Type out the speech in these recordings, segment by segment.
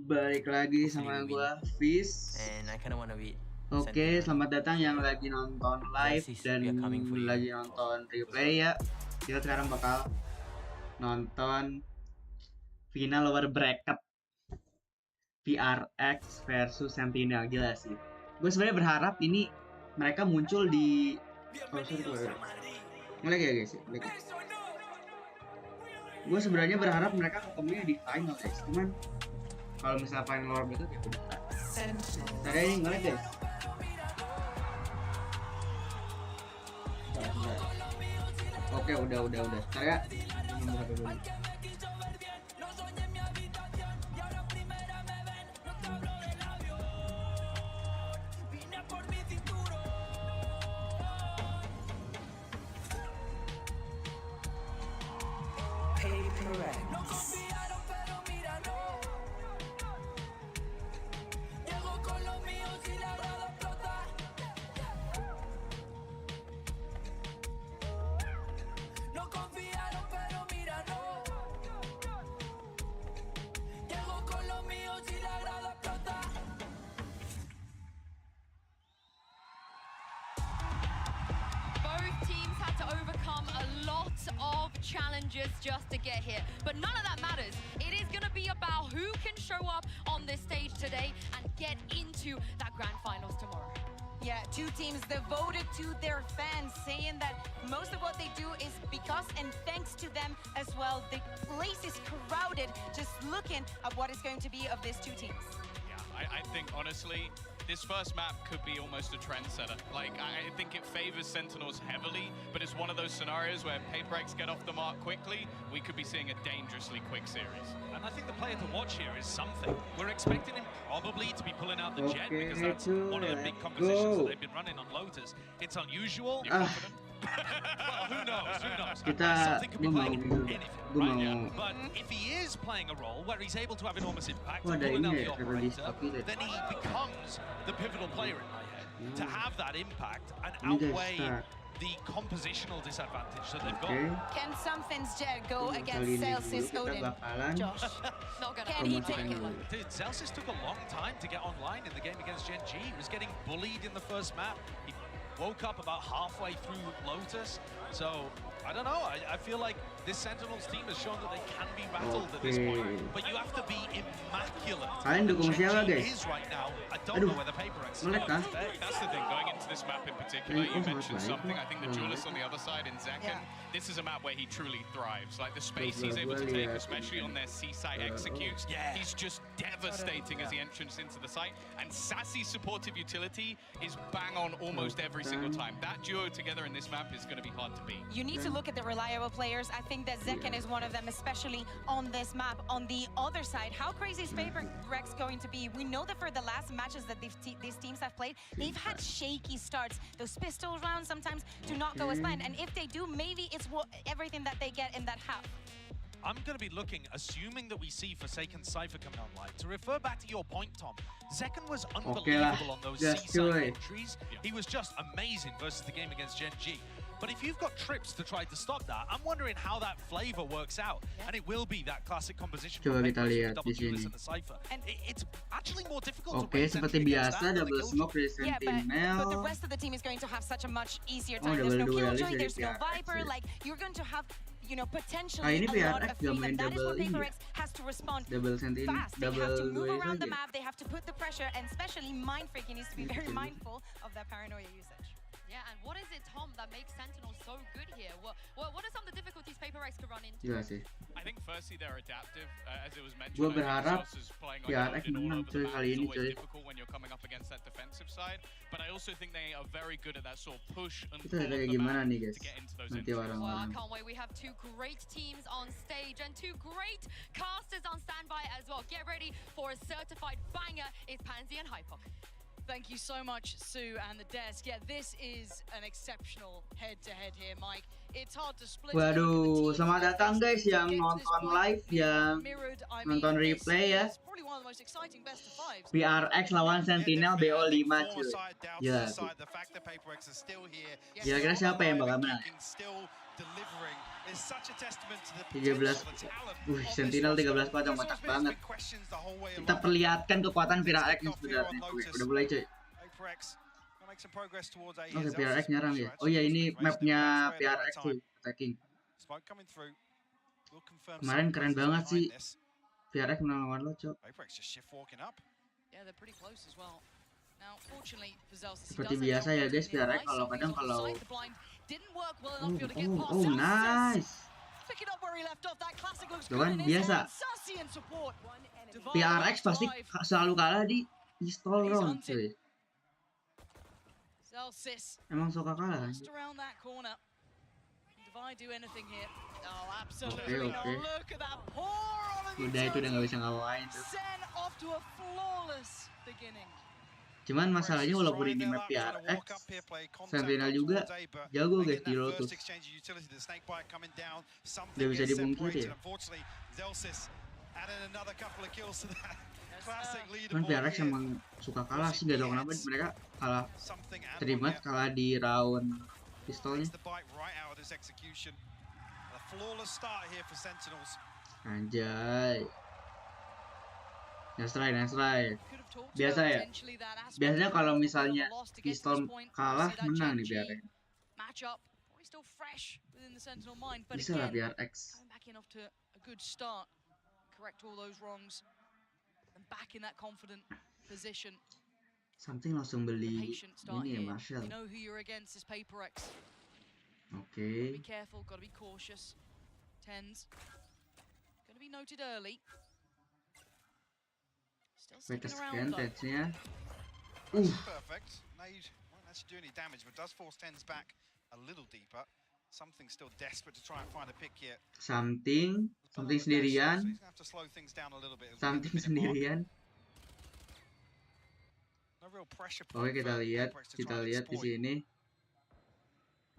balik lagi sama gua Fis. And I kind of want to beat Oke, Sentinel. selamat datang yang lagi nonton live Justice, dan we are coming for you. lagi nonton replay ya. Kita sekarang bakal nonton final lower bracket PRX versus Sentinel. Gila sih. Gue sebenarnya berharap ini mereka muncul di ngelag ya guys. Gue sebenarnya berharap mereka ketemunya di final guys. Cuman kalau misalnya final lower bracket ya udah. Tadi ini ngelag guys. Oke, udah. Ntar ya. Berapa dulu? PRX. Challenges just to get here, but none of that matters. It is going to be about who can show up on this stage today and get into that grand finals tomorrow. Yeah, two teams devoted to their fans, saying that most of what they do is because and thanks to them as well. The place is crowded, just looking at what is going to be of these two teams. Yeah, I think honestly, this first map could be almost a trendsetter. Like, I think it favors Sentinels heavily, but it's one of those scenarios where PRX get off the mark quickly, we could be seeing a dangerously quick series. And I think the player to watch here is something. We're expecting him probably to be pulling out the jet because that's one of the big compositions that they've been running on Lotus. It's unusual. You're confident? Well, who knows? Who knows? Something could be playing anything, right? Yeah. But if he is playing a role where he's able to have enormous impact, pulling out the operator, then he becomes the pivotal player in my head. To have that impact and outweigh the compositional disadvantage that they've got. Can something's jet go against Celsius Odin? Josh, can he take it? Dude, Celsius took a long time to get online in the game against Gen G. He was getting bullied in the first map. He woke up about halfway through Lotus. So, I don't know. I feel like this Sentinels team has shown that they can be rattled at this point. But you have to be immaculate. Kalian dukung siapa guys? Is right now. I don't know whether PRX melek kah? That's the thing, going into this map in particular, you mentioned something. I think the duelist on the other side in Zekken, this is a map where he truly thrives. Like the space he's able to take, especially on their C-site executes, he's just devastating as he enters into the site. And Sassy's supportive utility is bang on almost every single time. That duo together in this map is going to be hard to beat. You need to look at the reliable players. I think that Zekken is one of them, especially on this map. On the other side, how crazy is PRX going to be? We know that for the last matches that these teams have played, they've had shaky starts. Those pistol rounds sometimes do not go as planned. And if they do, maybe it's everything that they get in that half. I'm going to be looking, assuming that we see Forsaken Cypher coming online. To refer back to your point, Tom, Zekken was unbelievable on those C-side entries. He was just amazing versus the game against Gen G. But if you've got trips to try to stop that, I'm wondering how that flavor works out. And it will be that classic composition Coba kita lihat di sini. And it's actually more difficult Oke, seperti biasa double smoke dari Sentinel. But the rest of the team is going to have such a much easier time. There's no Killjoy, there's no Viper. Like, you're going to have, you know, potentially a lot of freedom. That is where PRX has to respond fast. They have to move around the map, they have to put the pressure, and especially Mind Freak, he needs to be very mindful of that paranoia usage. Yeah, and what is it, Tom, that makes Sentinel so good here? What are some of the difficulties PRX could run into? Gila sih. I think firstly they're adaptive, as it was mentioned. Gue berharap PRX menang cuy kali ini cuy. Difficult when you're coming up against that defensive side, but I also think they are very good at that sort of push and pull of the map to get into those entries. Well, I can't wait. We have two great teams on stage and two great casters on standby as well. Get ready for a certified banger. It's Pansy and Hypok. Thank you so much, Sue and the desk. Yeah, this is an exceptional head-to-head here, Mike. It's hard to split. Waduh, selamat datang guys yang nonton live, yang nonton replay ya. PRX lawan Sentinel BO5 cuy. Gila. Kira-kira siapa yang bakal menang? delivering is such a testament to the 13. potential, the talent. Sentinel 13 padang mantap banget. Kita perlihatkan kekuatan PRX sebenarnya. Oke, udah mulai coy. Oke, PRX nyerang ya. Oh ya, ini mapnya PRX cuy, attacking. Kemarin keren banget sih. PRX menang lawan lo, cok. Seperti biasa ya guys, PRX kalau kadang kalau nice. Cuman biasa. PRX pasti selalu kalah di pistol round, cuy. Emang suka kalah kan? Oke. Udah itu udah nggak bisa ngapain tuh. Cuman masalahnya walaupun ini map PRX, Sentinel juga jago guys di Lotus. Gak bisa dipungkiri ya. Cuman PRX emang suka kalah sih, gak tau kenapa mereka kalah terima kalah di round pistolnya. Anjay. Nice try. Biasa ya. Biasanya kalau misalnya pistol kalah menang nih PRX. Bisa lah PRX. Something langsung beli ini ya Marshall. Oke. Mereka scan tensnya. Something sendirian. Oke, kita lihat di sini.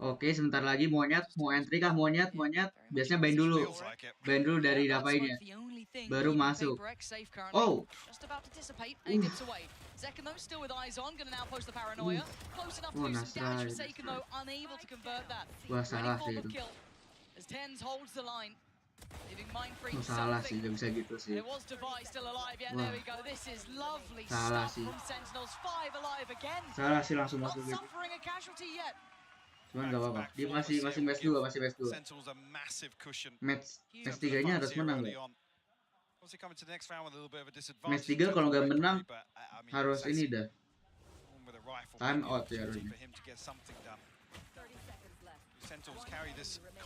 Oke, sebentar lagi monyet, mau entry kah monyet? Biasanya ban dulu dari dapainya, baru masuk. Oh, nice try. Wah, salah sih itu. Salah sih, gak bisa gitu sih. Wah, salah sih langsung masuk gitu. Cuman gak apa-apa, dia masih match 2. Match 3-nya harus menang gak? Match 3 kalau gak menang harus ini dah time out ya harusnya.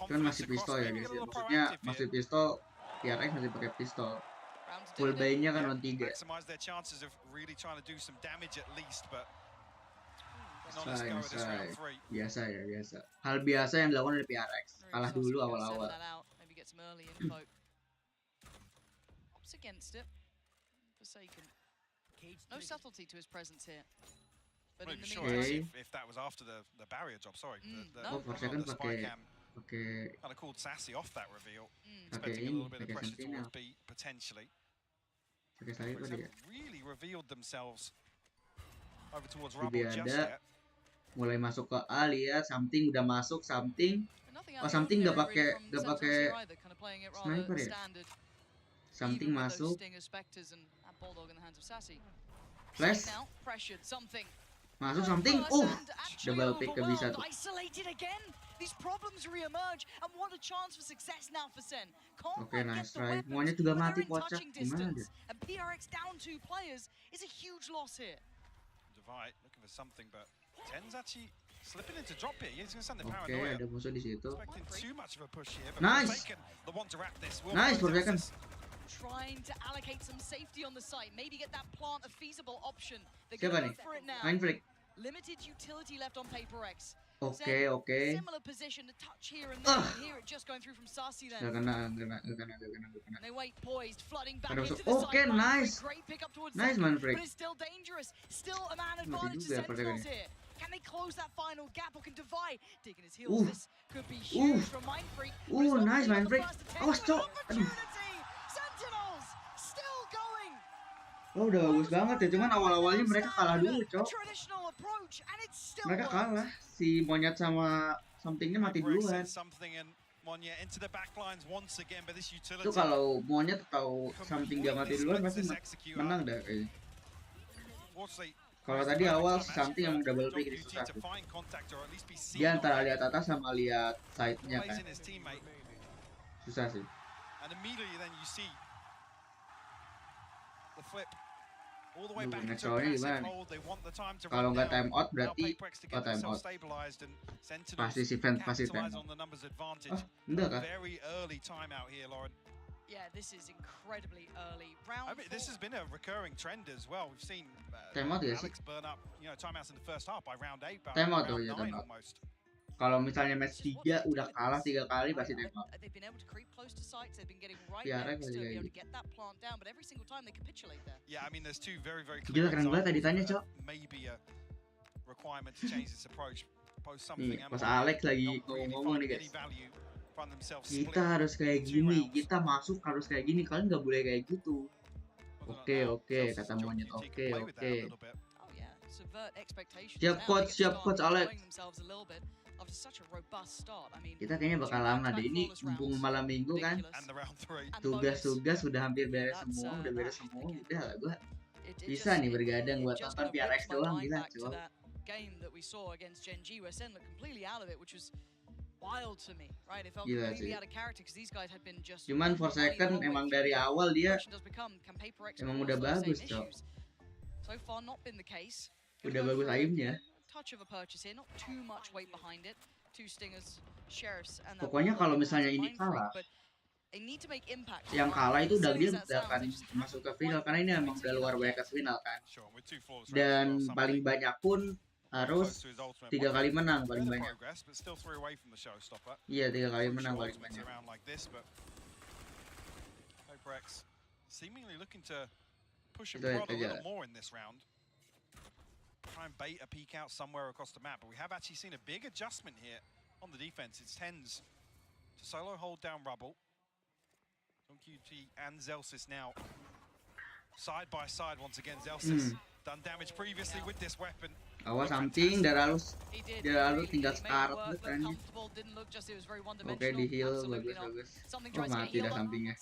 Kan masih pistol ya guys ya, maksudnya masih pistol, PRX masih pakai pistol. Full buy-nya kan on 3. Biasa. Hal biasa yang dilakukan oleh PRX. Kalah dulu awal-awal. Oh, Forsaken pakai ini, pakai Sentinel. Pakai sayap dia. Jadi ada mulai masuk ke A, lihat something udah masuk, something nggak pakai sniper ya, something masuk, flash masuk, something double pick ke bisa tuh. Oke, nice try. Monyet juga mati, kocak. Gimana dia? Oke, ada musuh di situ. Nice, Forsaken. Siapa nih? Main flick. Oke. Gak kena. Ada musuh. Oke, nice man flick. Mati juga Forsaken. Can they close that final gap or can Divide digging his heels? This could be huge from Mindfreak. Nice Mindfreak. Awas, cok. Aduh. Sentinels still going. Oh, udah bagus banget ya. Cuman awal-awalnya mereka kalah dulu, Cok. Mereka kalah. Si Monyet sama somethingnya mati duluan. Itu kalau Monyet atau something dia mati duluan pasti menang dah kayaknya. Kalau tadi awal si something yang double pick ini susah tuh. Dia antara lihat atas sama lihat side-nya kan. Susah sih. Nge-shownya gimana nih? Kalau nggak time out berarti time out. Pasti si fan pasti time out. Oh, enggak kah? Yeah, this is incredibly early. Round I mean, this has been a recurring trend as well. We've seen time out ya sih. Alex burn up, timeouts in the first half by round 8, time out tuh ya, time out. Kalau misalnya match 3 udah kalah 3 kali pasti time out. PRX lagi kayak gitu. Yeah, I mean, there's two very Gila keren banget tadi tanya, Cok. Maybe a requirement to change this approach. Nih, pas Alex lagi ngomong nih guys. Kita harus kayak gini, kita masuk harus kayak gini, kalian nggak boleh kayak gitu. Oke, kata Monyet. Oke. Siap coach Alex. Kita kayaknya bakal lama deh, ini mumpung malam minggu kan. Tugas-tugas udah hampir beres semua, udah gua bisa nih bergadang buat nonton PRX doang, gila coba. Wild to me, right? It felt Gila completely sih. out of character because these guys had been just. Cuman for second emang dari awal dia emang udah bagus, Cok. So far not been the case. Udah bagus aimnya. Touch of a purchase here, not too much weight behind it. Two stingers, sheriffs, and Pokoknya kalau misalnya ini kalah, they need to make impact. yang kalah itu udah dia udah akan masuk ke final karena ini emang udah luar biasa final kan. Dan paling banyak pun harus 3 kali menang paling banyak. Iya 3 kali menang paling banyak. Itu aja. Try and bait a peek out somewhere across the map, but we have actually seen a big adjustment here on the defense. It's Tens to solo hold down Rubble. QT and Zelsis now side by side once again. Zelsis done damage previously with this weapon. Awas something darah lu tinggal sekarat kan. Oke di heal bagus. Oh mati dah sampingnya.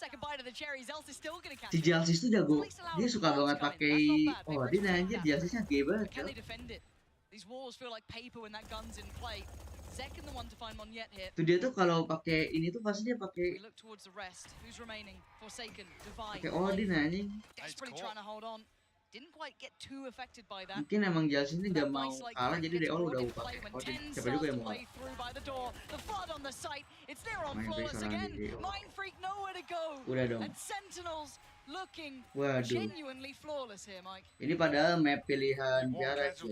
Si Zelsis tuh jago. Dia suka banget pakai Odin anjir, Zelsisnya gede banget. Tuh dia tuh kalau pakai ini tuh pasti dia pakai Odin anjing. Mungkin emang Zelsis ini gak mau kalah jadi dia udah pakai Odin. Siapa juga yang mau. Udah dong. Waduh. Ini padahal map pilihan PRX.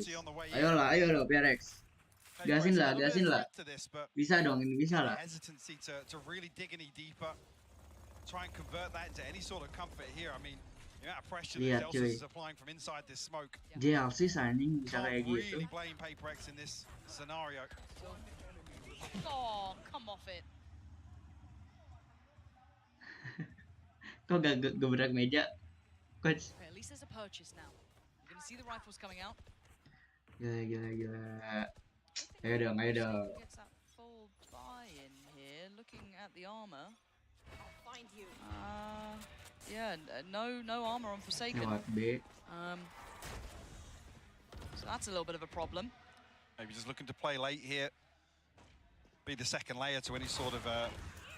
Ayo PRX. Gasin lah. Bisa dong, ini bisa lah. Lihat cuy. Zelsis anjing bisa kayak gitu. Oh, come off it. Kok gak gebrak meja, coach? Okay, at least there's a purchase now. You're gonna see the rifles coming out. Gila. Ayo dong. Gets that full buy in here. Looking at the armor. I'll find you. Yeah, no armor on Forsaken. Lewat B. So that's a little bit of a problem. Maybe just looking to play late here. Be the second layer to any sort of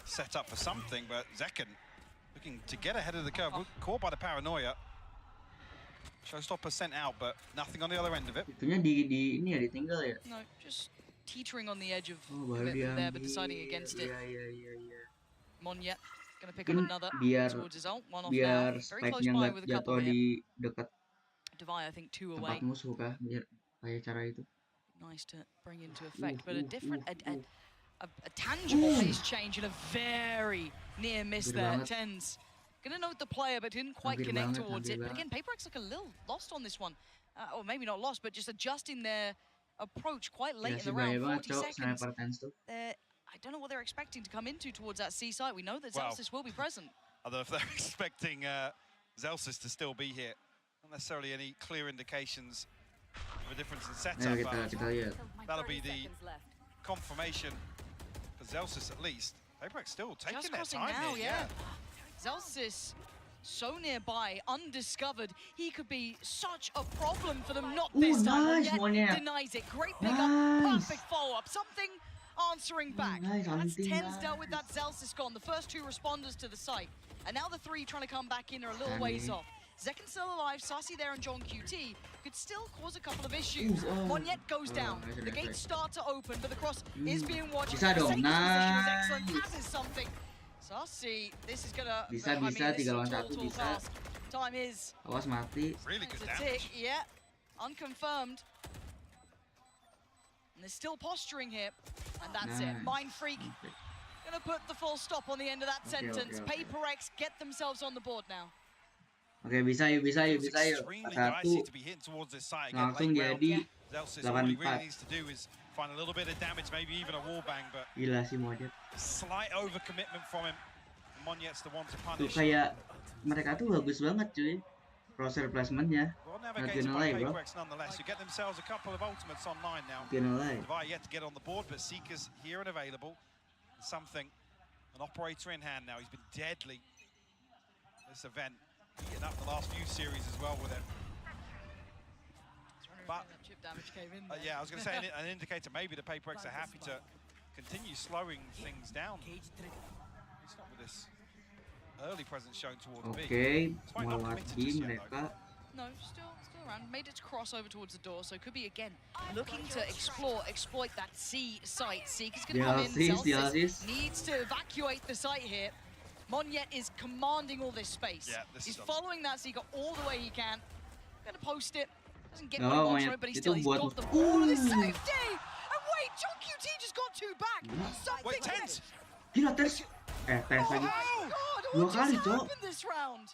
setup for something, but Zekken looking to get ahead of the curve. Caught by the paranoia. Showstopper sent out, but nothing on the other end of it. Itunya di ini ya ditinggal ya. No, just teetering on the edge of commitment there, but deciding against it. Iya. Monyet gonna pick up another towards his ult. One off biar now. Very close spike-nya by nggak with a couple jatuh here. di dekat Divide, I think, two away. tempat musuh kah, biar kayak cara itu. Nice to bring into effect, but a different, a tangible pace change and a very near miss there. Tens gonna note the player, but didn't quite connect towards it. But again, PRX look a little lost on this one, or maybe not lost, but just adjusting their approach quite late in the round. 40 seconds. I don't know what they're expecting to come into towards that C site. We know that Zelsis will be present. I don't know if they're expecting Zelsis to still be here. necessarily any clear indications of a difference in setup, Ayo but kita lihat. that'll be the confirmation for Zelsis at least. PRX still taking Just their crossing time now, here, yeah. Zelsis so nearby, undiscovered. He could be such a problem for them. Not this time. Nice, Yet Monyet. denies it. Great pickup, Nice. perfect follow-up. Something answering back. Nice, That's something Tens dealt with nice. that. Zelsis gone. The first two responders to the site. And now the three trying to come back in are a little ways off. Zekken still alive, Sassy there and John QT could still cause a couple of issues. Monyet goes down. The gates start to open, but the cross is being watched. Bisa dong, Saker's position was excellent. nice. That is something. Sassy, this is gonna... Bisa, I mean, bisa, this is 3 a lawan tall, 1 tall bisa. task. Time is... Awas mati. really good It's a tick, damage. yeah. Unconfirmed. And they're still posturing here. And that's it. Nice. Mind Freak gonna put the full stop on the end of that sentence. okay. PRX get themselves on the board now. Oke, bisa yuk, bisa yuk, Feels bisa yuk. extremely 1 dicey to be hitting towards this site again langsung late round. jadi Zelsis, all he 84. really needs to do is find a little bit of damage, maybe even a wall bang, but gila sih Monyet. slight overcommitment from him. Monyet's the one to Tuh punish. kayak mereka tuh bagus banget cuy. Crosshair placementnya. Well Not navigated gonna by lie, bro. PRX nonetheless, who get themselves a couple of ultimates online now. Gonna lie. Devi yet to get on the board, but Seeker's here and available. Something, an operator in hand now. He's been deadly this event. Getting up the last few series as well with it. But Chip damage came in. yeah, I was going to say an indicator maybe the PRX are happy to continue slowing things down. At least not with this early presence shown towards B. Oke, Despite not melewati committed just yet, mereka. No, still around. Made its crossover towards the door, so could be again looking to exploit that C site. Seeker's gonna come in. Zelsis needs to evacuate the site here. Monyet is commanding all this space. Yeah, this He's is following that Seeker all the way he can. Gonna post it. Doesn't get No, what he wants Monyet, from it, but he's itu still buat- got the ball of his Ooh. safety. And wait, John QT just got two back. Something Wait, Tens! Gila tes. Tes lagi. Oh God, Dua what kali, just Cok. happened this round?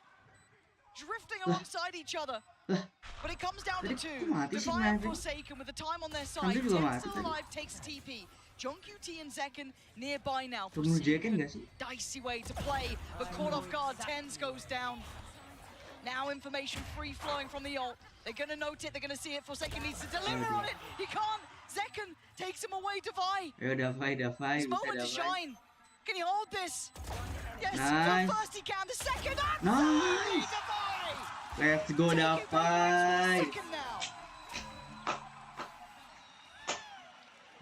Drifting alongside each other. But it comes down to Tadi two. kok mati sih Divine Navin? Forsaken with the time on their side. Navin juga Ten mati still tadi. alive takes TP. John QT and Zekken nearby now. Pembunuh Jekken Forsaken, gak sih? dicey way to play, but caught off guard. Tens goes down. Now information free flowing from the ult. They're gonna note it, they're gonna see it. Forsaken needs to deliver on it. He can't. Zekken takes him away. Devi. Ayo Davai, His bisa moment to Davai. shine. Can he hold this? Yes, Nice. the first he can. The second. And Nice. Devi. Let's go Davai.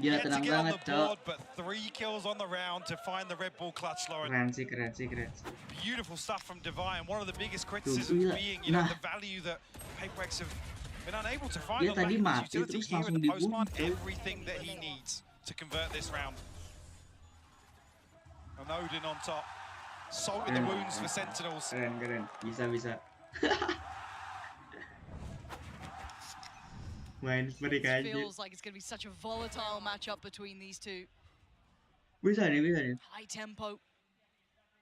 Gila Yet to tenang get on banget the Cok. board, but 3 kills on the round to find the Red Bull clutch, Lauren. Keren sih, keren sih, keren sih. Beautiful stuff from Devi, and one of the biggest criticisms gila. being, you know, Nah. the value that PRX have been unable to find Dia on tadi Blackman's mati, utility terus here in langsung the postman. dibunuh. Everything that he needs to convert this round. And Odin on top. Salt in the wounds for Sentinels. Keren, keren. Bisa, bisa. Main freak aja. Feels like it's going to be such a volatile matchup between these two. Bisa nih, bisa nih. High tempo.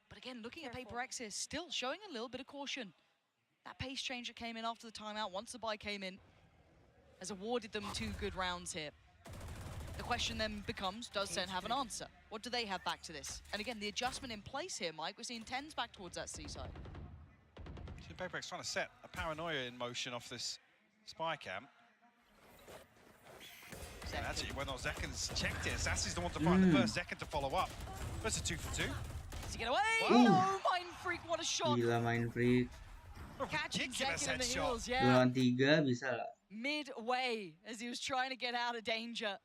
But again, looking at PRX here, still showing a little bit of caution. That pace change that came in after the timeout, once the buy came in, has awarded them 2 good rounds here. The question then becomes, does SEN have an answer? What do they have back to this? And again, the adjustment in place here, Mike, we're seeing Tens back towards that seaside. PRX trying to set a paranoia in motion off this spy camp. And actually, when Zekken's checked it, Sassy's the one to find the first, Zekken to follow up. That's a 2 for 2. Does he get away? Ooh. No, Mind Freak, what a shot. Gila main freak. Catching Ridiculous Zekken in the headshot. heels, 2 yeah. lawan 3 bisa lah. Midway as he was trying to get out of danger.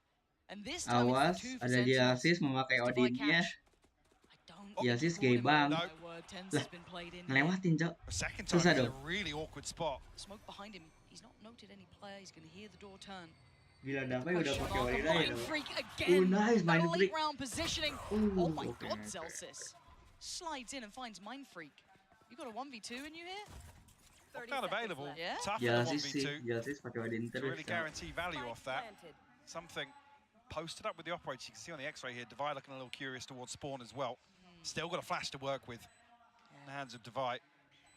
And this time Awas, it's 2 for ada dia Sentinels. assist memakai Divide Odinnya. catch. I don't Ya, assist call him gay bang. out. My word, Tens has been played in. Ngelewatin, Cok. A second time, Susah he's in dong. a really awkward spot. Smoke behind him. He's not noted any player. He's going to hear the door turn. Gila, Davai udah Question pakai mark, Odin a aja Mind dong. Freak again. Nice, That Mind late Freak. round positioning. Ooh, Oh my okay, God, okay. Zelsis slides in and finds Mind Freak. You got a 1v2 in you here? Not available. Yeah? Tough in Ya a sih sih, 1v2. ya sih pakai Odin To terus. really Cok. guarantee value off that. Something posted up with the operator. You can see on the X-ray here, Devi looking a little curious towards spawn as well. Still got a flash to work with in the hands of Devi.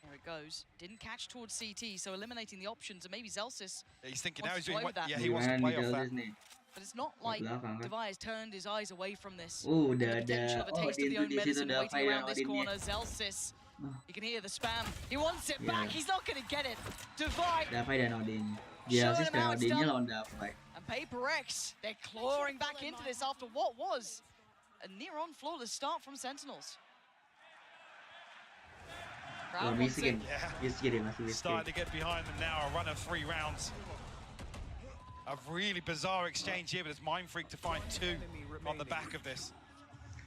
There it goes. Didn't catch towards CT, so eliminating the options, and maybe Zelsis. He's thinking Wants now he's to doing play with that. yeah, he wants to Gimana play nih off that. Zelsis nih? But it's not like belakang, kan? Devi has turned his eyes away from this. Udah And the potential ada of a taste of Odin the tuh own di situ medicine Davai waiting yang around this Odinnya. corner. Zelsis You can hear the spam. He wants it back. He's not going to get it. Divide. Dapai dan Odin. Dia assist dan Odinnya lawan Dapai. And PRX, they're clawing back into this after what was a near-on flawless start from Sentinels. Miskin. Miskin masih miskin. Starting to get behind them now. A run of 3 rounds. A really bizarre exchange here, but it's Mind Freak to find 2 on the back of this.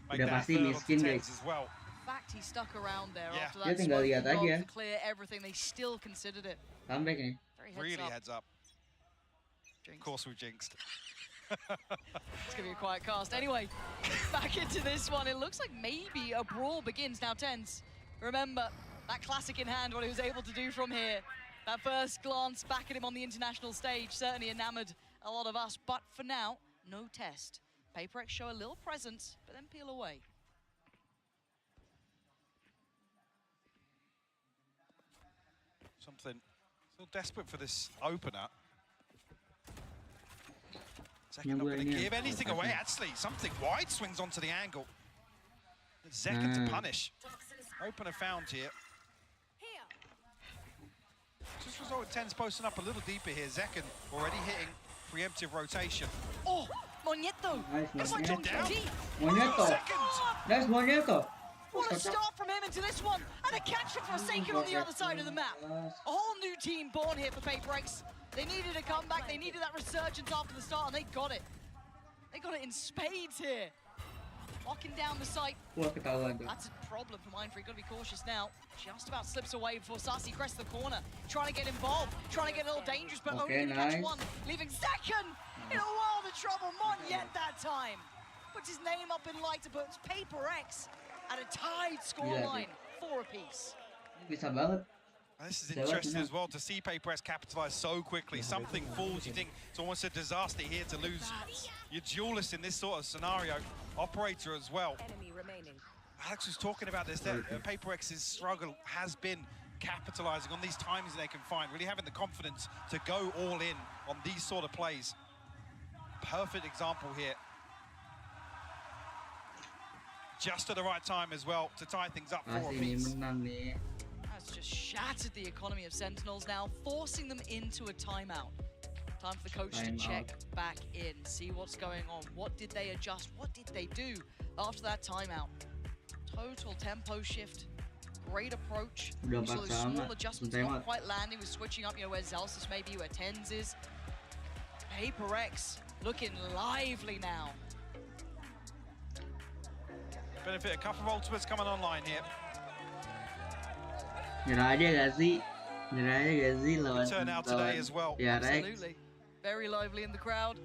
Make Udah pasti miskin guys. As well. Fact he stuck around there after Dia that tinggal lihat aja. to clear everything. They still considered it. Comeback nih. Really heads up. Of course we jinxed. Let's give you a quiet cast. Anyway, back into this one. It looks like maybe a brawl begins now. Tens, remember that classic in hand, what he was able to do from here. That first glance back at him on the international stage certainly enamored a lot of us. But for now, no test. PRX show a little presence, but then peel away. Something still desperate for this opener. Zekken not going to give anything away, actually. Something wide swings onto the angle. Zekken to punish. Opener found here. Just result in Tens posting up a little deeper here. Zekken already hitting preemptive rotation. Oh, Monieto! Nice, It's like John down. Monieto. Nice Monieto. What a start from him into this one, and a catch for Forsaken on the other side of the map. A whole new team born here for PRX. They needed a comeback, they needed that resurgence after the start, and they got it. They got it in spades here. Locking down the site. That's a problem for Mind Freak. Gotta be cautious now. Just about slips away before Sassy crests the corner. Trying to get involved, trying to get a little dangerous, but only gonna catch one. Leaving Zekken in a world of trouble. Monyet that time puts his name up in lights, but it's PRX at a tied scoreline, 4 apiece. Bisa banget. This is interesting as well to see PRX capitalize so quickly. Something falls, you think it's almost a disaster here to lose your duelist in this sort of scenario. Operator as well. Alex was talking about this, that PRX's struggle has been capitalizing on these times they can find, really having the confidence to go all in on these sort of plays. Perfect example here. Just at the right time as well to tie things up for a piece. That's just shattered the economy of Sentinels now, forcing them into a timeout. Time for the coach to check back in, see what's going on. What did they adjust? What did they do after that timeout? Total tempo shift, great approach. You saw those small adjustments not quite landing with switching up, where Zelsis maybe, where Tens is. PRX looking lively now. Benefit a couple of ultimates coming online here. Nyerah aja gak sih? Nyerah aja gak sih lawan Turn out today as well. Absolutely. Very lively in the crowd.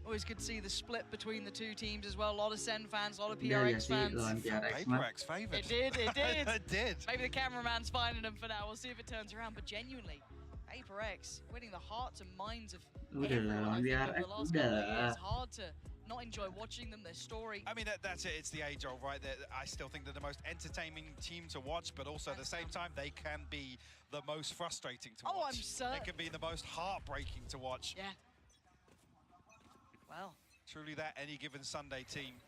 Always good to see the split between the two teams as well. A lot of SEN fans, a lot of PRX fans. PRX favoured. It did. It did. Maybe the cameraman's finding them for now. We'll see if it turns around. But genuinely, PRX winning the hearts and minds of everyone. I think over the last couple of years, hard to not enjoy watching them, their story. I mean, that's it. It's the age old, right? I still think they're the most entertaining team to watch, but also at the same time, they can be the most frustrating to watch. Oh, I'm certain. They can be the most heartbreaking to watch. Yeah. Well. Truly that any given Sunday team.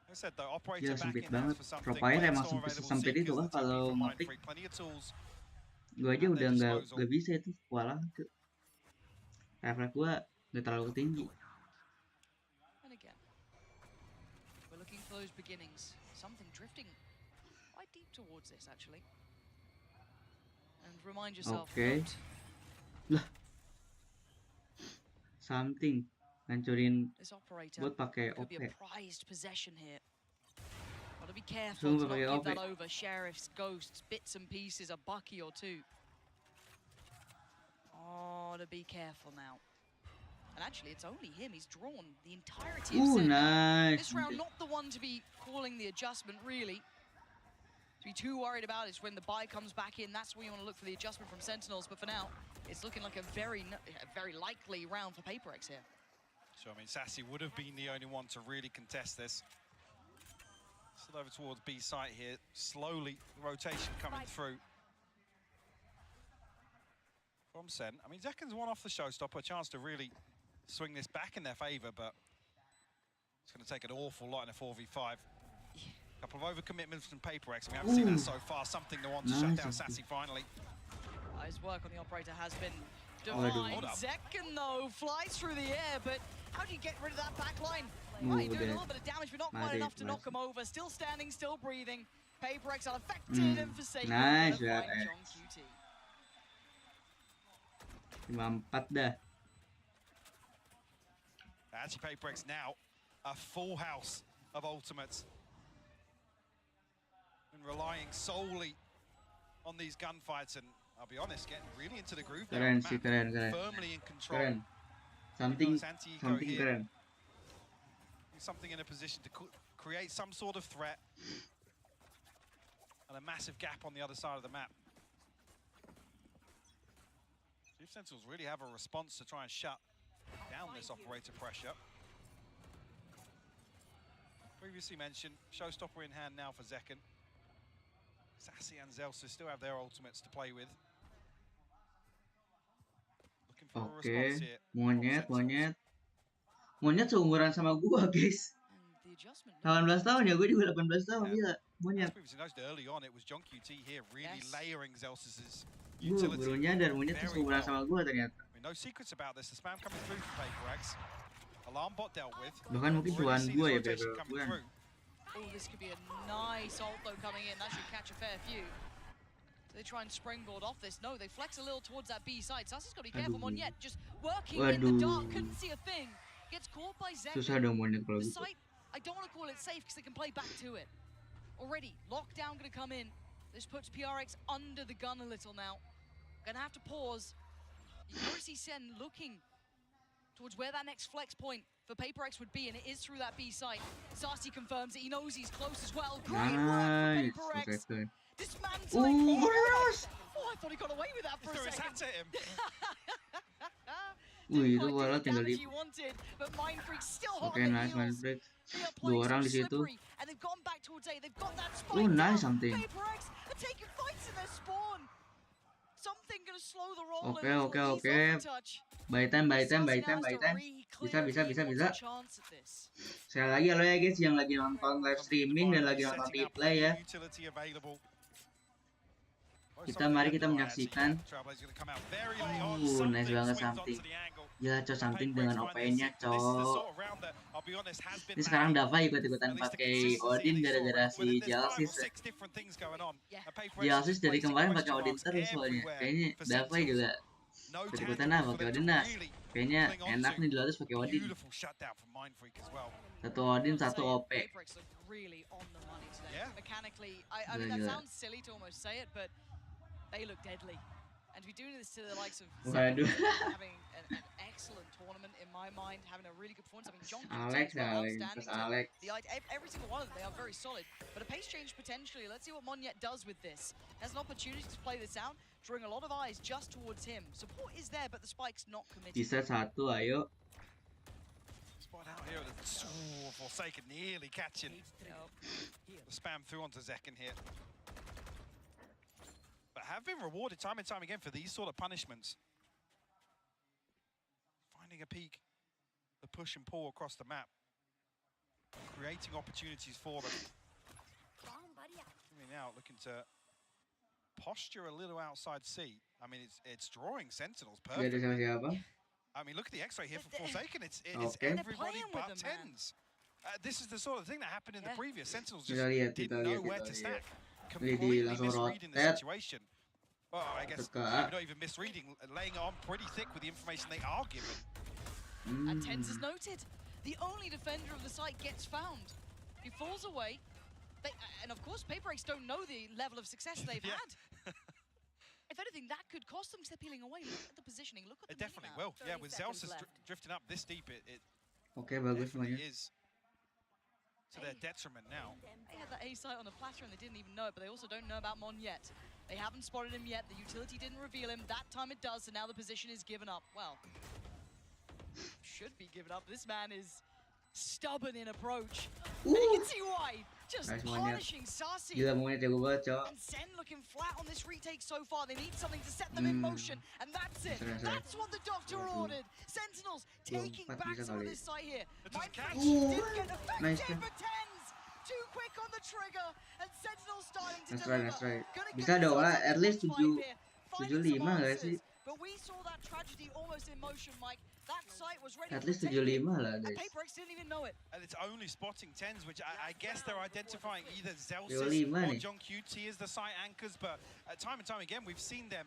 Like I said, though, operator back in hands for something. Provider emang sempit itu kan kalau ngotik. Gue aja udah nggak bisa itu kewalahan tuh. Refleks gue udah terlalu tinggi. And again, we're looking for those beginnings. Something drifting quite deep towards this, actually. And remind yourself. Okay. Lah. Something ngancurin buat pakai OP. Could be a prized possession here. Gotta be careful to not give that over. Sheriffs, ghosts, bits and pieces, a bucky or two. Oh, to be careful now. And actually, it's only him. He's drawn the entirety of SEN. Nice. This round, not the one to be calling the adjustment, really. To be too worried about is when the buy comes back in. That's where you want to look for the adjustment from Sentinels. But for now, it's looking like a very likely round for PRX here. So, I mean, Sassy would have been the only one to really contest this. Still over towards B site here. Slowly, rotation coming through. From SEN. I mean, Zekken's one off the showstopper, a chance to really swing this back in their favor, but it's going to take an awful lot in a 4v5. A Couple of overcommitments from PRX. We haven't seen that so far. Something to want to shut down Sassy finally. His work on the operator has been divine. Zekken, though, flies through the air, but how do you get rid of that back line? Right, doing a little bit of damage, but not quite enough to knock him over. Still standing, still breathing. PRX unaffected and Forsaken. Nice, John QT. 54 dah. Actually, PRX now a full house of ultimates. And relying solely on these gunfights, and I'll be honest, getting really into the groove now. Keren sih, keren. Firmly in control. Keren. Something keren. Something in a position to create some sort of threat. And a massive gap on the other side of the map. Chief Sentinels really have a response to try and shut down this operator pressure. Previously mentioned, showstopper in hand now for Zekken. Sassy and Zelsis still have their ultimates to play with. Looking for a response here. Monyet seumuran sama gua, guys. 18 tahun ya, gue juga 18 tahun, gila. Monyet. Early on, it was John QT here really layering Zelsis's Gue baru nyadar Monyet tuh seumuran sama gua ternyata. No secrets about this. The spam coming through from PRX. Alarm bot dealt with. Bahkan mungkin tuan gua ya, bro. Oh, this could be a nice ult though coming in. That should catch a fair few. So they try and springboard off this. No, they flex a little towards that B side. Sassy's got to be careful. Monyet just working in the dark. Couldn't see a thing. Gets caught by Zekken. Susah dong Monyet kalau The gitu. site, I don't want to call it safe because they can play back to it. Already, lockdown going to come in. This puts PRX under the gun a little now. Going to have to pause. You can already see SEN looking towards where that next flex point for PRX would be, and it is through that B site. Sassy confirms it. He knows he's close as well. Great work for PRX. Dismantling. Oh, I thought he got away with that for a second. His hat at him. Wih, itu bola tinggal di. Oke, nice Mindfreak. 2 orang di situ. Oh, nice something. Oke. Buy time. Bisa. Sekali lagi halo ya guys yang lagi nonton live streaming dan lagi nonton replay ya. Mari kita menyaksikan. Nice banget something. Ya, cok something dengan OP-nya, cok. Ini sekarang Dava ikut-ikutan pakai Odin gara-gara si Jalsis. Jalsis dari kemarin pakai Odin terus soalnya. Kayaknya Dava juga ikut-ikutan pakai Odin nah. Kayaknya enak nih di Lotus pakai Odin. Satu Odin, satu OP. They look deadly, and to be doing this to the likes of having an excellent tournament in my mind, having a really good performance. I mean, John Alex. Every single one of them, they are very solid. But a pace change potentially. Let's see what Monyet does with this. Has an opportunity to play this out, drawing a lot of eyes just towards him. Support is there, but the spike's not committed. Bisa satu, ayo. Spot out here with a Forsaken nearly catching the spam through onto Zekken here. But have been rewarded time and time again for these sort of punishments. Finding a peak, the push and pull across the map, creating opportunities for them. Now looking to posture a little outside C. I mean, it's drawing Sentinels perfectly. I mean, look at the X-ray here for Forsaken. It's everybody but tens. This is the sort of thing that happened in the previous. Sentinels just didn't know where to stack. Completely misreading the situation. Well, I guess not even misreading, laying it on pretty thick with the information they are given. And Tens is noted. The only defender of the site gets found. He falls away. And of course, PRX don't know the level of success they've had. If anything, that could cost them because they're peeling away. Look at the positioning. Look at the definitely will. Yeah, with Zelsis drifting up this deep, it bagus semuanya. Is to their detriment now. They had that A site on the platter and they didn't even know it, but they also don't know about Mon yet. They haven't spotted him yet. The utility didn't reveal him. That time it does, so now the position is given up. Well, should be given up. This man is stubborn in approach. And you can see why. Just punishing Sassy. Gila Monyet jago banget, cok. And SEN looking flat on this retake so far. They need something to set them in motion, and that's it. That's what the doctor ordered. Sentinels taking back some of this site here. Mindfreak didn't get effective for Tens. too quick on the trigger, and Sentinel starting to That's deliver. right. Gonna Bisa get dong lah, themselves at least into the fight here, 7 finding 75 some nggak sih? answers. But we saw that tragedy almost in motion, Mike. That site was ready At for least the taking, 75 lah, and guys. PRX didn't even know it. And it's only spotting 10s, which I guess they're identifying either Zelsis 75 or nih. John QT as the site anchors, but time and time again, we've seen them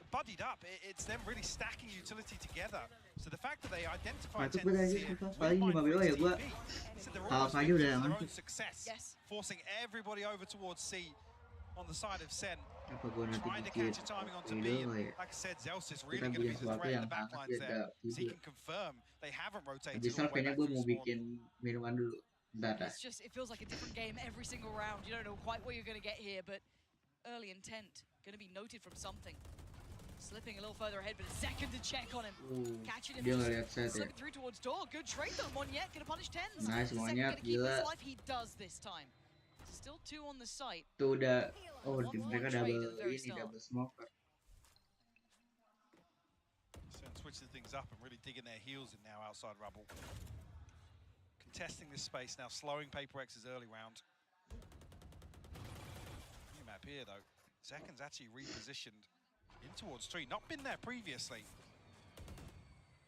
buddied up. It's them really stacking utility together. So the fact that they identify 10s here, paling 5 BO ya gua. Half aja udah their aman. own success, forcing everybody over towards C on the side of SEN. Apa gua nanti Trying to bikin catch a timing onto video B. ya? Like I said, Zelsis Kita really going to be bikin the sesuatu threat in yang the hangat backlines biar there. ada So he video. can confirm they haven't rotated Habis all the way kayaknya back gue to mau spawn. bikin minuman dulu. Bentar dah. It's just, it feels like a different game every single round. You don't know quite what you're going to get here, but early intent going to be noted from something. Slipping a little further ahead, but a second to check on him. Catching him, Dia nggak lihat set ya. slipping through towards door. Good trade though. Monyet going to punish 10s. Nice, Second Monyet, gonna keep gila. his life. He does this time. Still 2 on the site. Tuh udah, oh One mereka more trade double at the very ini, start. double smoker. SEN switching things up and really digging their heels in now outside rubble. Contesting this space now, slowing PRX's early round. New map here though. Zekan's actually repositioned in towards 3, not been there previously.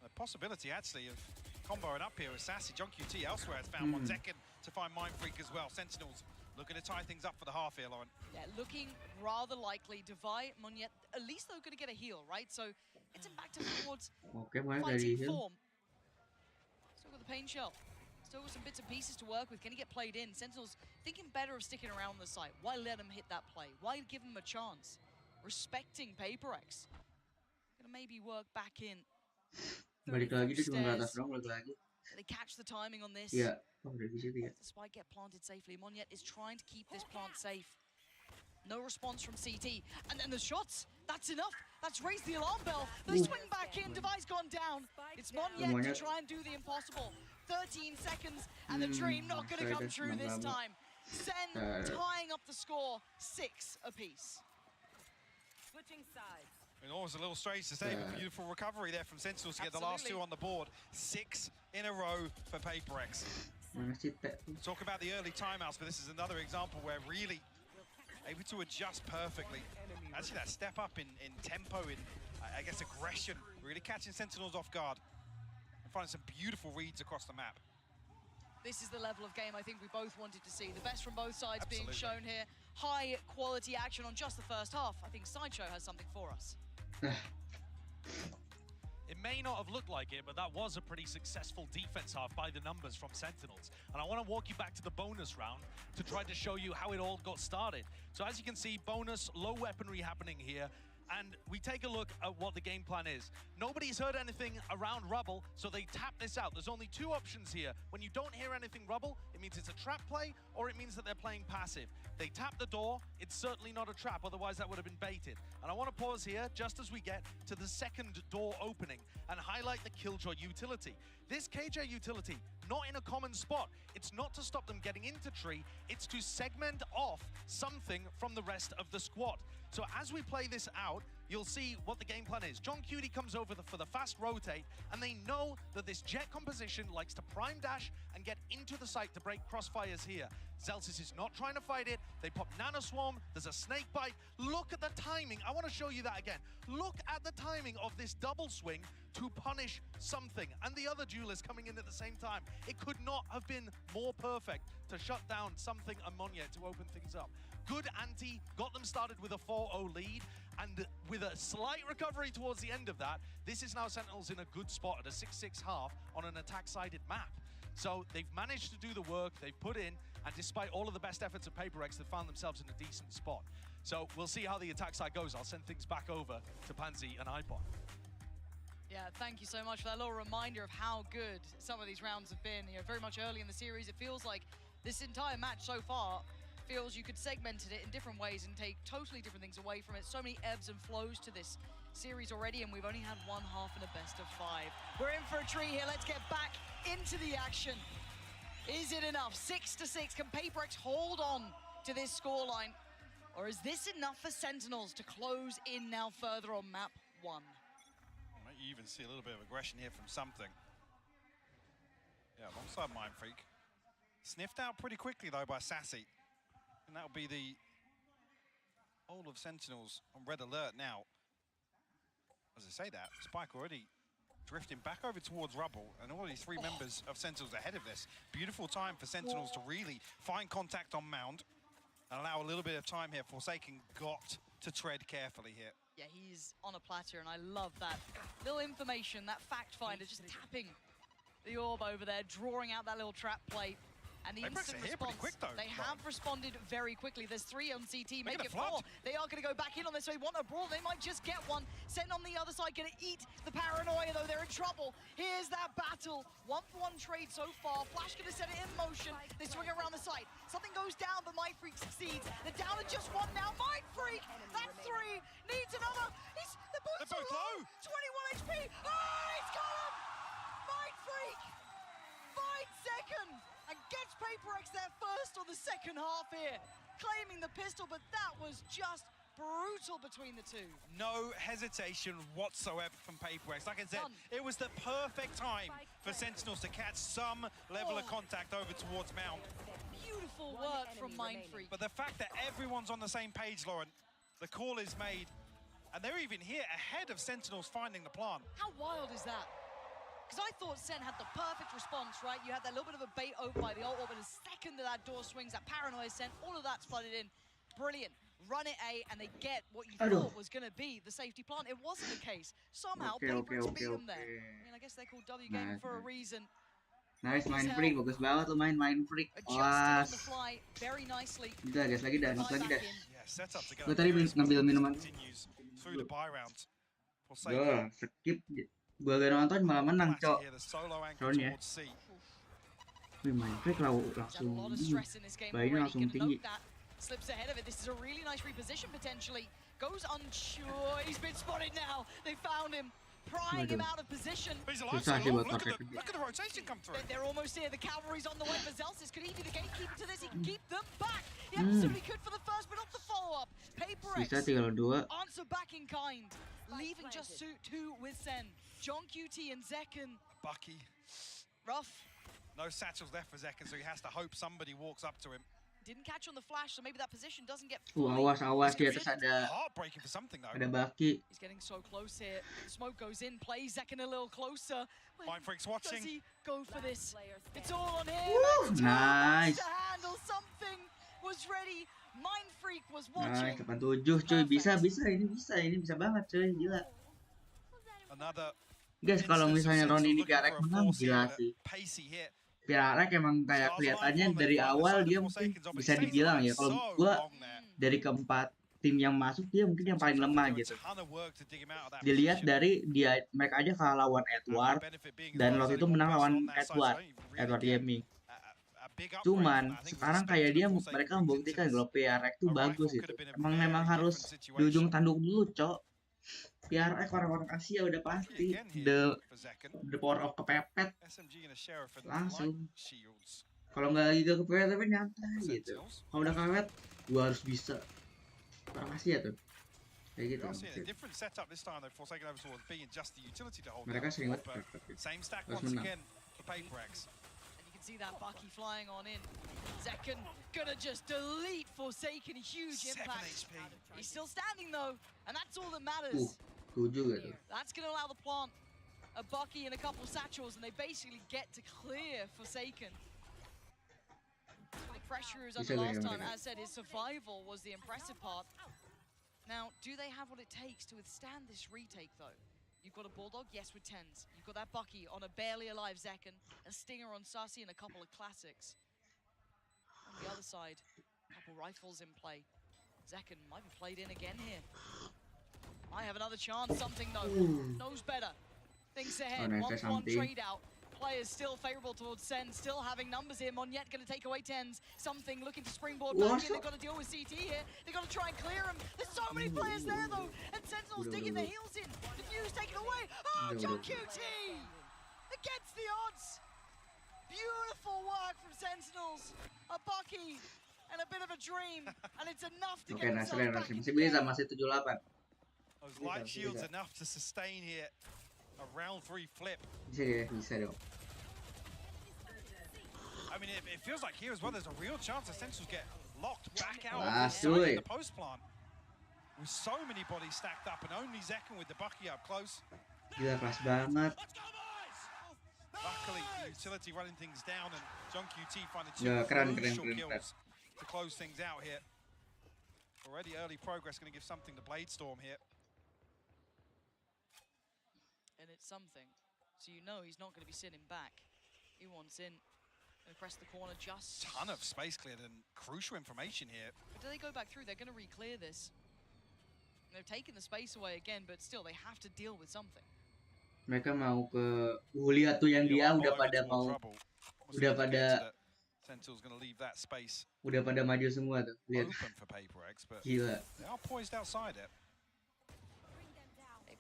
A possibility actually of comboing up here with Sassy. John QT elsewhere has found one. Zekan to find Mind Freak as well. Sentinels looking to tie things up for the half here, Lauren. Yeah, looking rather likely. Devi, Monyet, at least though going to get a heal, right? So it's him back towards Oke, Monyet dari fighting heal. form. Still got the pain shell. Still got some bits and pieces to work with. Can he get played in? Sentinels thinking better of sticking around the site. Why let him hit that play? Why give him a chance? Respecting PRX. Gonna maybe work back in. Balik lagi dia cuma ke atas Stairs. dong, balik lagi. They catch the timing on this. Iya, oh udah di situ ya. The spike get planted safely. Monyet is trying to keep this plant safe. No response from CT. And then the shots. That's enough. That's raised the alarm bell. They swing back in. Devi's gone down. It's Monyet to try and do the impossible. 13 seconds, and the dream not going to come true this time. SEN tying up the score, 6 apiece. Switching sides. It was a little strange to say, but beautiful recovery there from Sentinels to get the last 2 on the board. 6 in a row for PRX. Mana sih Teh? Talk about the early timeouts, but this is another example where really able to adjust perfectly. Actually, that step up in tempo, in I guess aggression, really catching Sentinels off guard and finding some beautiful reads across the map. This is the level of game I think we both wanted to see. The best from both sides being Absolutely. shown here. High quality action on just the first half. I think Sideshow has something for us. It may not have looked like it, but that was a pretty successful defense half by the numbers from Sentinels. And I want to walk you back to the bonus round to try to show you how it all got started. So as you can see, bonus, low weaponry happening here. And we take a look at what the game plan is. Nobody's heard anything around rubble, so they tap this out. There's only 2 options here. When you don't hear anything rubble, it means it's a trap play, or it means that they're playing passive. They tap the door, it's certainly not a trap, otherwise that would have been baited. And I want to pause here, just as we get to the second door opening, and highlight the Killjoy utility. This KJ utility, not in a common spot. It's not to stop them getting into tree, it's to segment off something from the rest of the squad. So as we play this out, you'll see what the game plan is. John Cutie comes over for the fast rotate, and they know that this jet composition likes to prime dash and get into the site to break crossfires here. Zelsis is not trying to fight it. They pop Nano Swarm, there's a snake bite. Look at the timing. I want to show you that again. Look at the timing of this double swing to punish something. And the other duelist coming in at the same time. It could not have been more perfect to shut down something and Monyet to open things up. Good ante, got them started with a 4-0 lead, and with a slight recovery towards the end of that, this is now Sentinels in a good spot at a 6-6 half on an attack-sided map. So they've managed to do the work, they've put in, and despite all of the best efforts of PRX, they've found themselves in a decent spot. So we'll see how the attack side goes. I'll send things back over to Pansy and iPod. Yeah, thank you so much for that little reminder of how good some of these rounds have been. You know, very much early in the series, it feels like this entire match so far feels you could segment it in different ways and take totally different things away from it. So many ebbs and flows to this series already, and we've only had 1 half and a best of 5. We're in for a treat here. Let's get back into the action. Is it enough? 6-6. Can PRX hold on to this scoreline? Or is this enough for Sentinels to close in now further on map 1? Might even see a little bit of aggression here from something. Yeah, alongside Mind Freak. Sniffed out pretty quickly though by Sassy. And that'll be the all of Sentinels on red alert now. As I say that, Spike already drifting back over towards Rubble, and already 3 members of Sentinels ahead of this. Beautiful time for Sentinels to really find contact on Mound and allow a little bit of time here. Forsaken got to tread carefully here. Yeah, he's on a platter, and I love that little information, that fact finder, just tapping the orb over there, drawing out that little trap play. And the instant response, quick, though, they have responded very quickly. There's 3 on CT, make it 4. flood. They are going to go back in on this, so they want a brawl. They might just get one. Sen on the other side, going to eat the paranoia, though. They're in trouble. Here's that battle. 1-for-1 trade so far. Flash going to set it in motion. They swing around the side. Something goes down, but Mindfreak succeeds. They're down to just 1 now. Mindfreak, that's 3. Needs another. They're both low. 21 HP. Oh, he's got him. Mindfreak finds second. And gets PRX there first on the second half here, claiming the pistol, but that was just brutal between the 2. No hesitation whatsoever from PRX. Like I said, it was the perfect time for Sentinels to catch some level of contact over towards Mount. Beautiful work from Mindfreak. But the fact that everyone's on the same page, Lauren, the call is made, and they're even here ahead of Sentinels finding the plant. How wild is that? Because I thought Sen had the perfect response, right? You had that little bit of a bait over by the ult, but the second that door swings, that paranoia Sen, all of that's flooded in. Brilliant. Run it A, and they get what you thought was going to be the safety plant. It wasn't the case. Somehow, PRX beat them there. I mean, I guess they're called W game for a reason. Nice, Mindfreak. Bagus banget lo main Mindfreak. Wah. Very nicely. Udah, gas lagi dah, gas lagi dah. Yeah, gue tadi ngambil minuman. Gue skip. Gue gak nonton malah menang, cok. Soalnya wih, Mindfreak langsung bayinya langsung tinggi. Slips ahead of it. This is a really nice reposition potentially. Goes unsure. He's been spotted now. They found him. Prying him out of position. Susah sih buat pakai. Look at the rotation come through. They're almost here. The cavalry's on the way for Zelsis. Could he be the gatekeeper to this? He can keep them back. He absolutely could for the first, but not the follow-up. PRX answer back in kind. Leaving just 2 with Sen. John QT and Zekken. Bucky. Rough. No satchels left for Zekken, so he has to hope somebody walks up to him. Didn't catch on the flash, so maybe that position doesn't get fully. Awas di atas ada Bucky. He's getting so close here. The smoke goes in, plays Zekken a little closer. Mindfreak's watching. Does he go for this? It's all on him. Nice. To handle something was ready. Mindfreak was watching. Nice, 87 cuy. Bisa ini bisa banget cuy, gila. Guys, kalau misalnya round ini PRX menang, gila sih. PRX emang kayak kelihatannya dari awal dia mungkin bisa dibilang ya, kalau gua dari keempat tim yang masuk dia mungkin yang paling lemah gitu. Dilihat dari mereka aja kalah lawan Edward dan waktu itu menang lawan Edward Gaming. Cuman sekarang kayak mereka membuktikan kalau PRX tuh bagus itu. Emang harus di ujung tanduk dulu, cok. PRX orang-orang Asia udah pasti the power of kepepet langsung. Kalau nggak lagi kepepet tapi nyantai gitu. Kalau udah kepepet, gua harus bisa. Orang Asia tuh kayak gitu. Mereka sering banget harus menang. See that Bucky flying on in. Zekken gonna just delete Forsaken, huge impact. He's still standing though, and that's all that matters. That's gonna allow the plant a Bucky and a couple satchels, and they basically get to clear Forsaken. The pressure is under last time. As said, his survival was the impressive part. Now, do they have what it takes to withstand this retake though? You've got a Bulldog, yes, with 10s. You've got that Bucky on a barely alive Zekken, a Stinger on Sussy, and a couple of classics. On the other side, a couple rifles in play. Zekken might be played in again here. Might have another chance, something though. Knows better. Thinks ahead, 1-1 trade out. Players still favorable towards Sen, still having numbers here. Monyet going to take away 10s. Something looking to springboard back in. They've got to deal with CT here. They've got to try and clear him. There's so many players there though. And Sentinel's digging their heels in. Diffuse taken away. Oh, John QT! Against the odds. Beautiful work from Sentinels. A Bucky and a bit of a dream. And it's enough to get themselves back into the masih 78. Those light shields enough to sustain here. A round 3 flip. Bisa dong. I mean, it feels like here as well, there's a real chance Essentials get locked back out Last of cuy. the post plant. With so many bodies stacked up and only Zekken with the Bucky up close. Gila keras banget. Luckily, the utility running things down and John QT finding two crucial kills to close things out here. Already early progress going to give something to Bladestorm here. And it's something. So you know he's not going to be sitting back. He wants in. Going to press the corner just... Ton of space cleared and crucial information here. But do they go back through? They're going to re-clear this. They're taking the space away again, but still they have to deal with something. Mereka mau ke lihat tuh yang dia udah pada mau Sentinel's going to leave that space. Udah pada maju semua tuh. Lihat. Open for PRX, but gila. They are poised outside it.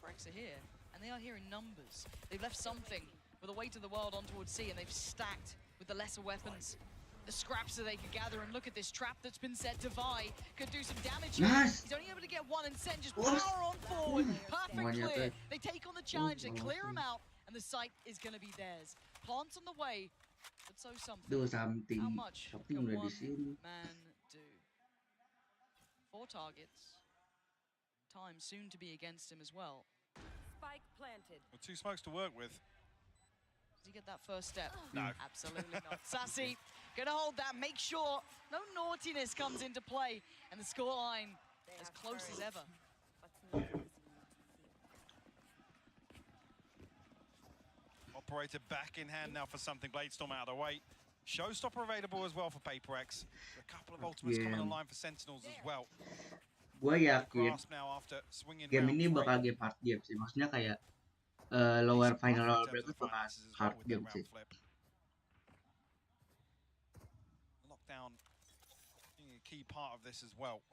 PRX are here, and they are here in numbers. They've left something with the weight of the world on towards C, and they've stacked with the lesser weapons. The scraps that they could gather, and look at this trap that's been set. Devi could do some damage here. Nice. He's only able to get one, and Sen just power on forward. Perfect clear. They take on the challenge, they clear him out, and the site is going to be theirs. Plants on the way, but so something. Duh, something. How much Something can udah one di sini. man do? 4 targets. Time soon to be against him as well. Spike planted. With 2 smokes to work with. Does he get that first step? No. Absolutely not. Sassy, gonna hold that, make sure no naughtiness comes into play, and the scoreline as close as ever. Operator back in hand now for something. Bladestorm out of the way. Showstopper available as well for PRX. A couple of ultimates coming online for Sentinels as well. Gue yakin game ini bakal game hard game sih. Maksudnya kayak lower final bracket bakal hard game sih. Lockdown being a key part of this as well.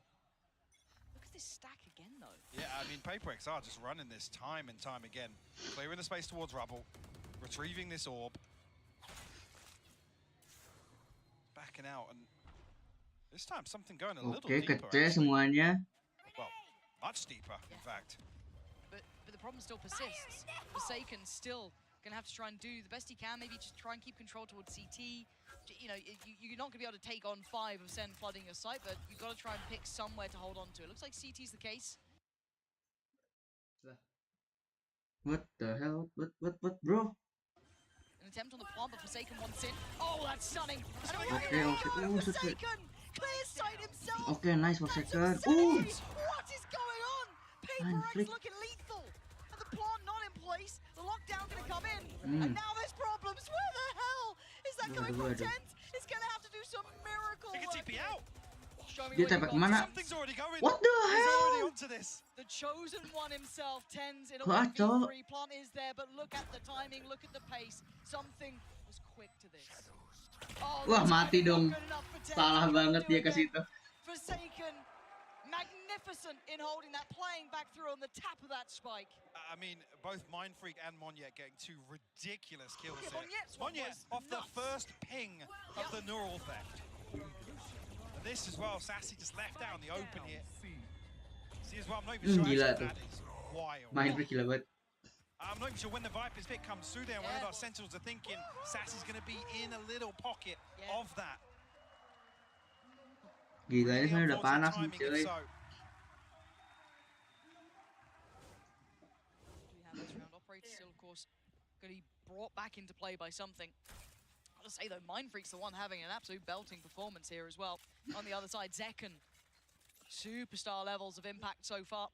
Look at this stack again, though. Yeah, I mean, PRX are just running this time and time again. Clearing the space towards rubble, retrieving this orb, backing out, and this time something going a little deeper. Oke, kece semuanya. Well, much deeper, in fact. But the problem still persists. Forsaken still gonna have to try and do the best he can. Maybe just try and keep control towards CT. You know, you're not gonna be able to take on 5 of SEN flooding your site, but you've got to try and pick somewhere to hold on to. It looks like CT's the case. What the hell? What, bro? An attempt on the plant, but Forsaken wants in. Oh, that's stunning. Okay. Forsaken clears sight himself. Okay, nice Forsaken. What is going on? PRX Freak. looking lethal. And the plant not in place. The lockdown gonna come in. And now there's problems. Where the hell is that coming from? Tent is gonna have to do some miracle They can work TP here. out. Show me Dia what you tembak got. kemana? Something's already going. What the He's already hell? onto this. The chosen one himself, Tens in a Kacau. 1v3. Plant is there, but look at the timing, look at the pace. Something was quick to this. Oh, Wah, mati dong. good enough for Tens. Salah banget dia ke situ. Forsaken, magnificent in holding that, playing back through on the tap of that spike. I mean, both Mindfreak and Monyet getting 2 ridiculous kills Yeah, here. Monyet's one Monyet was off the nuts. first ping of the neural theft. And this as well, Sassy just left out in the open here. See as well, I'm not even sure Gila actually tuh. that is wild. Main freak gila banget. I'm not even sure when the Viper's pick comes through there, whether or not Sentinels are thinking Sassy's going to be in a little pocket of that. Gila ini sebenarnya udah panas nih, Timing cuy. if so. We have this round. Operator still, of course, going to be brought back into play by something. I'll say though, Mindfreak's the one having an absolute belting performance here as well. On the other side, Zekken, superstar levels of impact so far.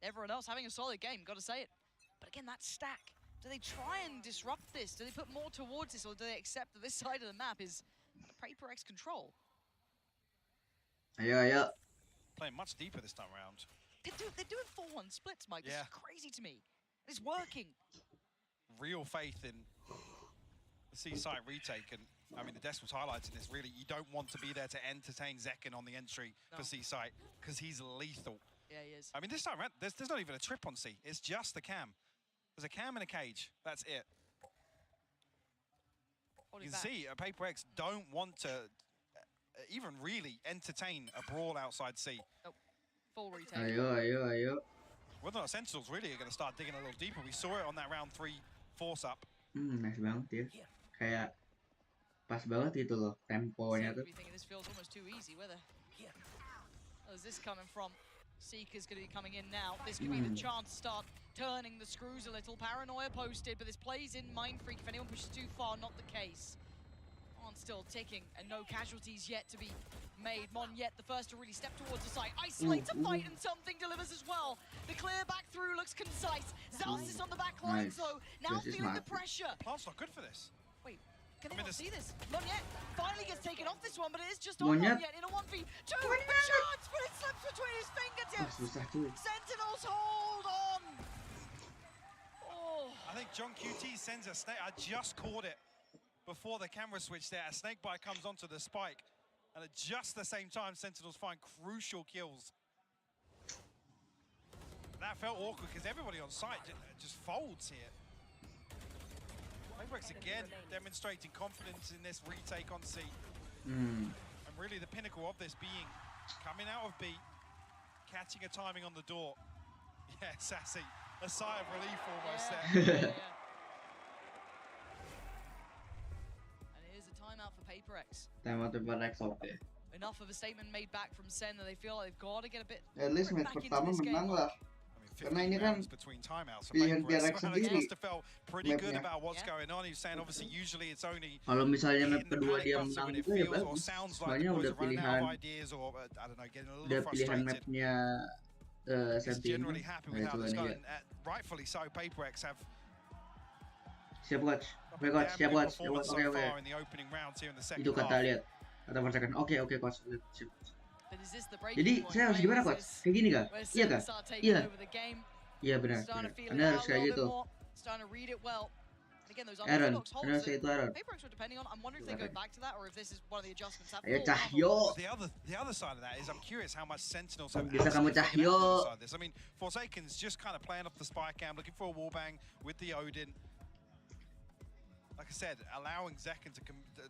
Everyone else having a solid game, got to say it. But again, that stack, do they try and disrupt this? Do they put more towards this, or do they accept that this side of the map is under PRX control? Ayo. Playing much deeper this time around. They're doing 4-1 splits, Mike. This Yeah. is crazy to me. It's working. Real faith in the C-site retake, and I mean the Decimals highlighting this. Really, you don't want to be there to entertain Zekken on the entry for C-site because he's lethal. Yeah, he is. I mean, this time around, there's not even a trip on C. It's just the cam. There's a cam and a cage. That's it. You can see PRX don't want to even really entertain a brawl outside C. Nope. Full retake. Ayo. Whether or not Sentinels really are going to start digging a little deeper. We saw it on that round 3 force up. Nice banget ya. Kayak Pas banget gitu loh temponya tuh. This feels almost too easy. Where's this coming from? Seeker's going to be coming in now. This could be the chance to start turning the screws a little. Paranoia posted, but this plays in Mind Freak. If anyone pushes too far, not the case. On still ticking, and no casualties yet to be made. Monyet, the first to really step towards the site. Isolates a fight, and something delivers as well. The clear back through looks concise. Zalsis on the back lines, though. Now feeling the pressure. Plant's not good for this. Wait, can they not see this? Monyet finally gets taken off this one, but it is just on Monyet in a 1v2. A chance, but it slips between his fingertips. susah cuy. Sentinels hold on. Oh. I think John QT sends a snake. I just caught it before the camera switch there. A snake bite comes onto the spike, and at just the same time, Sentinels find crucial kills. That felt awkward because everybody on site just folds here. PRX again demonstrating confidence in this retake on C. And really the pinnacle of this being coming out of B, catching a timing on the door. Yeah, Sassy, a sigh of relief almost there. And here's a timeout for PRX. Timeout PRX, oke. Enough of a statement made back from SEN that they feel like they've got to get a bit At least match back into pertama this game. menang lah. Karena ini kan pilihan PRX sendiri mapnya. Kalau misalnya map kedua dia menang juga ya bagus. Soalnya udah pilihan mapnya Sentinel. Nah, itu kan dia. Siap coach, siap coach. Oke. Itu kata lihat, kata persakan. Oke coach. Siap. Jadi saya harus gimana coach? Kayak gini kah? Iya kah? Iya. Iya benar. Anda harus kayak gitu. Aaron, Anda saya itu Aaron. Ayo Cahyo. The other side of that is I'm curious how much Sentinels have Bisa kamu Cahyo. I mean, Forsaken's just kind of playing off the spy cam, looking for a wallbang with the Odin. Like I said, allowing Zekken to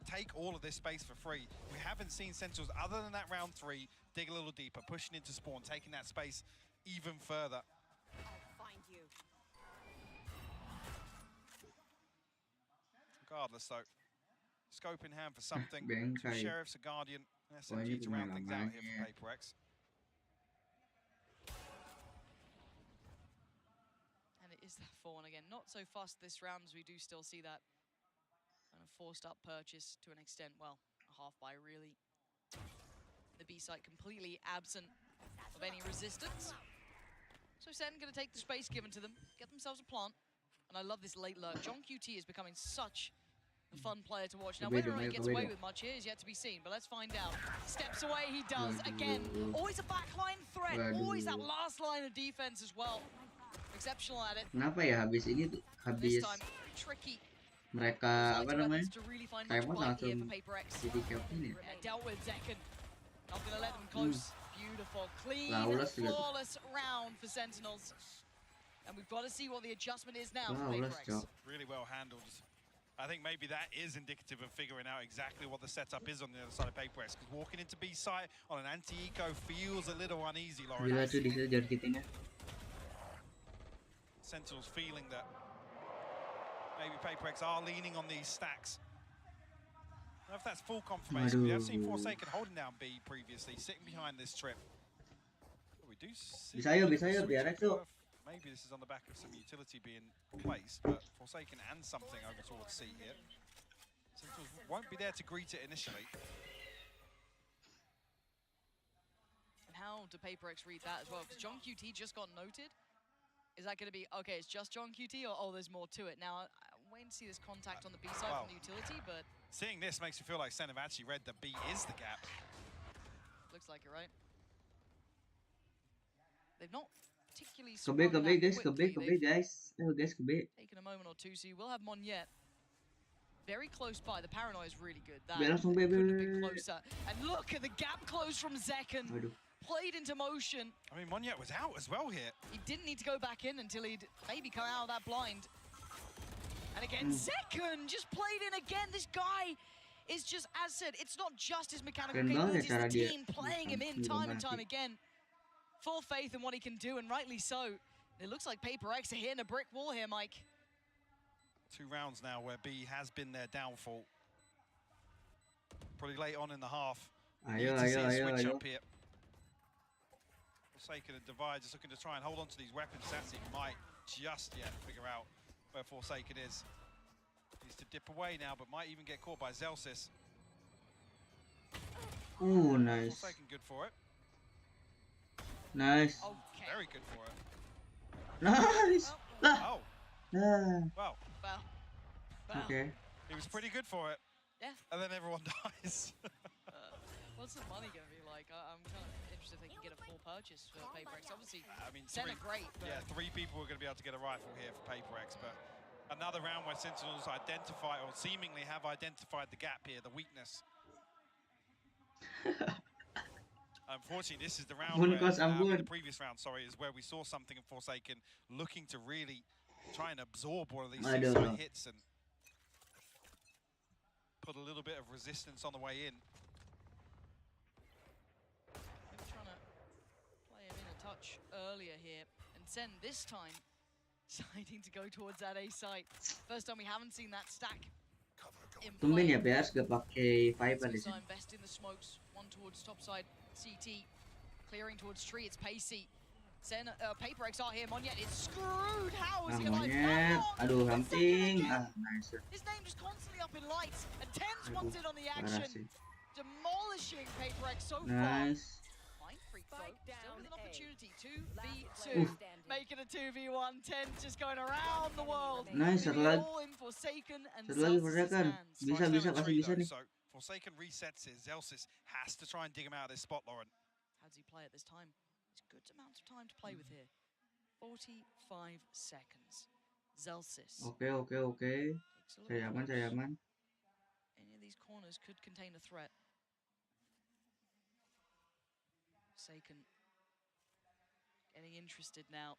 take all of this space for free. We haven't seen Sentinels, other than that round 3, dig a little deeper, pushing into spawn, taking that space even further. I'll find you. Regardless, though, scope in hand for something. Bengkai. Sheriff's a Guardian, an SMG to round things out here for PRX. And it is that 4-1 again. Not so fast this round, as we do still see that kind of forced up purchase to an extent. Well, a half buy really. The B site completely absent of any resistance. So SEN going to take the space given to them, get themselves a plant. And I love this late lurk. John QT is becoming such a fun player to watch. Now, whether or not he gets away with much here is yet to be seen, but let's find out. Steps away, he does. Again, always a backline threat, always that last line of defense as well. Exceptional at it. Kenapa ya habis ini tuh? Habis mereka apa namanya? Timeout langsung jadi captain ya. Dealt with Zekken. Not gonna let them close. Beautiful, clean, flawless round for Sentinels. And we've got to see what the adjustment is now for PRX. Really well handled. I think maybe that is indicative of figuring out exactly what the setup is on the other side of PRX. Because walking into B site on an anti-eco feels a little uneasy, Lauren. Gila tuh dikejar kitanya. Sentinels feeling that maybe PRX are leaning on these stacks. I don't know if that's full confirmation. We have seen Forsaken holding down B previously, sitting behind this trip. But we do see bisa yuk PRX tuh. Maybe this is on the back of some utility being placed, but Forsaken and something over towards C here. Sentinels won't be there to greet it initially. And how do PRX read that as well? Because John QT just got noted. Is that going to be, okay, it's just John QT, or there's more to it? Now, I'm waiting to see this contact on the B side from the utility, but... Seeing this makes me feel like Sen have actually read that B is the gap. Looks like it, right? They've not particularly... Ke B guys, ke B guys. Ayo guys, ke B. Taken a moment or two, so you will have Monyet very close by. The paranoia is really good. That langsung B. couldn't have been closer. And look at the gap close from Zekken. Played into motion. I mean, Monyet was out as well here. He didn't need to go back in until he'd maybe come out of that blind. And again, Zekken just played in again. This guy is just, as said, it's not just his mechanical capabilities, it's the team playing him in time and time again. Full faith in what he can do, and rightly so. It looks like PRX are hitting a brick wall here, Mike. 2 rounds now where B has been their downfall. pretty late on in the half. Ayo, Need to see ayo, a ayo, switch ayo. up here. Forsaken and Divide just looking to try and hold on to these weapons. Sassy might just yet figure out where Forsaken is. Needs to dip away now, but might even get caught by Zelsis. Ooh, nice. Forsaken good for it. Nice. Okay. Very good for it. Nice. Oh, Ah. well, Well. Okay. he was pretty good for it. Yeah. And then everyone dies. What's the money going to be like? I'm kind of interested if they can get a full purchase for PRX. Obviously, I mean, SEN are great. But yeah, 3 people are going to be able to get a rifle here for PRX, but another round where Sentinels identify, or seemingly have identified the gap here, the weakness. Unfortunately, this is the round where, the previous round, sorry, is where we saw something in Forsaken looking to really try and absorb one of these suicide hits and put a little bit of resistance on the way in. Maybe trying to play him in a touch earlier here. And SEN this time deciding to go towards that A site. First time we haven't seen that stack. Tumben ya PRX gak pakai Viper di sini. Invest in the smokes. One towards top side CT, clearing towards tree. It's pacey. SEN, PRX are here. Monyet is screwed. How is he alive? Monyet, aduh ramping. Nice. His name just constantly up in lights, and Tens wants in on the action, demolishing PRX so far. Nice. Mind freak though, still with an opportunity. 2v2, making a 2v1. Tens just going around the world. Nice, satu lagi. All in Forsaken and Forsaken. Bisa, pasti bisa nih. So Forsaken resets it. Zelsis has to try and dig him out of this spot, Lauren. How does he play at this time? It's a good amount of time to play with here. 45 seconds. Zelsis. Okay. Cari aman. Any of these corners could contain a threat. Forsaken getting interested now.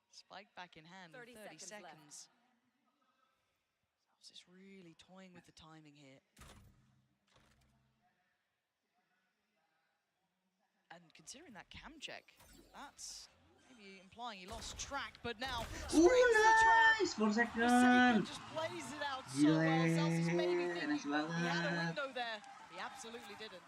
Spike back in hand in 30 seconds. Zelsis really toying with the timing here. And considering that cam check, that's maybe implying he lost track, but now Nice! Forsaken just plays it out so well. Zelsis maybe thinking he had a window there. He absolutely didn't.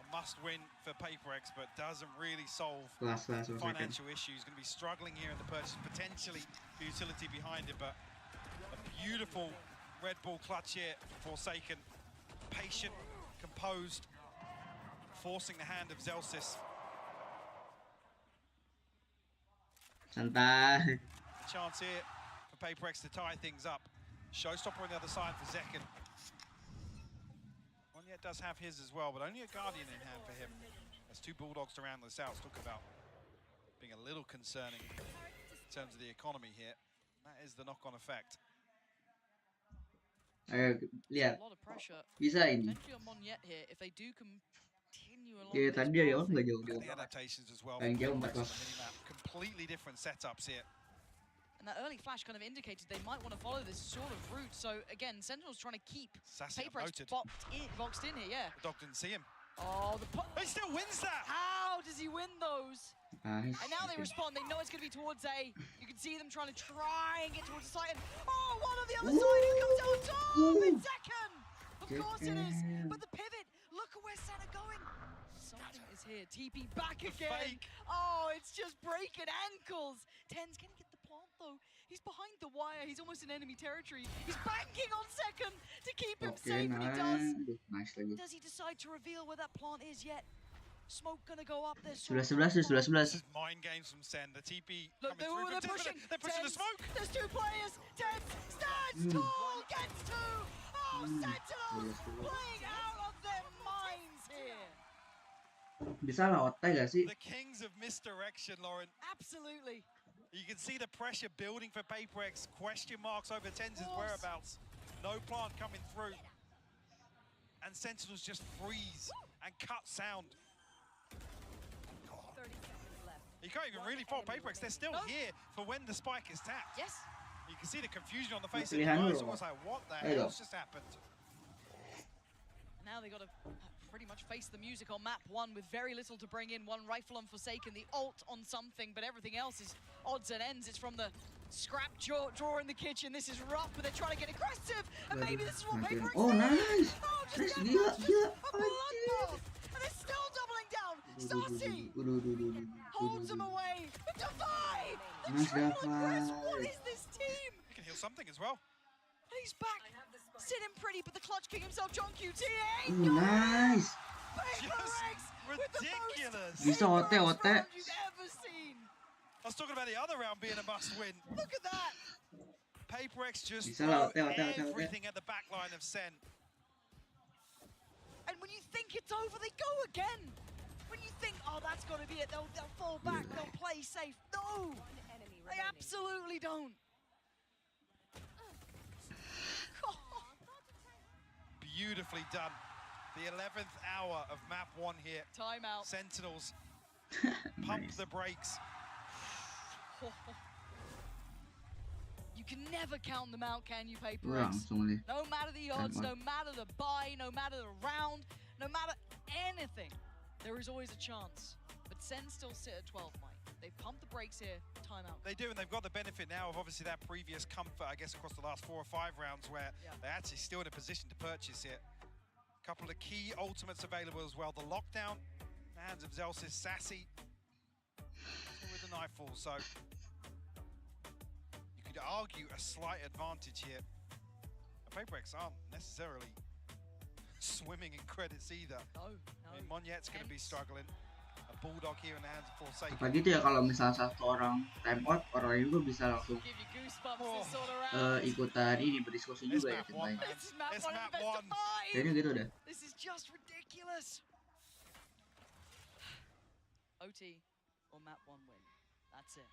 A must-win for PRX, but doesn't really solve financial issues. Going to be struggling here in the purchase, potentially the utility behind it, but a beautiful Red Bull clutch here for Forsaken. Patient, composed, forcing the hand of Zelsis. Santai. Chance here for PRX to tie things up. Showstopper on the other side for Zekken. Monyet does have his as well, but only a Guardian in hand for him. There's 2 Bulldogs to round this out. Talk about being a little concerning in terms of the economy here. That is the knock-on effect. Lihat. A lot of pressure. Bisa ini. Potentially on Monyet here, if they do continue along Ya tadi dia nggak jauh. The adaptations as well. Paling jauh 4 Completely different setups here. And that early flash kind of indicated they might want to follow this sort of route. So again, Sentinel's trying to keep PRX boxed in here, yeah. The dog didn't see him. Oh, he still wins that! How does he win those? Nice. And now they respond. They know it's going to be towards A. You can see them trying to get towards the site. And one on the other side who comes out on top. It's Zekken! Of course it is. But the pivot, look at where SEN are going. Something is here. TP back again. Oh, it's just breaking ankles. Tens, can he get the plant though? He's behind the wire. He's almost in enemy territory. He's banking on Zekken to keep him safe, and he does. Nice lagi. Does he decide to reveal where that plant is yet? Smoke gonna go up there. 11. This is mind games from SEN. The TP Look, coming through. They're pushing the smoke. There's 2 players. Tens stands tall, gets 2. Oh, Sentinels playing out of their minds here. Bisa lah otai gak sih? The kings of misdirection, Lauren. Absolutely. You can see the pressure building for PRX. Question marks over Tens' whereabouts. No plant coming through. And Sentinels just freeze and cut sound. 30 seconds left. You can't even really fault PRX. They're still here for when the spike is tapped. Yes. You can see the confusion on the face of the guys. It's almost like, what the hell's just happened? Now they got to pretty much face the music on map 1 with very little to bring in. 1 rifle on Forsaken, the ult on something, but everything else is odds and ends. It's from the Scrap drawer in the kitchen. This is rough, but they're trying to get aggressive. And maybe this is what PRX Oh, nice. Oh, Nice, just gila, gila. a bloodbath. And they're still doubling down. Sassy holds him away. But Defy! The Nice, triple aggress. Defy. What is this team? He can heal something as well. And he's back. Sitting pretty, but the clutch king himself, John QT. Nice. PRX with the Ridiculous. most Bisa OT. round you've ever seen. I was talking about the other round being a must-win. Look at that. PRX just Bisa lah, threw OT. everything at the back line of SEN. And when you think it's over, they go again. When you think, oh, that's got to be it, they'll fall back, they'll play safe. No, they absolutely don't. Beautifully done. The 11th hour of map 1 here. Timeout. Sentinels pump Nice. the brakes. You can never count them out, can you, PRX? Langsung deh. No matter the odds, Timeout. no matter the buy, no matter the round, no matter anything, there is always a chance. But SEN still sit at 12, Mike. They pump the brakes here, timeout. They do, and they've got the benefit now of obviously that previous comfort, I guess, across the last 4 or 5 rounds where they're actually still in a position to purchase it. A couple of key ultimates available as well. The lockdown, in the hands of Zelsis, Sassy, still with the Nightfall, so you could argue a slight advantage here. The PRX aren't necessarily swimming in credits either. No. I mean, Monyet's going to be struggling. A Bulldog here in the hands of Forsaken. Apa gitu ya kalau misal satu orang time out, orang lain juga bisa langsung Give you goosebumps this sort of round. ikutan ini berdiskusi It's juga ya map tim 1, lain. man. This is map It's 1 map and best of 1. 5. Kayaknya gitu dah. This is just ridiculous. OT or map 1 win. That's it.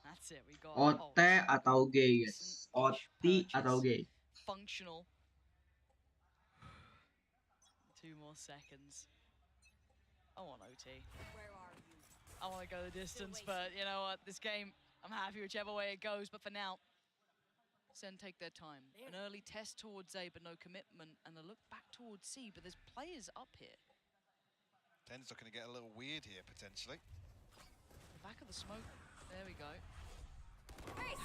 That's it. We got OT atau G, guys. OT atau G. Functional. 2 more seconds. I want OT. Where are you? I want to go the distance, but you know what? This game, I'm happy whichever way it goes. But for now, SEN take their time. An early test towards A, but no commitment, and a look back towards C. But there's players up here. Ten's looking to get a little weird here, potentially. The back of the smoke. There we go.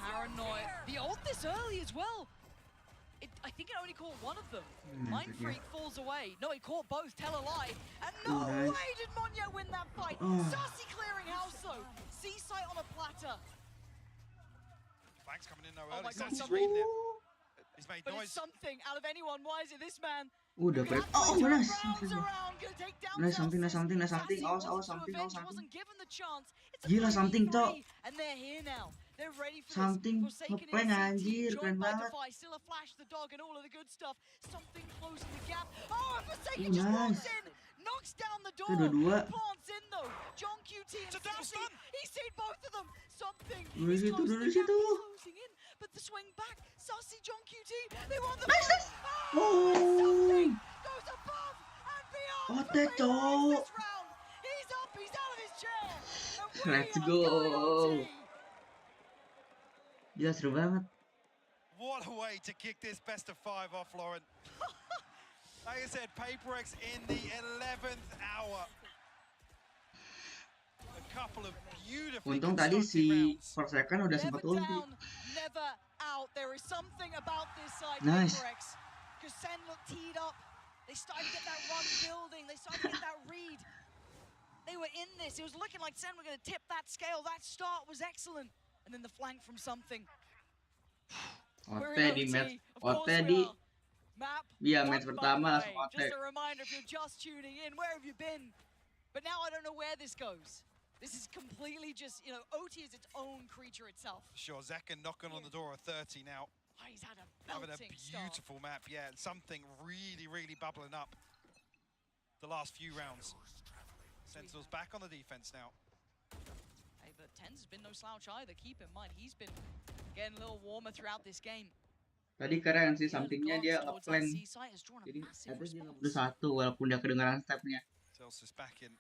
Paranoid. The ult this early as well. I think it only caught one of them. Mind Freak falls away. No, it caught both. Tell a lie. And no way did Monyo win that fight. Sassy clearing house though. Seaside on a platter. Flank's coming in though Oh early. my God, Sassy's something- reading it. He's made But noise. it's something out of anyone. Why is it this man? Udah Gonna break. have to Oh, turn nice. rounds around, gonna take down Nice, something, Zelsis. something. Sassy Awas, wants to something, avenge, something. wasn't given the chance. It's a Gila, 3v3, something, Cok. and they're here now. They're ready for Something. this. Forsaken Ngeprank, in CT, anjir, joined keren by banget. Defy, still a flash, the dog, and all of the good stuff. Something closing the gap. Oh, and Forsaken Nice. just walks in, knocks down the door. dua-dua. Plants in though. John QT and It's a down Sassy. stun. He's seen both of them. Something. Dulu He's situ, closing dulu the gap. situ. He's closing in, but the swing back. Sassy, John QT. They want the Nice, nice. Oh, and something Oh. goes above and beyond. Oh, for that's PRX all. this round. He's up. He's out of his chair. And we Let's are go. going OT. Gila seru banget. What a way to kick this best of 5 off, Lauren. Like I said, PRX in the 11th hour. A couple of beautifully Untung tadi constructed si rounds. Forsaken udah Never sempat ulti. down, never out. There is something about this side, Nice. PRX. Because SEN looked teed up. They started to get that run building. They started to get that read. They were in this. It was looking like SEN were going to tip that scale. That start was excellent. And then the flank from something. We're OT in di OT. match. Of course OT we di are. Map. Iya, one, match by pertama the langsung way. OT. Just a reminder, if you're just tuning in, where have you been? But now I don't know where this goes. This is completely just, OT is its own creature itself. Sure, Zekken knocking on the door of 30 now. Oh, he's had a Having a belting start. beautiful map, yeah, and something really, really bubbling up the last few rounds. Sentinels back on the defense now. Hey, but Tens has been no slouch either. Keep in mind, he's been getting a little warmer throughout this game. Tadi keren sih The early sampingnya dia glance towards that ngeplank. seaside has drawn a Jadi massive ada dia response. nggak satu walaupun dia kedengaran stepnya. Zelsis back in.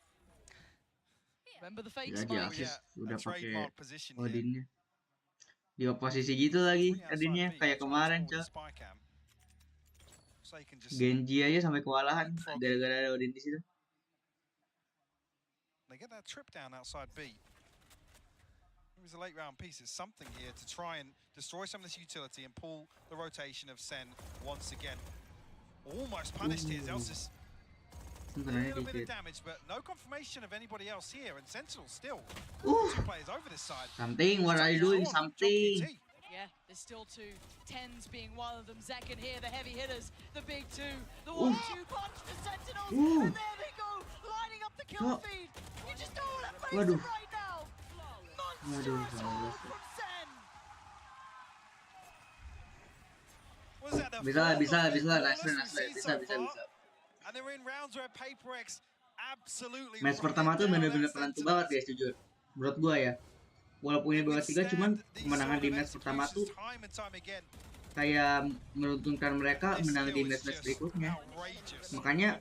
Remember the fake Gila spike? dia Oh, assist yeah, udah a pakai trademark position here. Odinnya. Di posisi gitu lagi Three outside Odinnya B, kayak trying to kemarin hold the cok. spy cam. So you can just Genji aja sampai kewalahan gara-gara ada Odin di situ. they get that trip down outside B. It was a late round piece. It's something here to try and destroy some of this utility and pull the rotation of SEN once again. Almost punished here. Zelsis a little bit of damage, but no confirmation of anybody else here. And Sentinel still 2 players over this side. Something, what are you doing? Something. Yeah, there's still 2. Tens being one of them. Zekken here, the heavy hitters, the big 2. The 1-2 punch to Sentinels. And there they go, lining up the kill feed. You just don't want to face it right now. Monstrous haul from Sen. Was that the Bisa. And they're in rounds where PRX absolutely. Match pertama tuh bener-bener penentu banget guys, jujur. Menurut gua ya. Walaupun ini babak 3, cuman kemenangan di match pertama tuh kayak menuntunkan mereka menang di match berikutnya. Makanya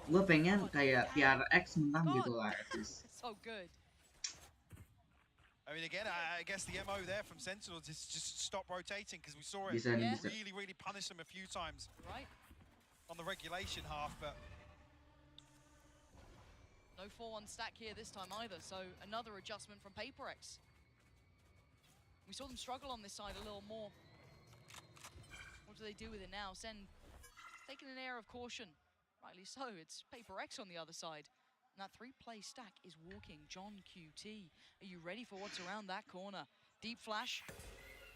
gue pengen kayak PRX menang gitu lah. I mean, again, I guess the MO there from Sentinels is just stop rotating because we saw it really punish them a few times on the regulation half, but. No 4-1 stack here this time either, so another adjustment from PRX. We saw them struggle on this side a little more. What do they do with it now? SEN taking an air of caution. Rightly so, it's PRX on the other side. And that 3-play stack is walking. John QT, are you ready for what's around that corner? Deep flash.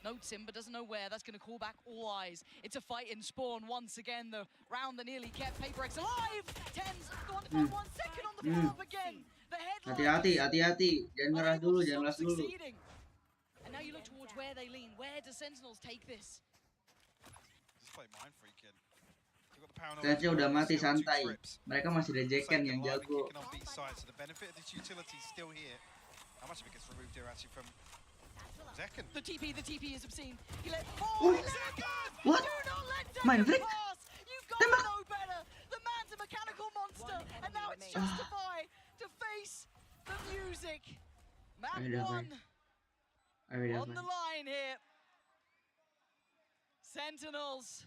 Notes him, but doesn't know where. That's going to call back all eyes. It's a fight in Spawn once again. The round that nearly kept PRX alive. Tens going to find 1 second on the follow-up again. The headline. Hati-hati. Jangan ngeras dulu, And now you look towards where they lean. Where do Sentinels take this? Just play mind freak in. Sentinel udah mati santai. Mereka masih ada Zekken yang jago. So the benefit of this utility is still here. How much of it gets removed here actually from Zekken? The TP is obscene. He let Zekken! What? Do not let Mind Zekken freak? pass! You've got to know better! The man's a mechanical monster, and now it's justified to face the music. Map 1 on the line here. Sentinels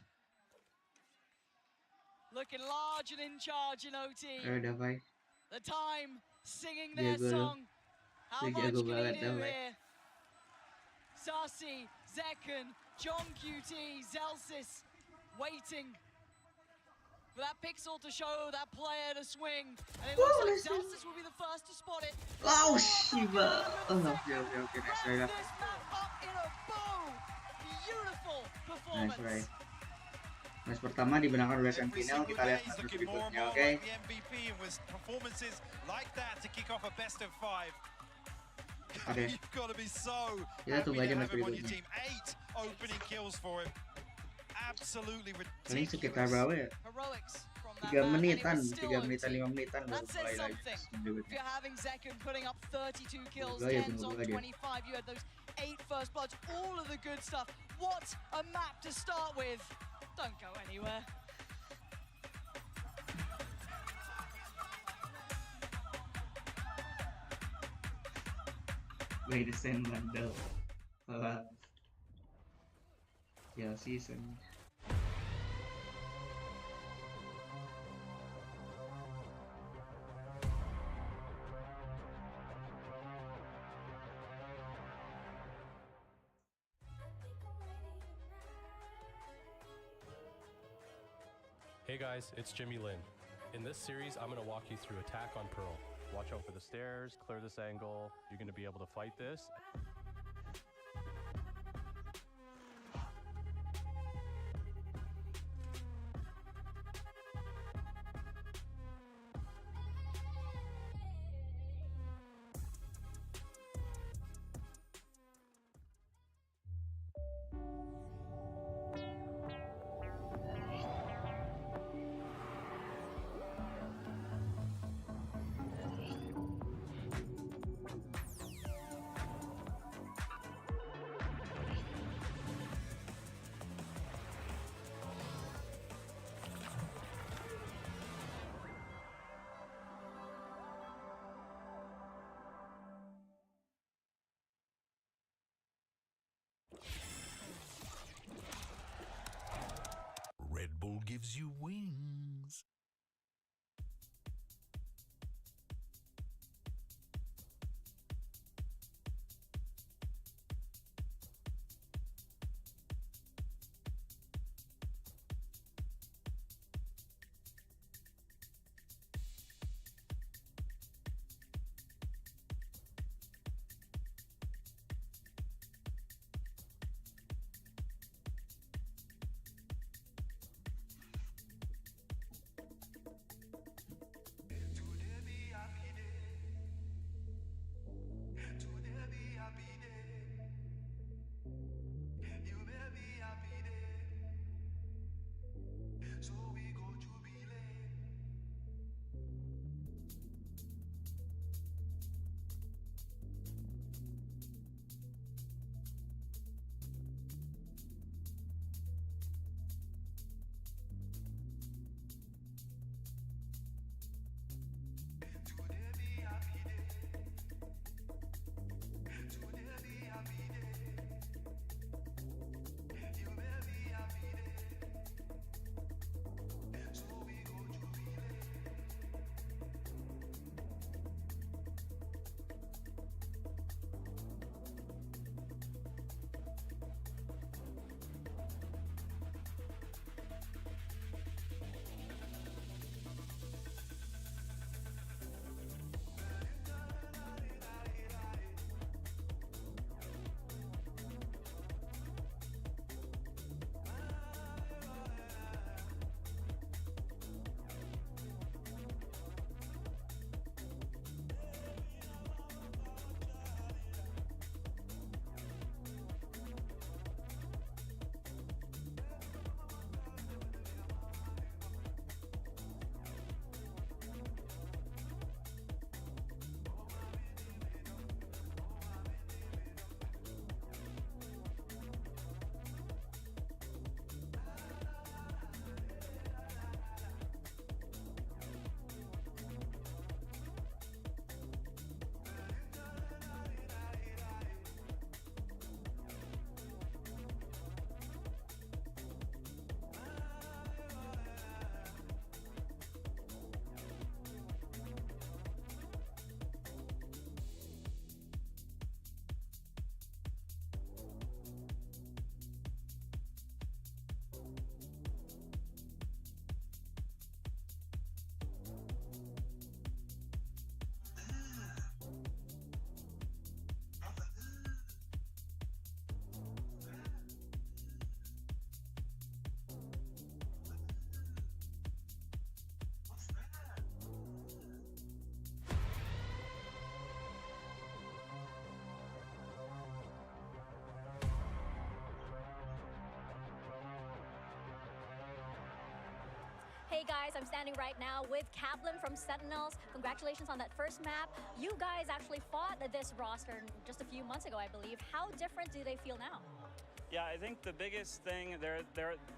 looking large and in charge in OT. The time singing their song. How much can he do here? Sasi, Zekken, John QT, Zelsis waiting for that pixel to show that player to swing. And it looks like Zelsis will be the first to spot it. Oh, Shiva! Oh, okay, nice try. This map up in a bow. Beautiful performance. Nice try. Match pertama dimenangkan oleh Sentinel. Kita lihat match berikutnya, oke? Performances like that to kick off a best of 5. Oke. Kita tunggu aja match berikutnya. 8 opening kills for him. Absolutely ridiculous. Ini sekitar berapa ya? 3 menitan, 5 menitan baru mulai lagi. If you're having Zekken putting up 32 kills, 10s on 25, you had those 8 first bloods, all of the good stuff. What a map to start with. Don't go anywhere. Way to send bundle. Ya season. Hey guys, it's Jimmy Lin. In this series, I'm going to walk you through attack on Pearl. Watch out for the stairs, clear this angle. You're going to be able to fight this. Red Bull gives you wings. Hey guys, I'm standing right now with Kaplan from Sentinels. Congratulations on that first map. You guys actually fought this roster just a few months ago, I believe. How different do they feel now? Yeah, I think the biggest thing, they're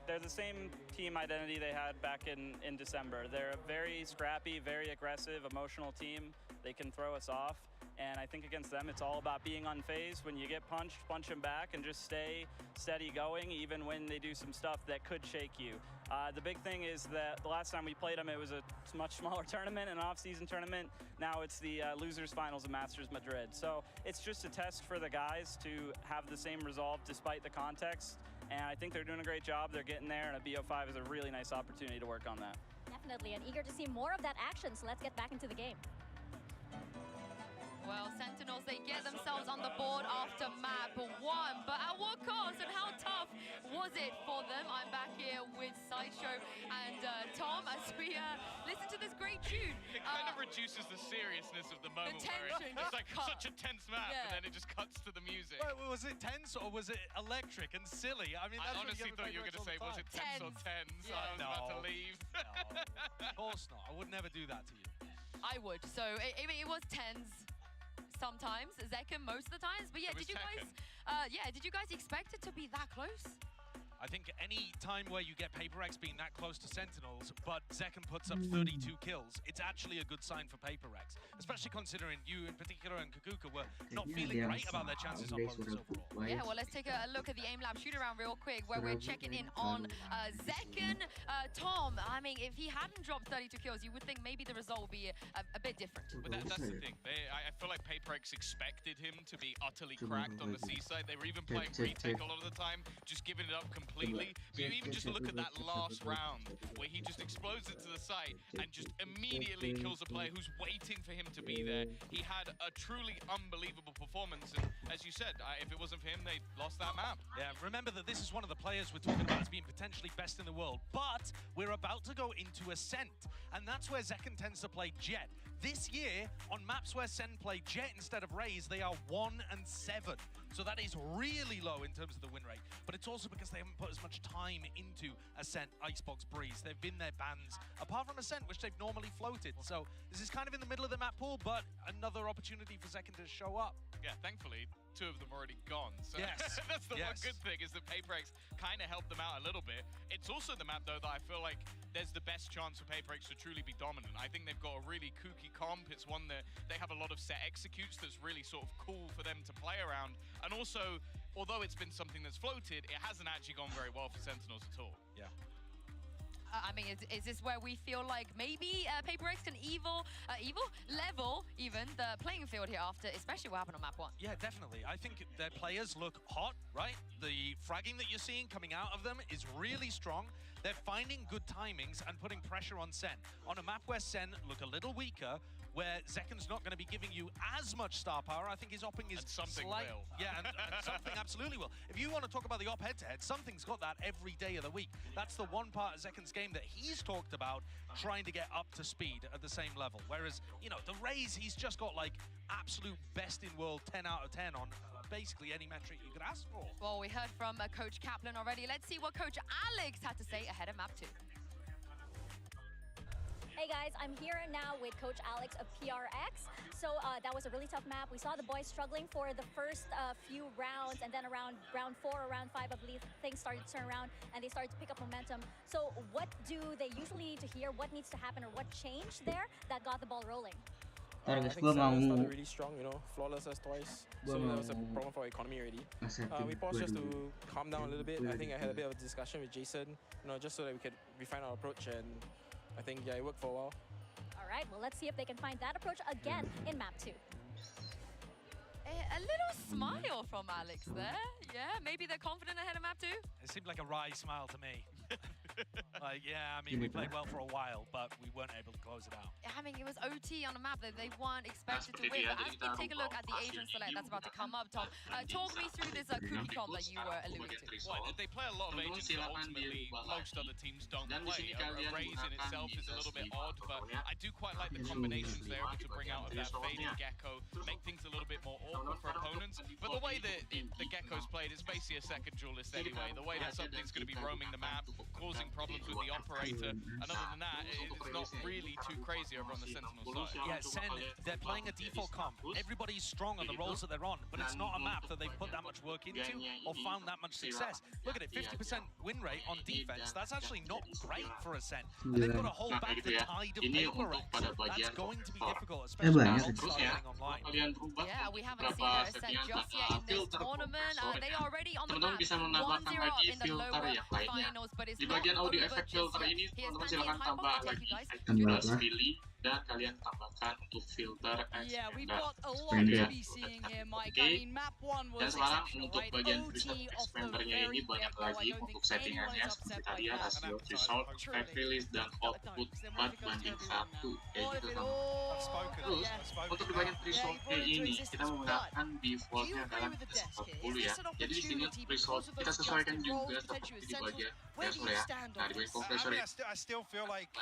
the same team identity they had back in December. They're a very scrappy, very aggressive, emotional team. They can throw us off. And I think against them, it's all about being unfazed. When you get punched, punch them back and just stay steady going, even when they do some stuff that could shake you. The big thing is that the last time we played them, it was a much smaller tournament, an off-season tournament. Now it's the losers finals of Masters Madrid. So it's just a test for the guys to have the same resolve despite the context. And I think they're doing a great job. They're getting there, and a BO5 is a really nice opportunity to work on that. Definitely, and eager to see more of that action. So let's get back into the game. Well, Sentinels, they get themselves on the board after map 1, but at what cost and how tough was it for them? I'm back here with Sideshow and Tom as we listen to this great tune. It kind of reduces the seriousness of the moment. The tension. It's like such a tense map, and then it just cuts to the music. But was it tense or was it electric and silly? I mean, I honestly thought you were going to say, was it tense or tens? Yeah. I was about to leave. No, of course not. I would never do that to you. I would. So it was tens. Sometimes, Zekken most of the times, but yeah, did you guys expect it to be that close? I think any time where you get PRX being that close to Sentinels, but Zekken puts up 32 kills, it's actually a good sign for PRX, especially considering you in particular and Kakuka were not feeling great about their chances on Politis overall. Yeah, well, let's take a look at the aim lab shoot around real quick, where we're checking in on Zekken. Tom, I mean, if he hadn't dropped 32 kills, you would think maybe the result would be a bit different. But that's the thing. I feel like PRX expected him to be utterly cracked on the seaside. They were even playing retake a lot of the time, just giving it up completely. But you even just look at that last round where he just explodes into the site and just immediately kills a player who's waiting for him to be there. He had a truly unbelievable performance, and as you said, if it wasn't for him, they lost that map. Yeah, remember that this is one of the players we're talking about as being potentially best in the world, but we're about to go into Ascent, and that's where Zekken tends to play Jet. This year, on maps where Sen play Jet instead of Raze, they are 1 and 7. So that is really low in terms of the win rate. But it's also because they haven't put as much time into Ascent, Icebox, Breeze. They've been their bans, apart from Ascent, which they've normally floated. So this is kind of in the middle of the map pool, but another opportunity for Zekken to show up. Yeah, thankfully, 2 of them already gone. So yes. That's the one good thing, is that PRX kind of helped them out a little bit. It's also the map, though, that I feel like there's the best chance for PRX to truly be dominant. I think they've got a really kooky comp. It's one that they have a lot of set executes that's really sort of cool for them to play around. And also, although it's been something that's floated, it hasn't actually gone very well for Sentinels at all. Yeah. I mean, is this where we feel like maybe PRX can level even the playing field here after, especially what happened on map 1? Yeah, definitely. I think their players look hot, right? The fragging that you're seeing coming out of them is really strong. They're finding good timings and putting pressure on Sen. On a map where Sen look a little weaker, where Zekken's not going to be giving you as much star power, I think his opping is something will. Yeah, and something absolutely will. If you want to talk about the op head-to-head, something's got that every day of the week. That's the one part of Zekken's game that he's talked about, trying to get up to speed at the same level. Whereas, you know, the Raze, he's just got like absolute best in world 10 out of 10 on basically any metric you could ask for. Well, we heard from Coach Kaplan already. Let's see what Coach Alex had to say ahead of map 2. Hey guys, I'm here now with Coach Alex of PRX. So that was a really tough map. We saw the boys struggling for the first few rounds, and then around round 4 or round 5, I believe, things started to turn around and they started to pick up momentum. So what do they usually need to hear? What needs to happen, or what changed there that got the ball rolling? I think Seven started really strong, you know, flawless us twice. So that was a problem for our economy already. We paused just to calm down a little bit. I think I had a bit of a discussion with Jason, you know, just so that we could refine our approach, and I think, yeah, it worked for a while. All right, well, let's see if they can find that approach again in map 2. A little smile from Alex there. Yeah, maybe they're confident ahead of map 2. It seemed like a wry smile to me. Like, yeah, I mean, we played well for a while, but we weren't able to close it out. I mean, it was OT on a map that they weren't expected to win. But as we take a look at the Asian select that's about to come up, Tom, talk me through this kooky comp that you were alluding to. Well, they play a lot of agents that ultimately most other teams don't play. A Raze in itself is a little bit odd, but I do quite like the combinations they're able to bring out of that fading Gecko, make things a little bit more awkward for opponents. But the way that the Gecko Echo's played, it's basically a second duelist anyway. The way that something's going to be roaming the map, causing problems with the operator, and other than that, it's not really too crazy over on the Sentinel side. Yeah, SEN, they're playing a default comp. Everybody's strong on the roles that they're on, but it's not a map that they've put that much work into or found that much success. Look at it, 50% win rate on defense. That's actually not great for a SEN. And they've got to hold back the tide of PRX. That's going to be difficult, especially starting online. Yeah, we haven't seen a SEN just yet in this tournament. They are already on the map, 1-0 up in the lower finals, but it's not over just yet. Here's Mandy and Hypo. Thank you guys. Dan kalian tambahkan untuk filter Yeah, we've got a lot to be seeing here, Mike. I mean, map 1 was exceptional, right? OT off the very get-go. I don't think anyone is upset by that. Rasio result, pack release, dan output 4:1. Terus, untuk di bagian resultnya ini, kita menggunakan defaultnya adalah 40 ya. Jadi di sini result kita sesuaikan juga seperti di bagian compressor ya. Nah, di bagian compressor I still feel like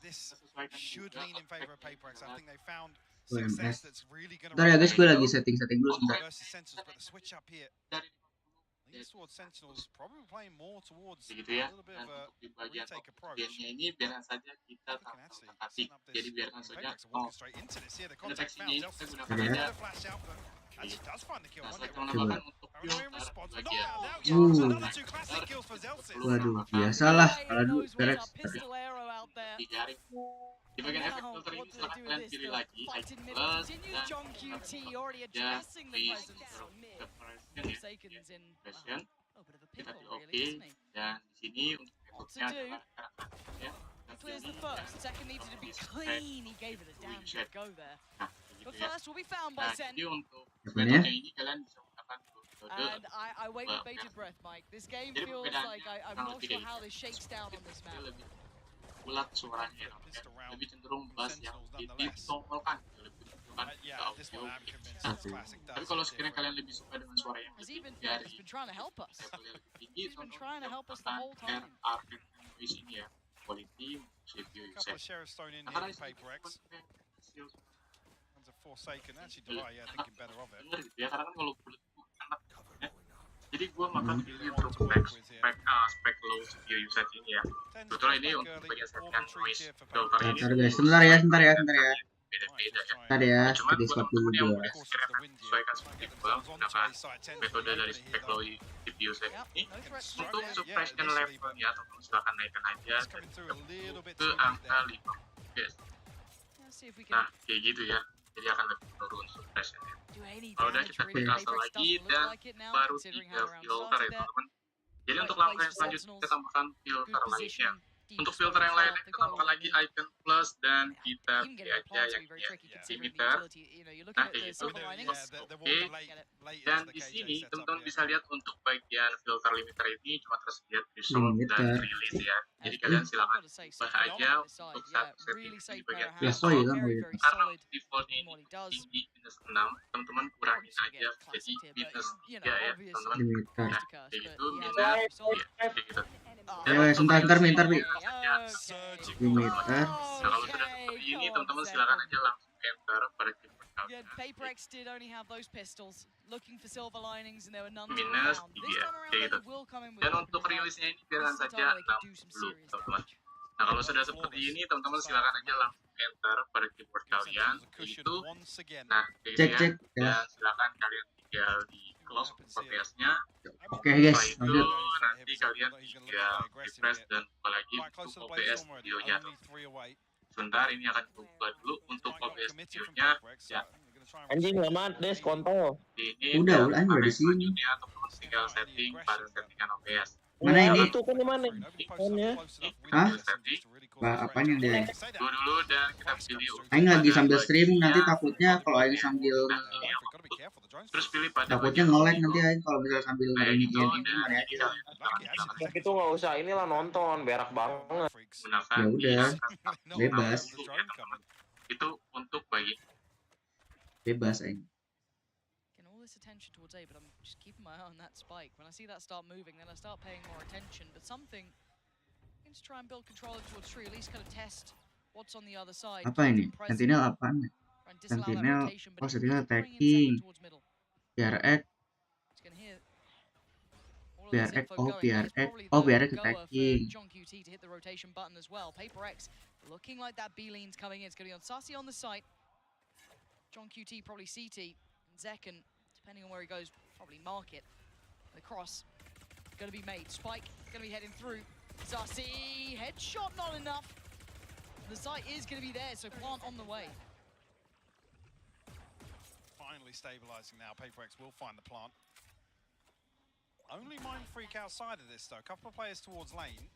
this should lean in favor of PRX. I think they found success that's really going to. Bentar ya guys, gue lagi setting dulu sebentar. But the switch up here. Leans towards Sentinels, probably playing more towards begitu ya. a little bit Dan of a untuk di bagian retake approach. bagiannya ini biarkan saja kita hati. Jadi biarkan saja deteksinya ini kita gunakan aja. Actually does find the kill. Nah, saya menambahkan untuk filter bagian. Waduh, biasalah kalau PRX. Di jaring. Di bagian efek filter ini silahkan kalian pilih lagi plus dan ya pression kita pilih oke dan di sini untuk metodenya adalah karakternya Clears the first, second needed to be clean. He gave it a damn good go there. But first will be found by Sen. Jadi untuk metodenya ini kalian bisa menggunakan and I wait with bated breath, Mike. This game feels like I'm not sure how this shakes down on this map. Ulat suaranya lebih cenderung bass yang ditongolkan lebih bukan ke audio. Tapi kalau sekiranya kalian lebih suka dengan suara yang lebih dari level yang tinggi, PRX voice ini ya, quality CPU usage. Nah, karena Forsaken, actually Delay, yeah, thinking better of it. Ya, karena kan kalau bullet itu enak ya. Jadi gue makan pilih untuk spek low CPU usage ini ya. Betul ini untuk bagian settingan noise filter ini. Sebentar ya. Beda-beda ya. Bentar ya, Cuma buat temen-temen yang udah sesuaikan seperti gue menggunakan metode dari spek low CPU usage ini untuk suppression levelnya atau silakan naikkan aja ke angka 5 guys. Nah, kayak gitu ya. Jadi akan lebih turun suppressionnya. Kalau udah kita klik asal lagi dan baru 3 filter ya teman-teman. Jadi untuk langkah yang selanjutnya kita tambahkan filter lainnya. Untuk filter yang lainnya kita tambahkan lagi icon plus dan kita pilih aja yang limiter. Nah kayak gitu. Oke. Dan di sini teman-teman bisa lihat untuk bagian filter limiter ini cuma tersedia result dan release ya. Jadi kalian silakan ubah aja untuk satu setting di bagian result. Karena defaultnya ini tinggi -6, teman-teman kurangin aja jadi -3 ya teman-teman. Nah kayak gitu minus kayak gitu. Sebentar, Mintar. Nah kalau sudah seperti ini teman-teman silakan aja langsung enter pada keyboard kalian. PRX did only have those pistols, looking for silver linings, and there were none to minus found. 3 kayak gitu. Dan untuk rilisnya ini biarkan saja 60 teman-teman. Nah kalau sudah seperti ini teman-teman silakan aja langsung enter pada keyboard kalian gitu. Nah kayak gitu ya. Dan silakan kalian tinggal di close OBS-nya. Oke guys, lanjut. Nanti kalian tinggal refresh dan buka lagi untuk OBS videonya. Sebentar ini akan dibuka dulu untuk OBS videonya. Ya. Anjing lama des kontol. Ini udah di sini. Teman-teman tinggal setting pada settingan OBS. Mana ini? Itu kan mana? Ikonnya. Hah? Setting. Apaan yang dia? Dulu dan kita pilih. Aing lagi sambil stream nanti takutnya kalau Aing sambil terus pilih pada takutnya nge-lag nanti Aing kalau misalnya sambil ini gimana aja. Itu nggak usah inilah nonton berak banget. Ya udah, bebas. Itu untuk bagi bebas Aing. Attention towards A, but I'm just keeping my eye on that spike. When I see that start moving, then I start paying more attention. But something, I'm going to try and build control towards tree, at least kind of test what's on the other side. Apa ini? Sentinel apaan? Sentinel, Sentinel attacking. PRX. PRX, PRX attacking. John QT to hit the rotation button as well. PRX looking like that B-lean's coming in. It's going to be on Sassy on the site. John QT probably CT. And Zekken, depending on where he goes, probably mark it. The cross going to be made. Spike going to be heading through. Sassy, headshot not enough. The site is going to be there, so plant on the way. Finally stabilizing now. PRX will find the plant. Only Mind Freak outside of this, though. A couple of players towards lane.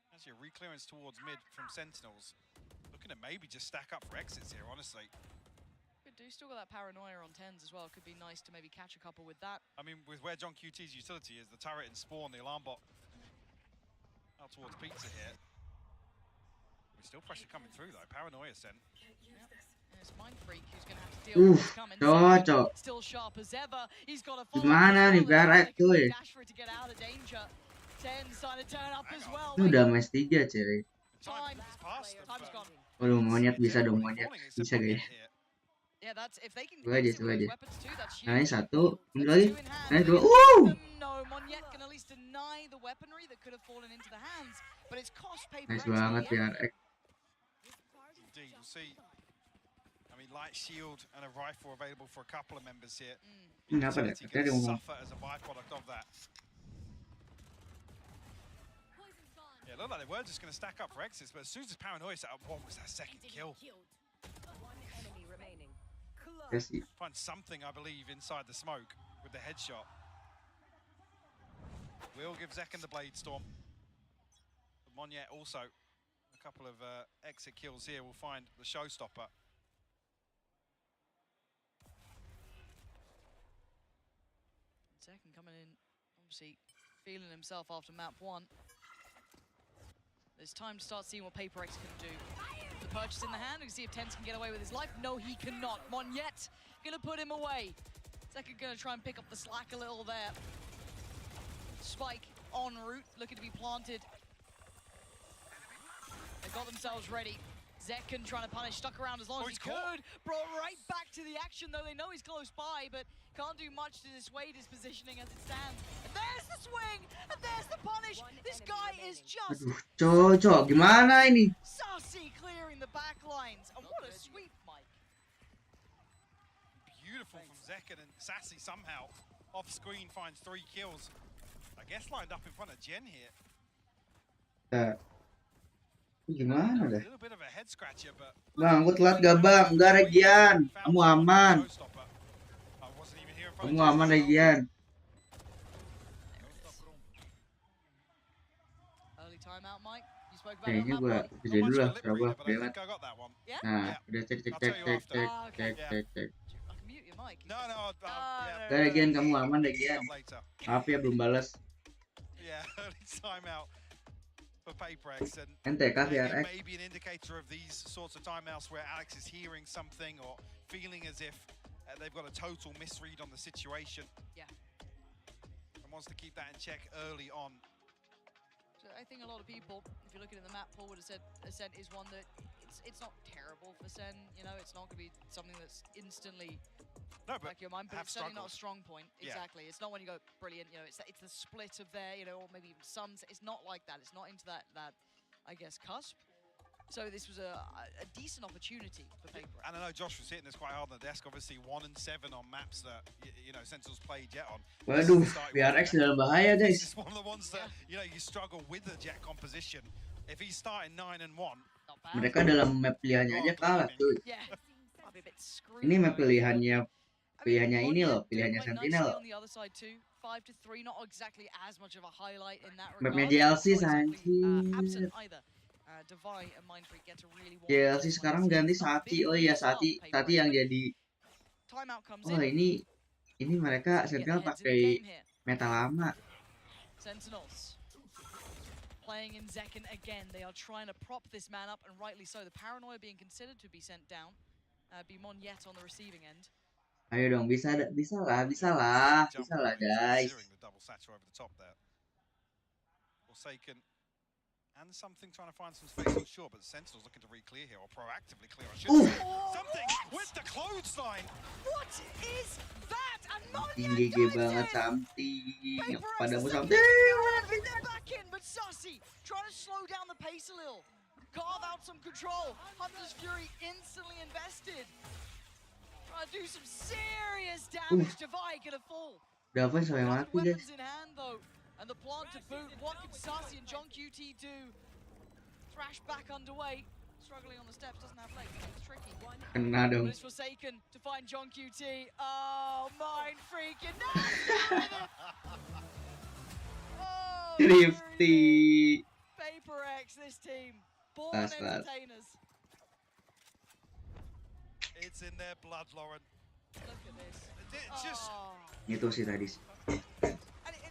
Actually, a reclearance towards mid from Sentinels. Looking to maybe just stack up for exits here, honestly. Could do still got that paranoia on 10s as well. Could be nice to maybe catch a couple with that. I mean, with where John QT's utility is, the turret and spawn, the alarm bot out towards Pizza here. There's still pressure coming through, though. Paranoia sent. It's Mind Freak who's going to have to deal with what's coming. Cocok. Still sharp as ever. He's got a Gimana nih PRX tuh? to get out of danger. 10's trying to turn up as well. Ini udah match 3 cuy. Time's gone. Waduh, monyet bisa dong, monyet. Bisa guys. Yeah, that's if they can Coba aja, coba aja. weapons too, that's huge. Nah, ini satu, ini lagi. Nah, dua. No, Monyet can at least deny the weaponry that could have fallen into the hands, but it's cost PRX. Nice banget PRX. Indeed, we'll see. I mean, light shield and a rifle available for a couple of members here. Kenapa deh? Kita ngomong. Suffer as a byproduct of that. Yeah, it looked like they were just going to stack up for exits, but as soon as Paranoia set up one, was that second kill. One enemy remaining. Yes. Find something, I believe, inside the smoke with the headshot. Will give Zekken the Blade Storm. But Monyet also a couple of exit kills here. We'll find the showstopper. Zekken coming in, obviously feeling himself after map 1. There's time to start seeing what PRX can do. The purchase in the hand, we can see if 10s can get away with his life. No, he cannot. Monyet gonna put him away. Zekken gonna try and pick up the slack a little there. Spike en route, looking to be planted. They got themselves ready. Zekken trying to punish, stuck around as long as he could. Brought right back to the action, though they know he's close by, but can't do much to dissuade his positioning as it stands. And there's the swing, and there's the punish. This guy is just... Aduh, cocok, gimana ini? Sassy clearing the back lines. And what a sweep, Mike. Beautiful from Zekken, and Sassy somehow off screen finds 3 kills. I guess lined up in front of Jen here. Gimana dah? A little bit of a head scratcher, but Bang, aku telat gak bang? Enggak Regian, kamu aman. Kamu aman Regian. Early timeout, Mike. You spoke about Kayaknya gua kerja dulu lah, coba lewat. Nah, udah cek. Gak Regian, kamu aman Regian. Maaf ya belum balas. Yeah, early timeout for PRX, and NTK PRX. maybe an indicator of these sorts of timeouts where Alex is hearing something or feeling as if they've got a total misread on the situation. Yeah. And wants to keep that in check early on. So I think a lot of people, if you're looking at the map, Paul would have said SEN is one that it's not terrible for SEN. You know, it's not going to be something that's instantly back your mind, but it's certainly not a strong point. Yeah. Exactly. It's not when you go brilliant. You know, it's the split of there. You know, or maybe even some. It's not like that. It's not into that I guess cusp. So this was a decent opportunity for PRX. And I know Josh was hitting this quite hard on the desk. Obviously 1 and 7 on maps that you know Sentinels played Jet on. Waduh, PRX dalam bahaya guys. This is one of the ones that you know you struggle with the Jet composition. If he's starting 9 and 1. Mereka dalam map pilihannya aja kalah tuh. Ini map pilihannya ini loh, pilihannya Sentinel. Mapnya JLC anjir. JLC sekarang ganti Sati. Oh iya Sati yang jadi. Oh ini mereka Sentinel pakai meta lama. Playing in Zekken again, they are trying to prop this man up, and rightly so. The paranoia being considered to be sent down. Be Monyet on the receiving end. Ayo dong, bisa lah guys. The double satchel over the top there. Forsaken And something trying to find some space on shore, but Sentinel's looking to re-clear here, or proactively clear, I should say. Something with the clothesline! What is that? And Tinggi banget something. Padamu something. They're back in, but Sussy trying to slow down the pace a little. Carve out some control. Hunter's Fury instantly invested. Trying to do some serious damage. Divide gonna fall. Dava sampai mati guys. Weapons in hand though. And the plant to boot. What can Sussy and John QT do? Thrash back underway. Struggling on the steps, doesn't have legs. It's tricky. Kena dong. But it's Forsaken to find John QT. Oh, mind freaking. No! Oh, Drifty. PRX, this team. Born entertainers. It's in their blood, Lauren. Look at this. It's just... Itu sih tadi.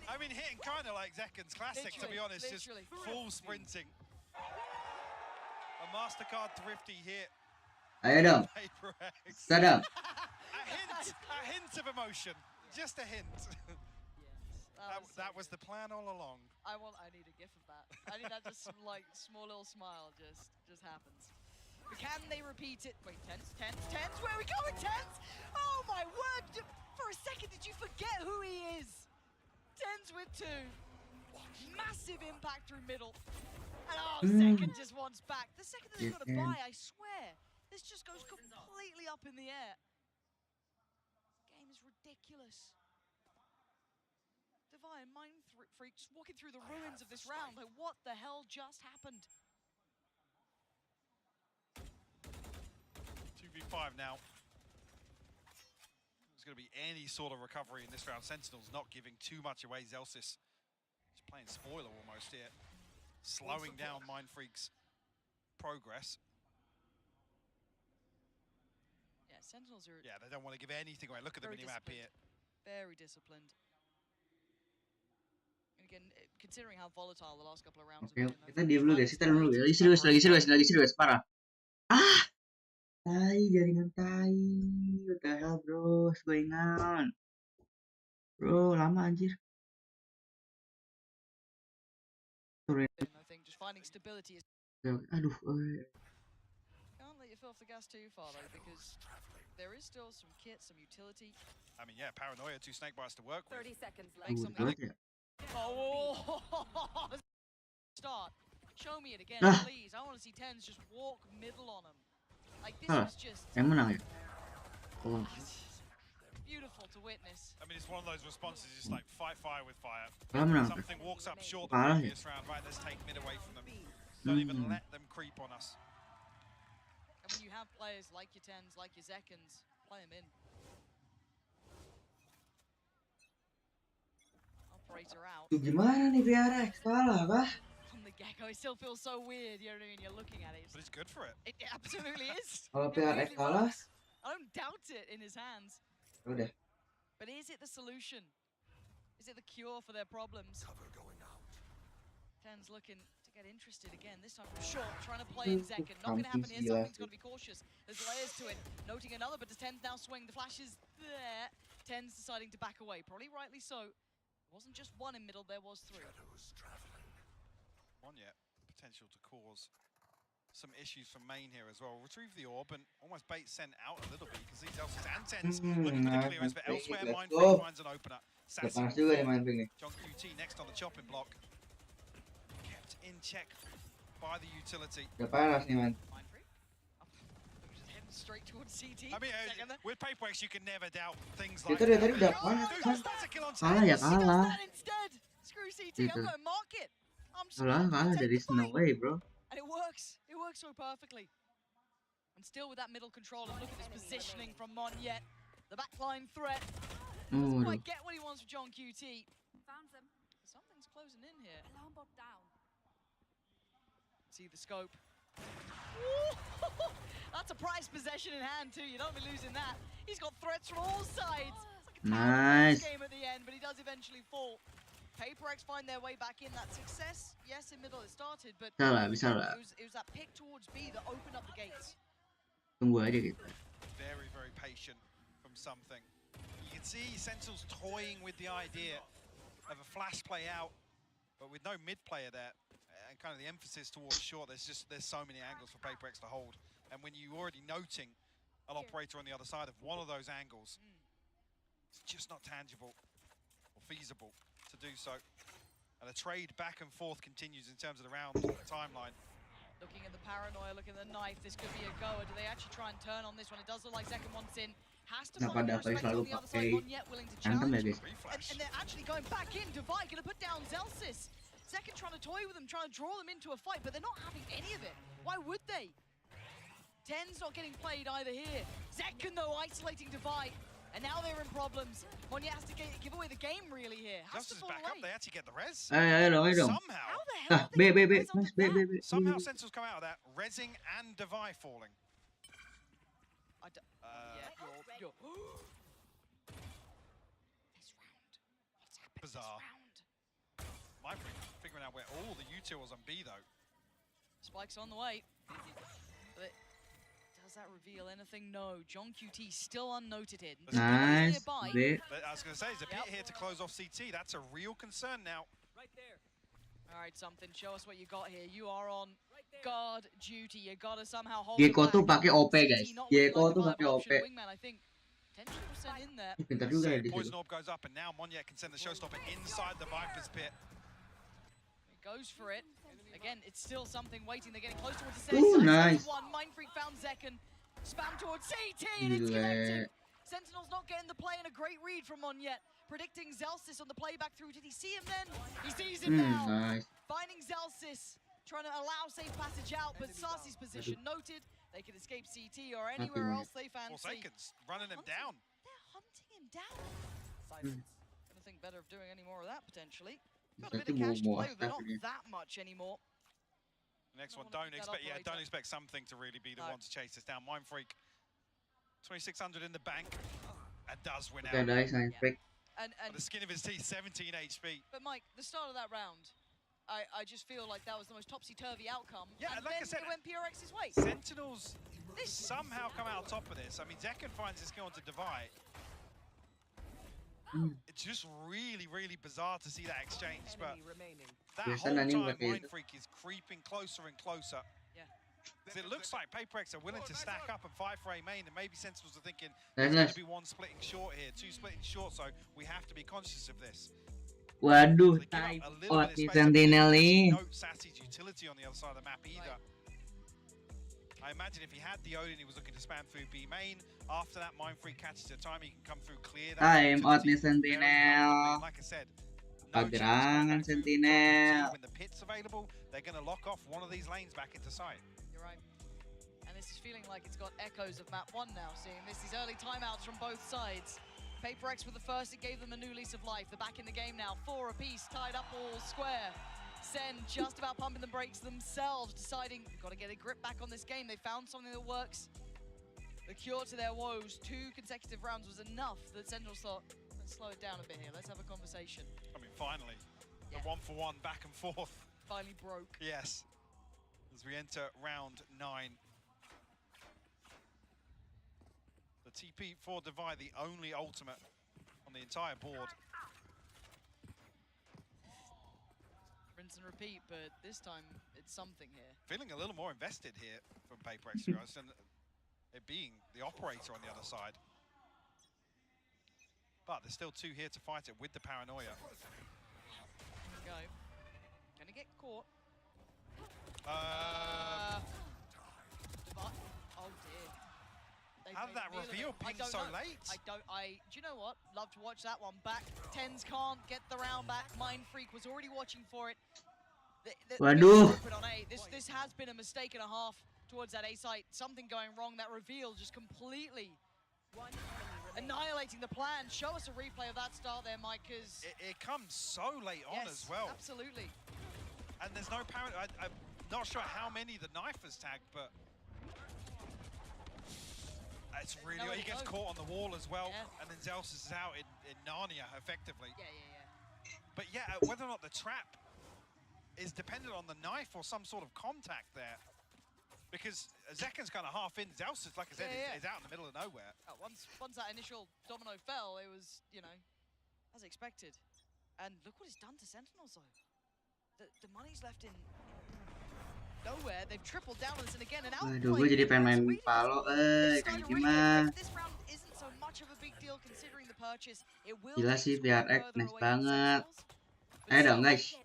I mean, hitting kind of like Zekken's classic, to be honest. Literally. Just full sprinting. A MasterCard thrifty hit. Ayo dong. Sadam. A hint of emotion. Just a hint. That was the plan all along. I need a gif of that. I need that just some like small little smile just happens. But can they repeat it? Wait, Tense? Where are we going, Tense? Oh my word! For a second, did you forget who he is? Tense with 2. Massive impact through middle. And Second just wants back. The second that they've got a buy, I swear, this just goes completely up in the air. This game is ridiculous. Divine Mind Freaks walking through the ruins of this round. Like, what the hell just happened? 2v5 now. There's going to be any sort of recovery in this round. Sentinel's not giving too much away. Zelsis just playing spoiler almost here. Slowing down Mind Freak's progress. Yeah, Sentinels are... Yeah, they don't want to give anything away. Look at the minimap here. Very disciplined. And again, considering how volatile the last couple of rounds have been. Kita diam dulu guys, lagi serius, parah. Tai, jaringan tai. What the hell bro, what's going on? Bro, lama anjir. I think just finding stability is... Aduh. Can't let you fill off the gas too far though, because there is still some kit, some utility. I mean, yeah, Paranoia, 2 snake bites to work with. 30 seconds left. Oh, start. Show me it again, please. I want to see Tens just walk middle on him. Like, this is just... Yang menang ya? Oh. Beautiful to witness. I mean, it's one of those responses, just like fight fire with fire. Menang. Something walks up short the previous round, right? Let's take mid away from them. Don't even let them creep on us. And when you have players like your Tens, like your Zekkens, play them in. Operator out. Tuh gimana nih PRX? Kalah kah? From the get-go, it still feels so weird, you know what I mean? You're looking at it. But it's good for it. It absolutely is. Kalau PRX kalah? I don't doubt it in his hands. Udah. But is it the solution? Is it the cure for their problems? Cover going out. Ten's looking to get interested again, this time from short, trying to play in Zekken. Not going to happen here, something's got to be cautious. There's layers to it. Noting another, but does Ten's now swing? The flash is there. Ten's deciding to back away, probably rightly so. It wasn't just one in middle, there was 3. One yet. Potential to cause some issues from main here as well. Retrieve the orb and almost bait Sen out a little bit because these Elsis and Tens looking for the clearance, but elsewhere Mind Freak finds an opener. Sassy John QT next on the chopping block. Kept in check by the utility. Udah panas nih man. Mind Freak? Heading straight towards CT. I mean, with PRX you can never doubt things like Itu dari tadi udah panas kan? Kalah ya kalah. Screw CT, I'm going market. Kalah, there is no way bro. And it works so perfectly. And still with that middle control, and look at this positioning from Monyet. The backline threat. Doesn't quite get what he wants from John QT. Found them. Something's closing in here. Alarm bot down. See the scope. That's a prized possession in hand too. You don't be losing that. He's got threats from all sides. It's like a Nice. game at the end, but he does eventually fall. PRX find their way back in. That success, yes, in middle it started, but Bisa lah. it was that pick towards B that opened up the gates. Tunggu aja kita. Very, very patient from something. You can see Sentinel's toying with the idea of a flash play out, but with no mid player there. kind of the emphasis towards short, there's so many angles for PaperX to hold. And when you're already noting an operator on the other side of one of those angles, it's just not tangible or feasible to do so. And the trade back and forth continues in terms of the round timeline. Looking at the paranoia, looking at the knife, this could be a goer. Do they actually try and turn on this one? It does look like Zekken wants in. Has to find a perspective on the other side, Monyet willing to challenge. And they're actually going back in. Divide gonna put down Zelsis. Zekken trying to toy with them, trying to draw them into a fight, but they're not having any of it. Why would they? Ten's not getting played either here. Zekken though isolating Divide. And now they're in problems. Monyet has to give away the game really here. Has Justice back up, they actually get the res. Somehow. How the hell B. Somehow Sentinels come out of that, resing and Devi falling. You're bizarre. My freak figuring out where all the utils on B though. Spike's on the way. But does that reveal anything? No. John QT still unnoted here. Nice. But I was going to say, there's a bit here to close off CT. That's a real concern now. Right there. All right, something. Show us what you got here. You are on guard duty. You got to somehow hold Gecko tuh pakai OP guys. Gecko tuh pakai OP. Wingman, I think 10% in there. Pintar juga ya di situ. Poison Orb goes up and now Monyet can send the showstopper inside the Viper's pit. He goes for it. Again, it's still something waiting. They're getting close towards the side. Nice. Mind Freak found Zekken. Spam towards CT and it's connected. Sentinel's not getting the play and a great read from Monyet. Predicting Zelsis on the playback through. Did he see him then? He sees him now. Nice. Finding Zelsis. Trying to allow safe passage out, but Sarsi's position noted. They can escape CT or anywhere else they fancy. Forsaken's running him down. They're hunting him down. Gonna think better of doing any more of that potentially. Got a bit of cash to play with, but not that much anymore. Next one, don't expect something to really be the one to chase this down. Mind Freak, 2,600 in the bank, and does win out. Nice, Freak. And the skin of his teeth, 17 HP. But Mike, the start of that round, I just feel like that was the most topsy-turvy outcome. Yeah, and like then I said, it went PRX's way. Sentinels somehow come out on top of this. I mean, Zekken finds his skill onto Divide. It's just really, really bizarre to see that exchange, but that whole time Mind Freak is creeping closer and closer. Yeah. So it looks like PaperX are willing to stack up and fight for A main, and maybe Sentinels are thinking there's going to be one splitting short here, two splitting short, so we have to be conscious of this. Waduh, di Sentinel nih. No Sassy's utility on the other side of the map either. I imagine if he had the Odin, he was looking to spam through B main. After that, Mind Freak catches the time, he can come through clear. Time out nih Sentinel. Like I said, Pagerangan Sentinel. When the pit's available, they're going to lock off one of these lanes back into sight. You're right. And this is feeling like it's got echoes of map 1 now, seeing these early timeouts from both sides. PaperX with the first, it gave them a new lease of life. They're back in the game now, 4 apiece, tied up all square. SEN just about pumping the brakes themselves, deciding we've got to get a grip back on this game. They found something that works. The cure to their woes, 2 consecutive rounds was enough that Sentinels thought, let's slow it down a bit here, let's have a conversation. I mean, finally, the 1-for-1 back and forth. Finally broke. Yes, as we enter round 9. The TP for Divide, the only ultimate on the entire board. Rinse and repeat, but this time it's something here. Feeling a little more invested here from PaperX, and it being the operator on the other side. But there's still 2 here to fight it with the paranoia. Here we go. Gonna get caught. Oh dear. How did that reveal ping so late? Do you know what? Love to watch that one back. Tens can't get the round back. Mind Freak was already watching for it. Waduh. This has been a mistake and a half towards that A site. Something going wrong. That reveal just completely annihilating the plan. Show us a replay of that start there, Mike, because it comes so late on as well. Absolutely. And there's no parent. I'm not sure how many the knife has tagged, but it's really, he gets caught on the wall as well, and then Zelsis is out in Narnia, effectively. Yeah. But yeah, whether or not the trap is dependent on the knife or some sort of contact there. Because Zekken's kind of half in, Zelsis, like I said, is out in the middle of nowhere. Once that initial domino fell, it was, as expected. And look what it's done to Sentinels, though. the money's left in nowhere. They've tripled down on this, and again, an Waduh, gue jadi pengen main Palo, kayak gimana? Gila sih, PRX, nice banget. Ayo dong, guys.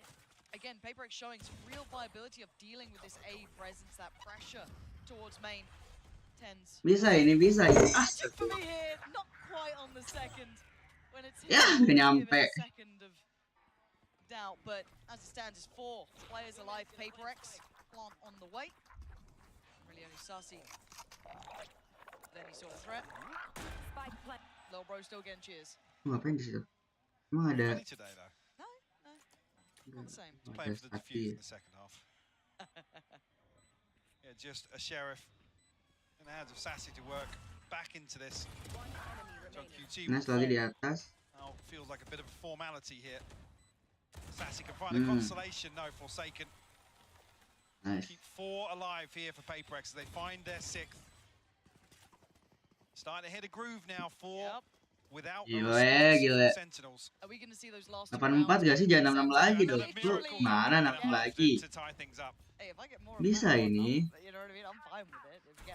Again, PRX showing some real viability of dealing with this A presence, that pressure towards main. Tens. Bisa ini, bisa ini. Not quite on the second. When it's ya, gak nyampe. Second of doubt, but as it stands, it's 4 players alive. PRX, Plant on the way. Really only Sussy. Then he saw the threat. Lil Bro still getting cheers. Ngapain di situ? Emang ada? No. Not the same. He's playing for the defuse in the second half. Yeah, just a sheriff in the hands of Sassy to work back into this. Nice lagi di atas. Now feels like a bit of a formality here. Sassy can find a consolation. No, Forsaken. Nice. Keep 4 alive here for PRX as they find their 6th. Starting to hit a groove now for without gila. Sentinels. Are we going to see those last 84 gak sih? Jangan 66 lagi dong. Lu mana 66 lagi? Bisa ini.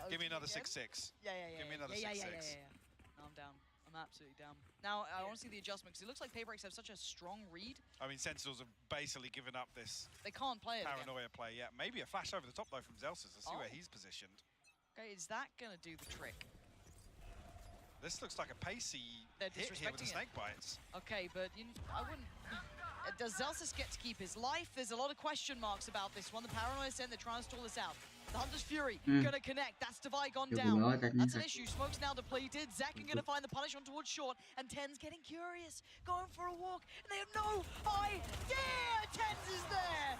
Give me another 6-6. Yeah. Give me another 6-6. No, I'm down. I'm absolutely down. Now, I want to see the adjustment, because it looks like PRX have such a strong read. I mean, Sentinels have basically given up this They can't play it paranoia play yet. Maybe a flash over the top, though, from Zelsis. Let's see where he's positioned. Okay, is that going to do the trick? This looks like a pacey hit here with the snake bites. Okay, but I wouldn't... Does Zelsis get to keep his life? There's a lot of question marks about this one. The Paranoia SEN, they're trying to stall this out. The Hunter's Fury gonna connect. That's Divide gone down. That's an issue. Smoke's now depleted. Zekken gonna find the punish on towards short. And Ten's getting curious. Going for a walk. And they have no idea Tens is there.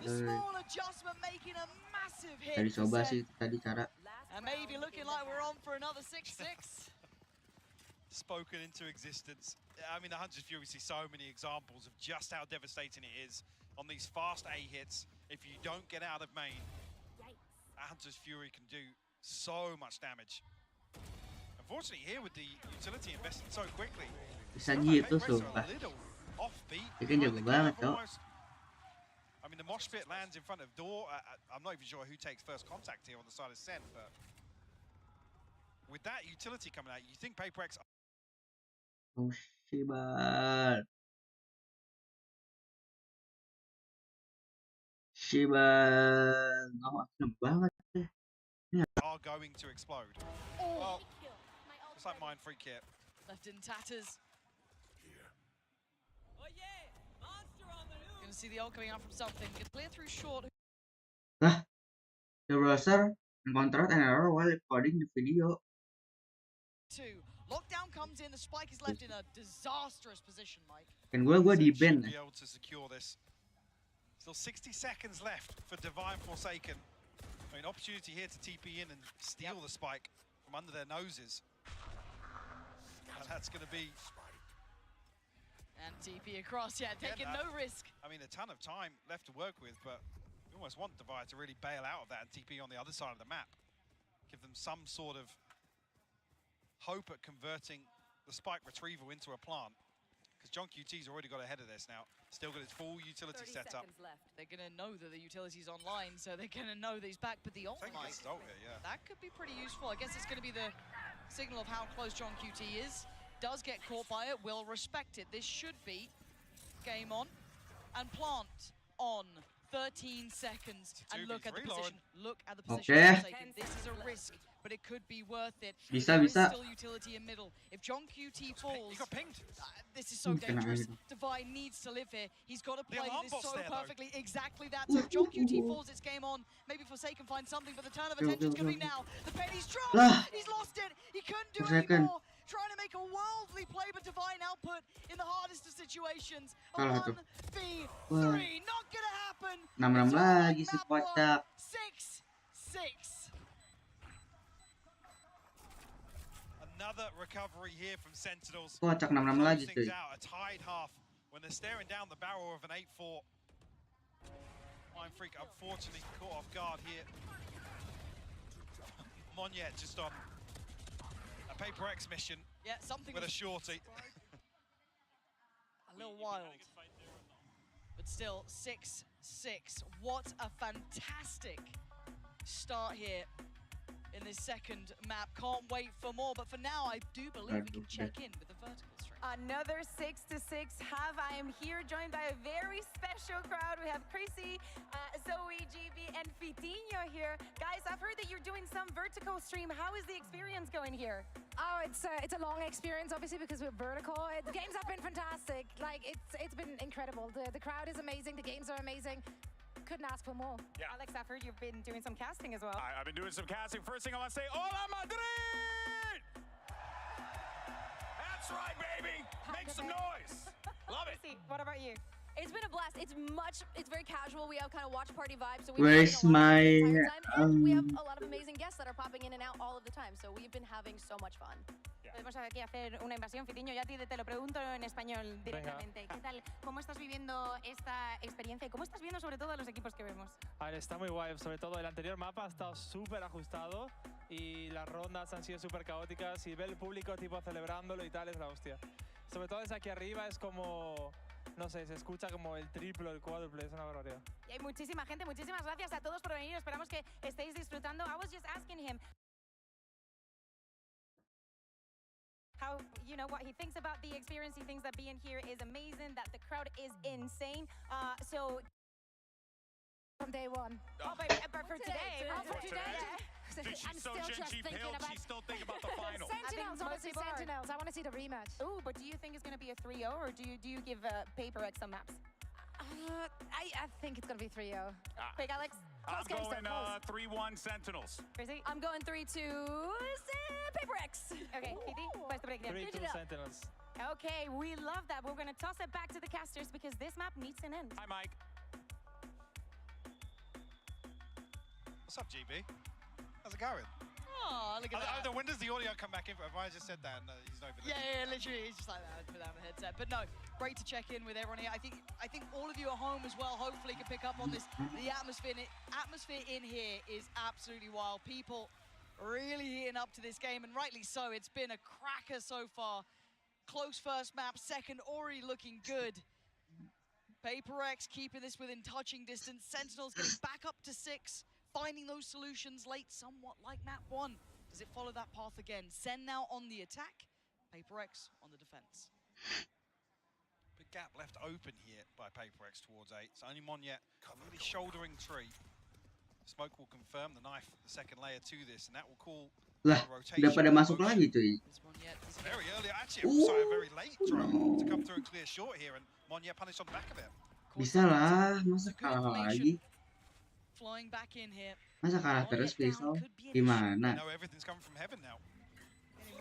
The small adjustment making a massive hit. Tadi coba sih tadi cara. And maybe looking like we're on for another 6-6. Spoken into existence. I mean, the Hunter's Fury see so many examples of just how devastating it is on these fast A hits. If you don't get out of main, Hunter's Fury can do so much damage. Unfortunately, here with the utility invested so quickly, bisa gitu sumpah. Dia kan jago banget tau. I mean, the mosh pit lands in front of door. I'm not even sure who takes first contact here on the side of SEN, but with that utility coming out, you think PRX... Oh, Shiba. Oh, banget deh. Are going to explode. Well, just like Mind Freak here. Left in tatters. Gonna see the ult coming out from something. Get clear through short. The browser encountered an error while recording the video. 2. Lockdown comes in. The spike is left in a disastrous position, Mike. And gue di ban. Be able to secure this. Still 60 seconds left for Divine Forsaken. I mean, opportunity here to TP in and steal the spike from under their noses. And that's going to be... And TP across, taking no risk. I mean, a ton of time left to work with, but you almost want Divine to really bail out of that and TP on the other side of the map. Give them some sort of hope at converting the spike retrieval into a plant. Because John QT's already got ahead of this now. Still got his full utility set up. They're going to know that the utility's online, so they're going to know that he's back. But the ult, that could be pretty useful. I guess it's going to be the signal of how close John QT is. Does get caught by it, will respect it. This should be game on. And plant on 13 seconds. And look at the position. Look at the position. This is a risk, but it could be worth it. Bisa. Still utility in middle. If John QT falls, he got pinged. This is so dangerous. Divine needs to live here. He's got to play this so perfectly. Exactly that. So if John QT falls, it's game on. Maybe Forsaken finds something, but the turn of attention is going to be now. The penny's dropped. He's lost it. He couldn't do it anymore. Trying to make a worldly play, but Divine output in the hardest of situations. A 1v3, not gonna happen. 6-6 lagi si kocak. 6-6. Another recovery here from Sentinels. Kocak 6-6 lagi cuy. A tied half when they're staring down the barrel of an 8-4. Mind Freak unfortunately caught off guard here. Monyet just on PRX mission something with a shorty. A little wild. But still, 6-6. What a fantastic start here in this second map. Can't wait for more, but for now, I do believe we can check in with the vertical stream. Another 6-6 half. I am here joined by a very special crowd. We have Chrissy, Zoe, GB, and Fitinho here. Guys, I've heard that you're doing some vertical stream. How is the experience going here? Oh, it's a long experience, obviously, because we're vertical. The games have been fantastic. Like, it's been incredible. The crowd is amazing. The games are amazing. Couldn't ask for more. Yeah. Alex, I've heard you've been doing some casting as well. I've been doing some casting. First thing I want to say, Hola Madrid! That's right, baby! Make some noise! Love it! What about you? It's been a blast. It's very casual. We have kind of watch party vibes. So Where's my and we have a lot of amazing guests that are popping in and out all of the time. So we've been having so much fun. Podemos aquí hacer una invasión, Fitinho. Ya a ti te lo pregunto en español directamente. ¿Qué tal? ¿Cómo estás viviendo esta experiencia? ¿Y cómo estás viendo sobre todo a los equipos que vemos? A ver, está muy guay. Sobre todo el anterior mapa ha estado súper ajustado y las rondas han sido súper caóticas y ver el público tipo celebrándolo y tal es la hostia. Sobre todo desde aquí arriba es como... No sé, se escucha como el triplo, el cuádruple, es una barbaridad. Y hay muchísima gente, muchísimas gracias a todos por venir. Esperamos que estéis disfrutando. I was just asking him how, you know, what he thinks about the experience. He thinks that being here is amazing, that the crowd is insane. So from day one. Oh, but for today. For today. She's so she's still thinking about the final. Sentinels, obviously Sentinels. I want to see the rematch. Oh, but do you think it's going to be a 3-0 or do you give PRX some maps? I think it's going to be 3-0. Big Alex? I'm going 3-1 Sentinels. Crazy? I'm going 3-2 PRX. Okay, Fiti, puesto breakdown. 3-2 Sentinels. Okay, we love that. We're going to toss it back to the casters because this map needs an end. Hi, Mike. What's up, GB? How's it going? Oh, look at that. When does the audio come back in? Have I just said that and he's not even Yeah, literally, he's just like that without a headset. But no, great to check in with everyone here. I think all of you at home as well hopefully can pick up on this. The atmosphere in here is absolutely wild. People really heating up to this game, and rightly so. It's been a cracker so far. Close first map, second already looking good. PRX keeping this within touching distance. Sentinels getting back up to 6. Finding those solutions late, somewhat like map 1. Does it follow that path again? SEN now on the attack, PRX on the defense. Big gap left open here by PRX towards 8. It's only Monyet really shouldering tree. Smoke will confirm the knife, the second layer to this, and that will call Lah, udah pada masuk lagi cuy. Very early, actually, also a very late drone to come through and clear short here, and Monyet punished on the back of it. Bisa lah, masa kalah lagi? Flying back in here. Masa kalah terus pistol? Gimana? No, everything's coming from heaven now.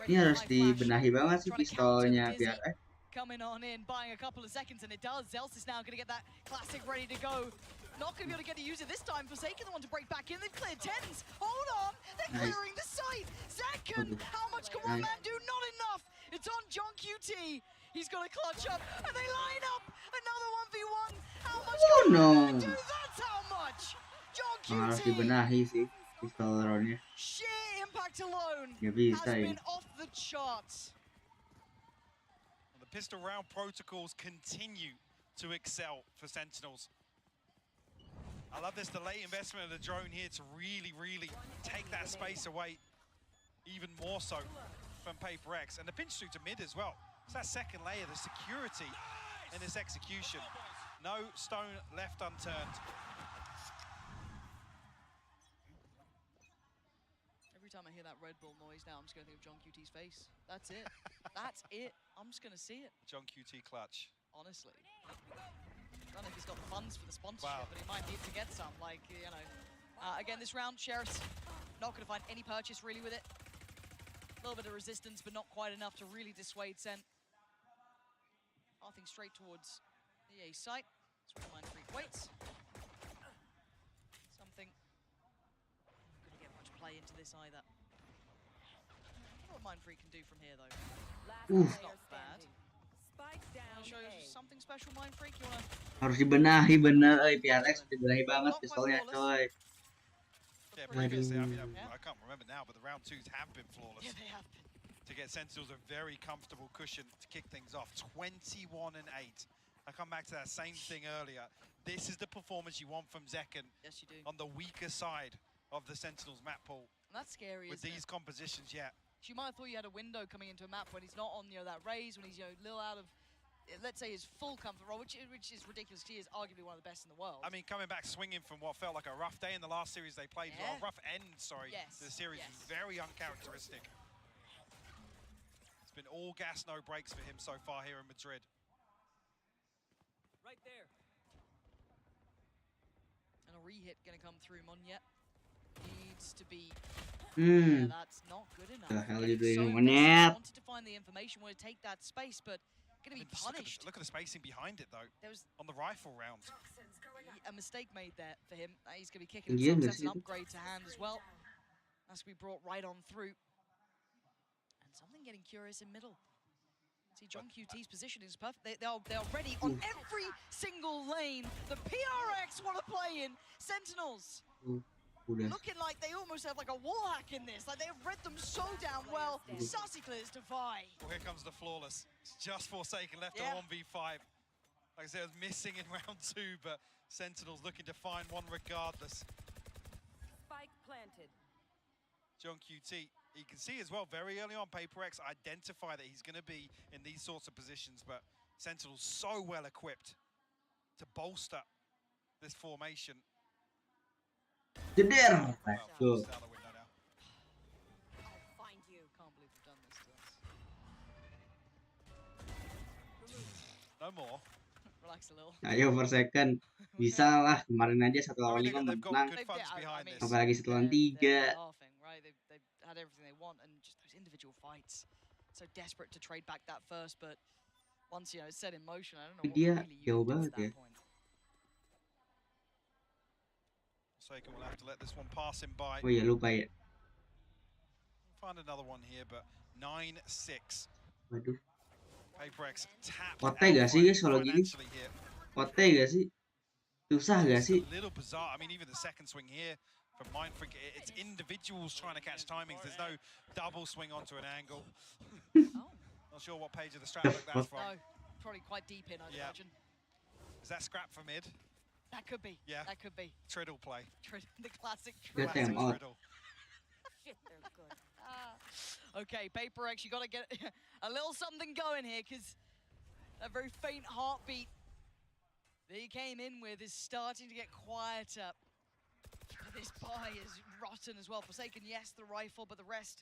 Ini harus dibenahi banget sih pistolnya PRX. Coming on in, buying a couple of seconds, and it does. Zels is now going to get that classic ready to go. Not going to be able to get to use it this time. Forsaken the one to break back in. They've cleared 10s. Hold on. They're clearing the site. Second. How much can one man do? Not enough. It's on John QT. He's got to clutch up. And they line up. Another 1v1. How much can one man do? That's how much. John QT. Harus dibenahi sih pistol roundnya. Sheer impact alone Gak bisa has ini. been off the charts. And the pistol round protocols continue to excel for Sentinels. I love this delay investment of the drone here to really, really take that space away even more so from PRX. And the pinch through to mid as well. It's that second layer, the security in this execution. No stone left unturned. Every time I hear that Red Bull noise now, I'm just going to think of John QT's face. That's it. That's it. I'm just going to see it. John QT clutch. Honestly. I don't know if he's got the funds for the sponsorship, but he might need to get some. Like, you know. Again, this round, Sheriff's not going to find any purchase really with it. A little bit of resistance, but not quite enough to really dissuade SEN. Pathing straight towards the A site. That's where Mind Freak waits. Something. Not going to get much play into this either. I wonder what Mind Freak can do from here, though. It's not bad. Wanna show you something special, Mind Freak? You wanna... Harus dibenahi bener, PRX dibenahi banget pistolnya, coy. Yeah, previously, I mean, I can't remember now, but the round 2s have been flawless. Yeah, they have been. To get Sentinels a very comfortable cushion to kick things off. 21-8 I come back to that same thing earlier. This is the performance you want from Zekken. Yes, you do. On the weaker side of the Sentinels map pool. And that's scary, with these compositions, yeah. You might have thought you had a window coming into a map when he's not on, that raise, when he's, a little out of, let's say, his full comfort role, which is ridiculous. He is arguably one of the best in the world. I mean, coming back swinging from what felt like a rough day in the last series they played, a rough end, sorry, to the series, was very uncharacteristic. It's been all gas, no brakes for him so far here in Madrid. Right there. And a re-hit going to come through. Monyet needs to be... Yeah, that's not good enough. The hell are you doing, So Monyet? wanted to find the information, wanted to take that space, but going to be punished. Look at the spacing behind it, though, there was on the rifle round. A mistake made there for him. He's going to be kicking himself. That's an upgrade to hand as well. That's going to be brought right on through. And something getting curious in middle. See, John QT's position is perfect. They're ready on every single lane. The PRX want to play in. Sentinels. Looking like they almost have like a wall hack in this. Like they've read them so damn well. Sassy clears Defy. Well, here comes the Flawless. It's just Forsaken left on 1v5. Like I said, it was missing in round 2, but Sentinels looking to find one regardless. Spike planted. John QT, you can see as well very early on, PRX identify that he's going to be in these sorts of positions, but Sentinels so well equipped to bolster this formation. Jeder. Let's go. I'll find you. Can't believe we've done this to us. No more. Relax a little. Ayo Forsaken. Bisa lah, kemarin aja 1 lawan 5 menang. Apalagi 1 lawan 3. Right? They've had everything they want, and just those individual fights. So desperate to trade back that first, but once it's set in motion, I don't know what really you can do at that point. Forsaken will have to let this one pass him by. Oh iya, lupa ya. Find another one here, but 9-6. Waduh. PRX tap. Kote gak sih guys kalau gini? Kote gak sih? Susah gak sih? A little bizarre. I mean, even the second swing here from Mindfreak, it's individuals trying to catch timings. There's no double swing onto an angle. Not sure what page of the strap look that's from. No, probably quite deep in, I'd imagine. Is that scrap for mid? That could be. Yeah. That could be. Triddle play. The classic Good triddle. time out. Shit, they're good. Okay, PRX, you got to get a little something going here, because that very faint heartbeat that he came in with is starting to get quieter. This buy is rotten as well. Forsaken, yes, the rifle, but the rest,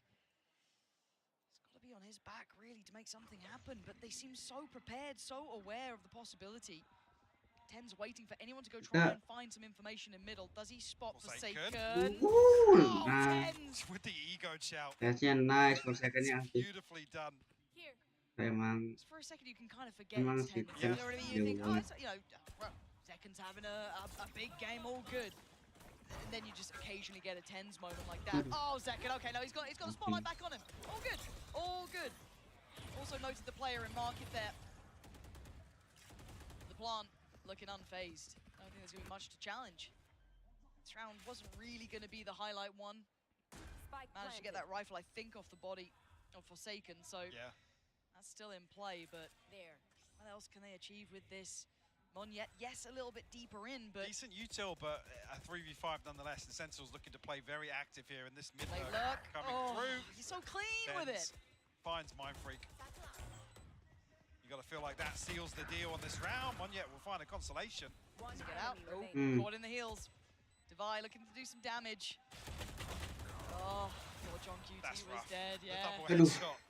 it's got to be on his back, really, to make something happen. But they seem so prepared, so aware of the possibility. Ten's waiting for anyone to go try and find some information in middle. Does he spot Forsaken? Oh, Tens! With the ego shout. That's nice Forsaken-nya. Beautifully done. Emang. For a second, you can kind of forget it's Tens. You know what I mean? You think, well, Zekken's having a big game, all good. And then you just occasionally get a Tens moment like that. Oh, Zekken, okay, no, he's got a spotlight back on him. All good, all good. Also noted the player in market there. The plant looking unfazed. I don't think there's going to be much to challenge. This round wasn't really going to be the highlight one. Managed to get that rifle, I think, off the body of Forsaken, so that's still in play, but what else can they achieve with this? Monyet, yes, a little bit deeper in, but... Decent util, but a 3v5 nonetheless. The Sentinels looking to play very active here in this mid coming through. He's so clean with it. Finds Mindfreak. You got to feel like that seals the deal on this round. Monyet will find a consolation. Get out. Caught in the heels. Defy looking to do some damage. Oh, poor John QT was dead.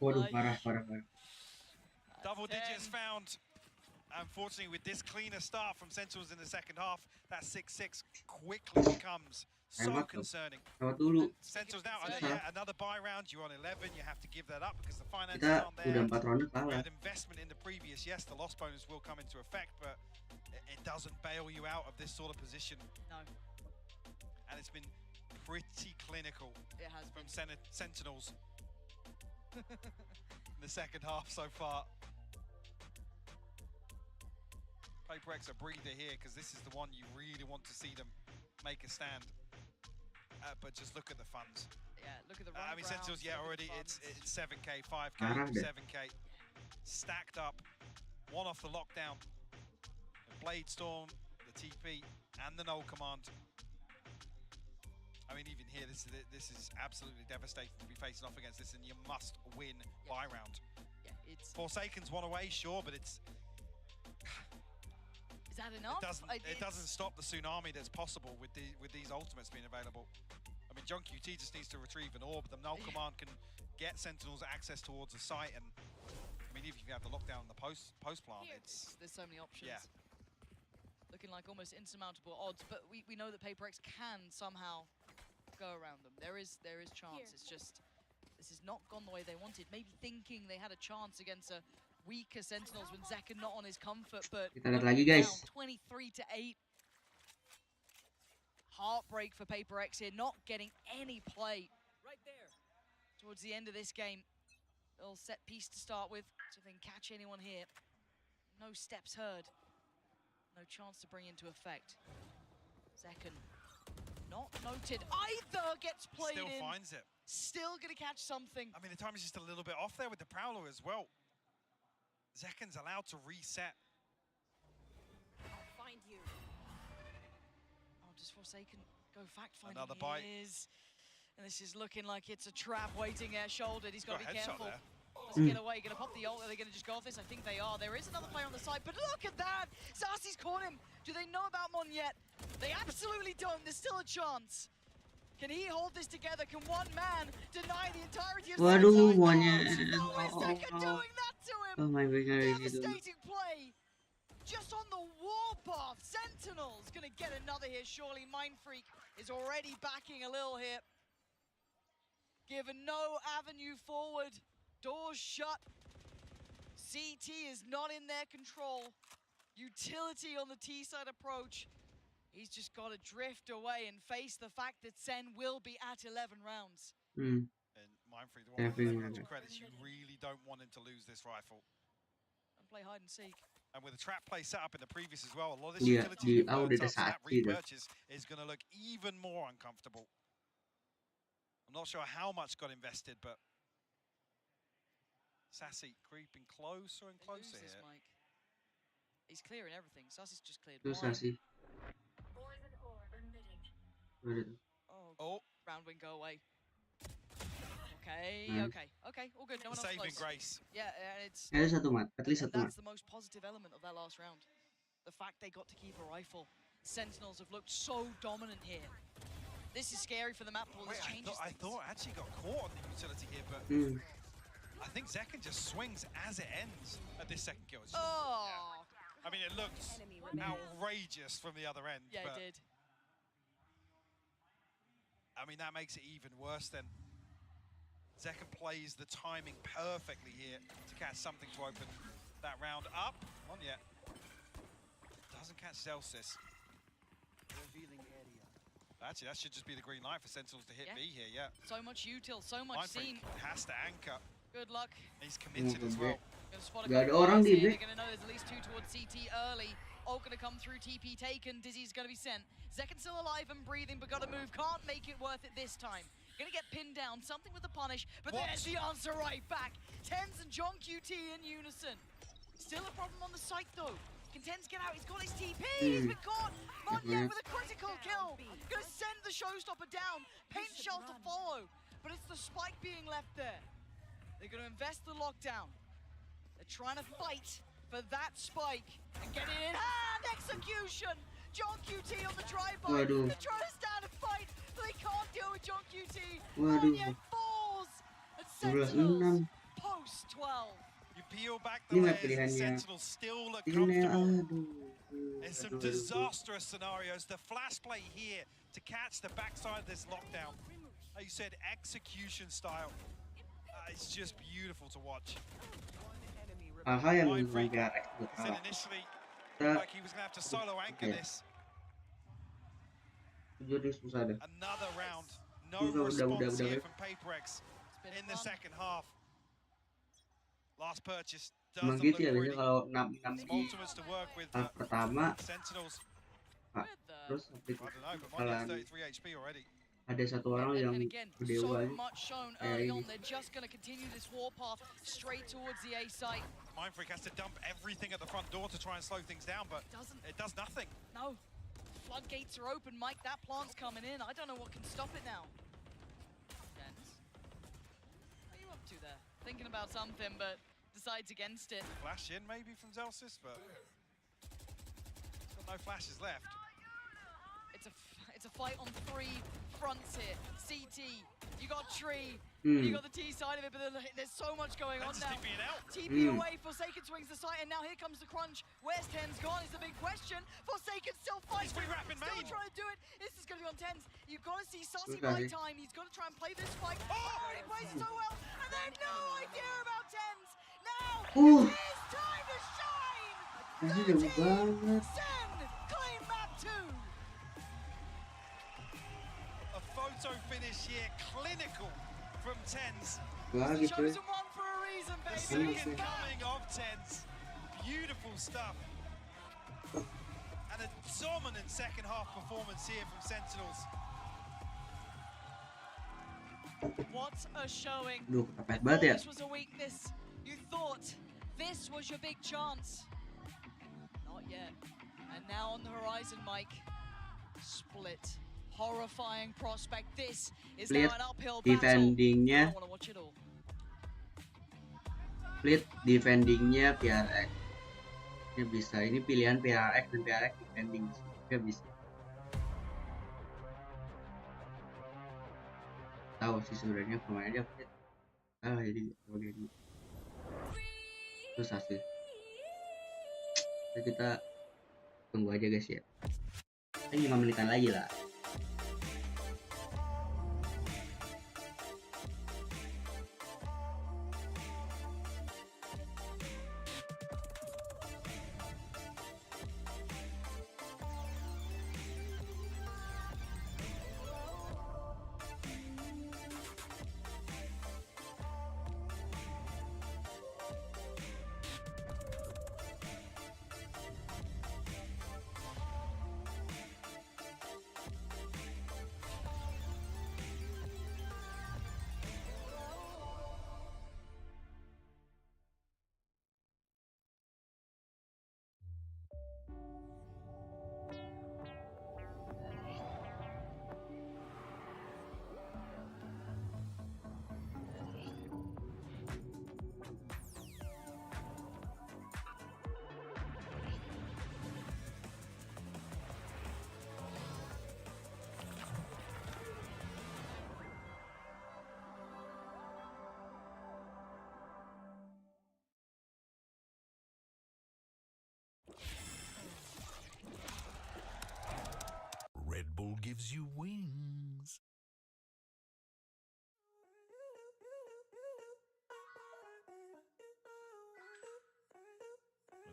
Waduh, parah. Double digits found. Unfortunately, with this cleaner start from Sentinels in the second half, that 6-6 quickly becomes so concerning. Sentinels now, another buy round, you're on 11, you have to give that up because the finances aren't there. Udah 4 ronde You kalah. had investment in the previous, yes, the loss bonus will come into effect, but it doesn't bail you out of this sort of position. No. And it's been pretty clinical from Sentinels in the second half so far. PRX a breather here because this is the one you really want to see them make a stand. But just look at the funds. Yeah, look at the run. I mean, Sentinels, already it's 7K, 5K, 7K. Stacked up. One off the lockdown. Blade Storm, the TP, and the null command. I mean, even here, this is absolutely devastating to be facing off against this, and you must win buy round. Yeah, it's Forsaken's one away, sure, but it's... Is that enough? It doesn't stop the tsunami that's possible with these ultimates being available. I mean, John QT just needs to retrieve an orb. The null command can get Sentinels access towards the site, and I mean, even if you have the lockdown in the post plant, there's so many options. Yeah. Looking like almost insurmountable odds, but we know that PRX can somehow go around them. There is chance. It's just this has not gone the way they wanted. Maybe thinking they had a chance against a weaker Sentinels when Zekken not on his comfort, but kita lihat lagi guys. 23-8. Heartbreak for PRX here, not getting any play Right there. towards the end of this game. Little set piece to start with, so they can catch anyone here. No steps heard. No chance to bring into effect. Zekken not noted either, gets played Still in. finds it. Still gonna catch something. I mean, the time is just a little bit off there with the Prowler as well. Zekken's allowed to reset. I'll find you. Oh, does Forsaken go fact-finding? Another bite. And this is looking like it's a trap waiting there, shouldered. He's got to be careful. There. Doesn't get away. Gonna pop the ult. Are they gonna just go off this? I think they are. There is another player on the side, but look at that! Sassy's caught him. Do they know about Mon yet? They absolutely don't. There's still a chance. Can he hold this together? Can one man deny the entirety of Waduh, Sentinels? Monyet. No, is Zekken doing that to him? Oh my god, Devastating play. Just on the warpath. Sentinels gonna get another here, surely. Mind Freak is already backing a little here. Given no avenue forward. Doors shut. CT is not in their control. Utility on the T-side approach. He's just got to drift away and face the fact that SEN will be at 11 rounds. And Mindfree, the one with the credits, you really don't want him to lose this rifle. And play hide and seek. And with the trap play set up in the previous as well, a lot of this utility that repurchase is going to look even more uncomfortable. I'm not sure how much got invested, but Sassy creeping closer and closer here. Mike. He's clearing everything. Sassy's just cleared one. Sassy. Oh, round wing, go away. Okay, okay, all good. No one else saving close. grace. Yeah, and it's... Ada satu mat, at least satu mat. That's the most positive element of that last round. The fact they got to keep a rifle. Sentinels have looked so dominant here. This is scary for the map pool. This changes I thought actually got caught on the utility here, but I think Zekken just swings as it ends at this second kill. I mean, it looks outrageous from the other end. Yeah, but it did. I mean, that makes it even worse then. Zekken plays the timing perfectly here to catch something to open that round up. Not yet. Doesn't catch Zelsis. Revealing area. Actually, that should just be the green light for Sentinels to hit B here, yeah. So much util, so much seen. Has to anchor. Good luck. He's committed as well. Gak ada orang di B. They're going to know there's at least two towards CT early. Ult going to come through, TP taken, Dizzy's going to be sent. Zekken still alive and breathing, but got to move. Can't make it worth it this time. Going to get pinned down, something with the punish, but there's the answer right back. Tens and John QT in unison. Still a problem on the site though. Can Tens get out? He's got his TP, he's been caught. Monyet with a critical kill. Going to send the showstopper down. Paint shell to follow, but it's the spike being left there. They're going to invest the lockdown. They're trying to fight for that spike and get it in hand. Execution. John QT on the drive-by. They're trying to stand and fight, but they can't deal with John QT. Monyet falls. And Sentinels post 12. You peel back the layers, Sentinels still look comfortable. In some disastrous scenarios, the flash play here to catch the backside of this lockdown. Like you said, execution style. It's just beautiful to watch. Hal-hal yang mengajar said initially, like he was going to have to solo anchor this. Another round, no response here from PRX in the second half. Last purchase doesn't look pretty. Some ultimates to work with pertama Sentinels. terus I don't know, but Monyet's 33 HP already. ada satu orang yang And again, berdewa so much shown early on. They're just going to continue this warpath straight towards the A site. Mindfreak has to dump everything at the front door to try and slow things down, but it does nothing. No. Floodgates are open, Mike. That plant's coming in. I don't know what can stop it now. Jens, what are you up to there? Thinking about something, but decides against it. Flash in maybe from Zelsis, but he's got no flashes left. It's a fight on 3 fronts here. CT, you got Tree, you got the T side of it, but there's so much going on now. TP away, Forsaken swings the site, and now here comes the crunch. Where's Tens gone is the big question. Forsaken still fighting, still trying to do it. This is going to be on Tens. You've got to see Sussy by time. He's got to try and play this fight. Oh, he plays so well, and they have no idea about Tens. Now, it is time to shine. SEN claim map 2. Photo finish here, clinical from Tens. Chosen one for a reason, baby. Second coming of Tens. Beautiful stuff. And a dominant second half performance here from Sentinels. What a showing. This was a weakness. You thought this was your big chance. Not yet. And now on the horizon, Mike. Split. Horrifying prospect. This is now an uphill battle. Defendingnya split, defendingnya PRX. Ini bisa, ini pilihan PRX dan PRX defending juga bisa. Tahu sih sebenarnya kemarin dia jadi begini. Susah sih. Kita tunggu aja guys ya. 5 menitan lagi lah. Red Bull gives you wings.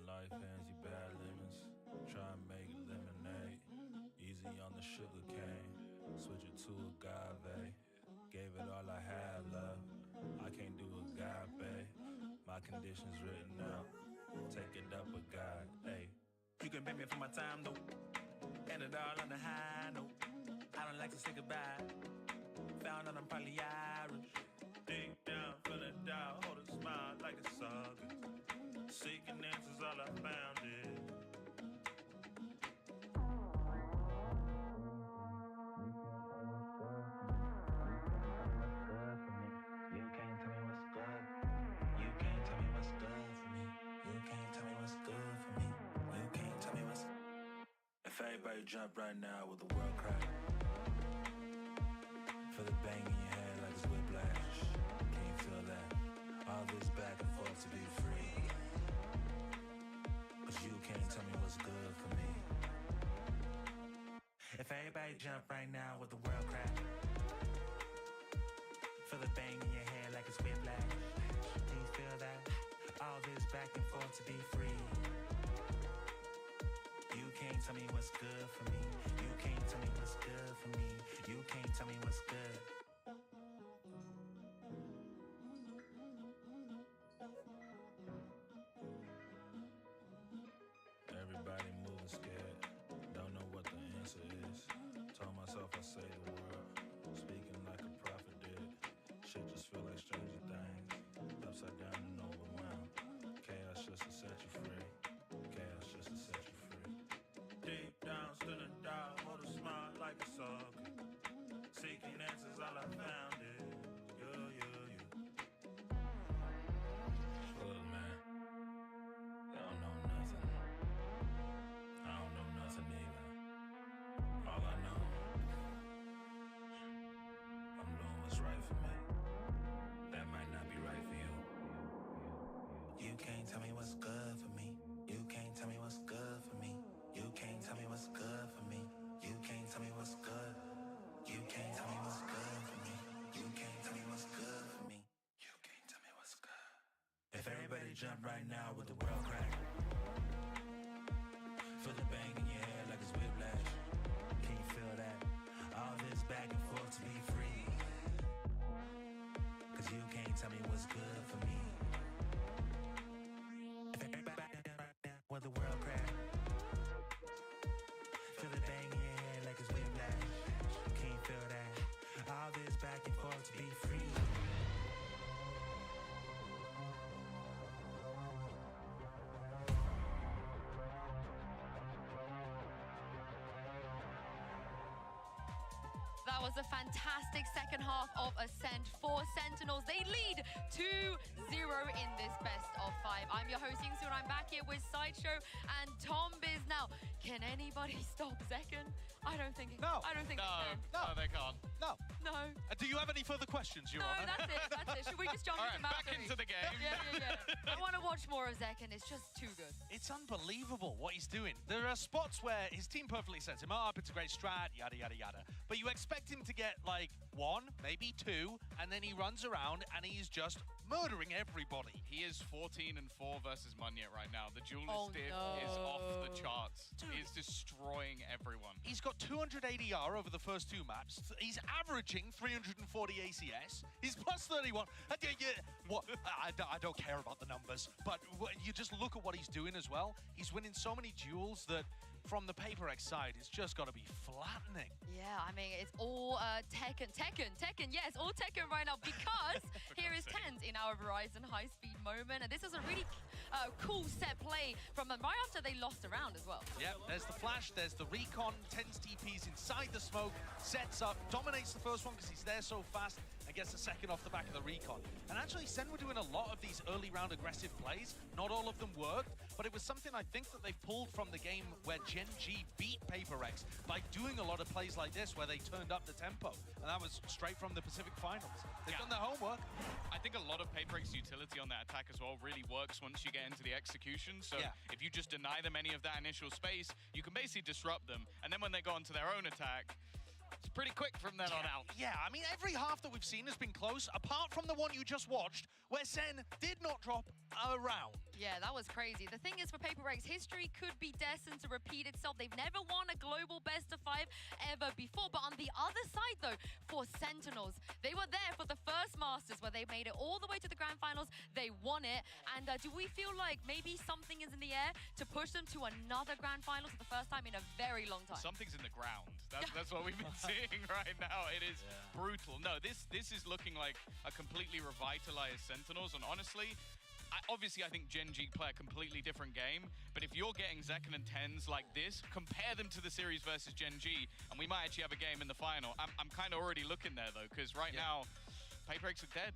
Life hands you bad lemons, try and make lemonade. Easy on the sugar cane, switch it to agave. Gave it all I have, love. I can't do agape. My conditions written out. Take it up a God, hey. You can pay me for my time though. And it all on the high note. I don't like to say goodbye. Found out I'm probably Irish. Deep down, feeling down, hold a smile like a saga. Seeking answers, all I found is you can't tell me what's good. You can't tell me what's good for me. You can't tell me what's good for me. You can't tell me what's. If everybody jump right now with the world crack. Feel the bang in your head like it's whiplash. Can you feel that? All this back and forth to be free. But you can't tell me what's good for me. If everybody jump right now with the world crack. Feel the bang in your head like it's whiplash. Can you feel that? All this back and forth to be free. You can't tell me what's good for me. You can't tell me what's good for me. You can't tell me what's good. Everybody moving scared. Don't know what the answer is. Told myself I say the word. upside down and overwhelmed. Chaos just to set you free. Chaos just to set you free. Deep down, still in doubt, hold a smile like it's all good. Seeking answers, all I found is you. Look, man, I don't know nothing. I don't know nothing either. All I know, I'm doing what's right for me. That might not be right for you. You can't tell me what's good for me. You can't tell me what's good for me. You can't tell me what's good for me. You can't tell me what's good. You can't tell me what's good for me. You can't tell me what's good for me. You can't tell me what's good. If everybody jump right now with the world crack. Feel the bang in your head like it's whiplash. Can you feel that? All this back and forth to be free. Cause you can't tell me what's good for me. If everybody jump right now with the world crack. Feel the bang in your head like it's whiplash. Can you feel that? All this back and forth to be free. That was a fantastic second half of Ascent for Sentinels. They lead 2-0 in this best of 5. I'm your host, Yingsu, and I'm back here with Sideshow and Tom Biz. Now, can anybody stop Zekken? I don't think No. I don't think they can. No, they can't. No. No. Do you have any further questions, Your No, Honor? that's it. That's it. Should we just jump All into right, map back into the game. Yeah. I want to watch more of Zekken. It's just too good. It's unbelievable what he's doing. There are spots where his team perfectly sets him up, it's a great strat, yada, yada, yada. But you expect him to get like 1, maybe 2, and then he runs around and he's just murdering everybody. He is 14-4 versus Munyet right now. The duelist diff is off the charts. Dude. He is destroying everyone. He's got 200 ADR over the first 2 maps. He's averaging 340 ACS. He's plus 31. I don't care about the numbers, but you just look at what he's doing as well. He's winning so many duels that from the PRX side, it's just got to be flattening. Yeah, I mean, it's all Tekken, yes, all Tekken right now, because here is TenZ in our Verizon high-speed moment, and this is a really cool set play from them right after they lost a round as well. Yep, there's the flash, there's the recon, TenZ TPs inside the smoke, sets up, dominates the first one because he's there so fast, and gets the second off the back of the recon. And actually, SEN were doing a lot of these early round aggressive plays. Not all of them worked, but it was something I think that they've pulled from the game where Gen G beat PRX by doing a lot of plays like this where they turned up the tempo. And that was straight from the Pacific Finals. They've done their homework. I think a lot of PRX utility on that attack as well really works once you get into the execution. So if you just deny them any of that initial space, you can basically disrupt them. And then when they go onto their own attack, it's pretty quick from then on out. Yeah, I mean, every half that we've seen has been close, apart from the one you just watched, where SEN did not drop a round. Yeah, that was crazy. The thing is, for PRX, history could be destined to repeat itself. They've never won a global best of 5 ever before. But on the other side, though, for Sentinels, they were there for the first Masters, where they made it all the way to the Grand Finals. They won it. And do we feel like maybe something is in the air to push them to another Grand Finals for the first time in a very long time? Something's in the ground. That's what we've been seeing right now. It is brutal. No, this is looking like a completely revitalized Sentinels. And honestly, obviously, I think Gen G play a completely different game, but if you're getting Zekken and TenZ like this, compare them to the series versus Gen G, and we might actually have a game in the final. I'm kind of already looking there, though, because right now, PRX are dead.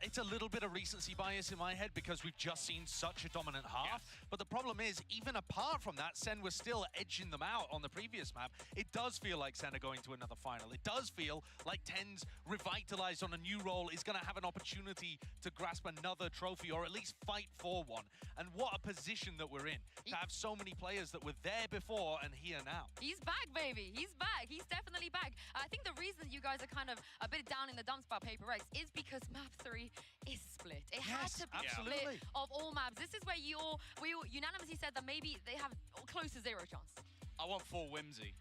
It's a little bit of recency bias in my head because we've just seen such a dominant half. But the problem is, even apart from that, SEN was still edging them out on the previous map. It does feel like SEN are going to another final. It does feel like TenZ, revitalized on a new role, is going to have an opportunity to grasp another trophy or at least fight for one. And what a position that we're in to have so many players that were there before and here now. He's back, baby. He's back. He's definitely back. I think the reason you guys are kind of a bit down in the dumps about PRX is because map 3 is split. It had to be split of all maps. This is where we all unanimously said that maybe they have close to 0 chance. I want full whimsy.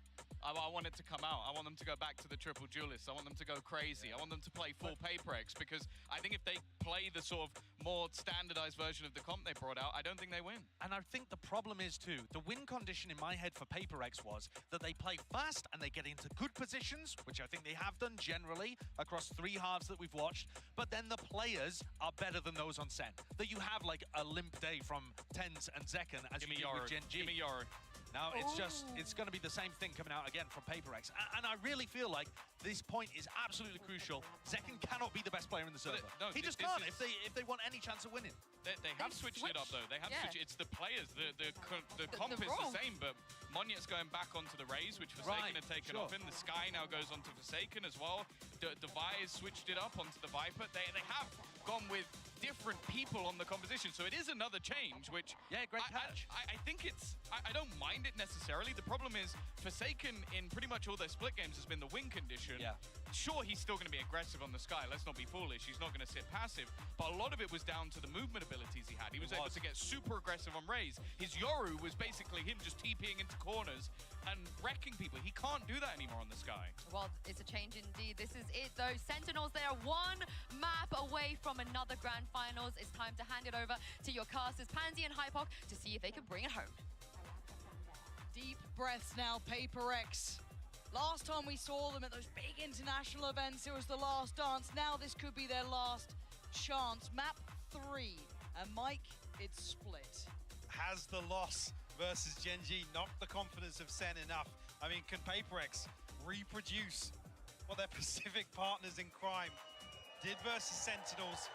I want it to come out. I want them to go back to the triple duelists. I want them to go crazy. I want them to play full PRX, because I think if they play the sort of more standardized version of the comp they brought out, I don't think they win. And I think the problem is too, the win condition in my head for PRX was that they play fast and they get into good positions, which I think they have done generally across 3 halves that we've watched, but then the players are better than those on SEN. That you have like a limp day from TenZ and Zekken as you did with Gen G. Give me Yoru. Now, it's going to be the same thing coming out again from PRX. And I really feel like this point is absolutely crucial. Zekken cannot be the best player in the server. He just can't if they want any chance of winning. They have switched it up, though. They have switched. It's the players. The comp is the same, but Monyet's going back onto the Raze, which Forsaken had taken off in. The Sky now goes onto Forsaken as well. Device switched it up onto the Viper. They have gone with different people on the composition, so it is another change, which great catch. I think it's I don't mind it necessarily. The problem is Forsaken in pretty much all their split games has been the win condition. Sure, he's still going to be aggressive on the Sky. Let's not be foolish. He's not going to sit passive, but a lot of it was down to the movement abilities he had. He was able to get super aggressive on Raze. His Yoru was basically him just TPing into corners and wrecking people. He can't do that anymore on the Sky. Well, it's a change indeed. This is it, though. Sentinels, they are 1 map away from another grand finals. It's time to hand it over to your casters, Pansy and Hypoc, to see if they can bring it home. Deep breaths now, PRX. Last time we saw them at those big international events, it was the last dance. Now this could be their last chance. Map 3. And Mike, it's split. Has the loss versus Gen G knocked the confidence of SEN enough? I mean, can PRX reproduce what their Pacific partners in crime did versus Sentinels?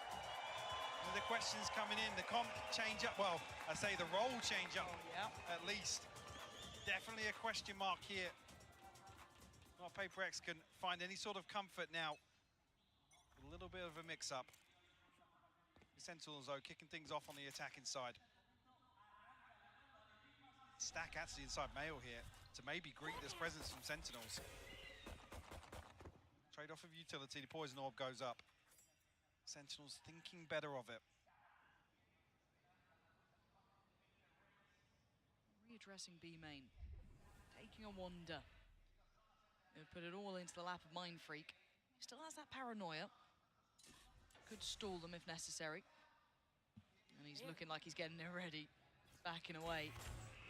The questions coming in, the comp change up, well, I say the role change up at least. Definitely a question mark here. Well, PRX can find any sort of comfort now. A little bit of a mix-up. Sentinels, though, kicking things off on the attacking side. Stack actually inside Mail here to maybe greet this presence from Sentinels. Trade-off of utility, the Poison Orb goes up. Sentinels thinking better of it. Readdressing B main, taking a wander. He'll put it all into the lap of Mind Freak. Still has that paranoia. Could stall them if necessary. And he's looking like he's getting it ready. Backing away.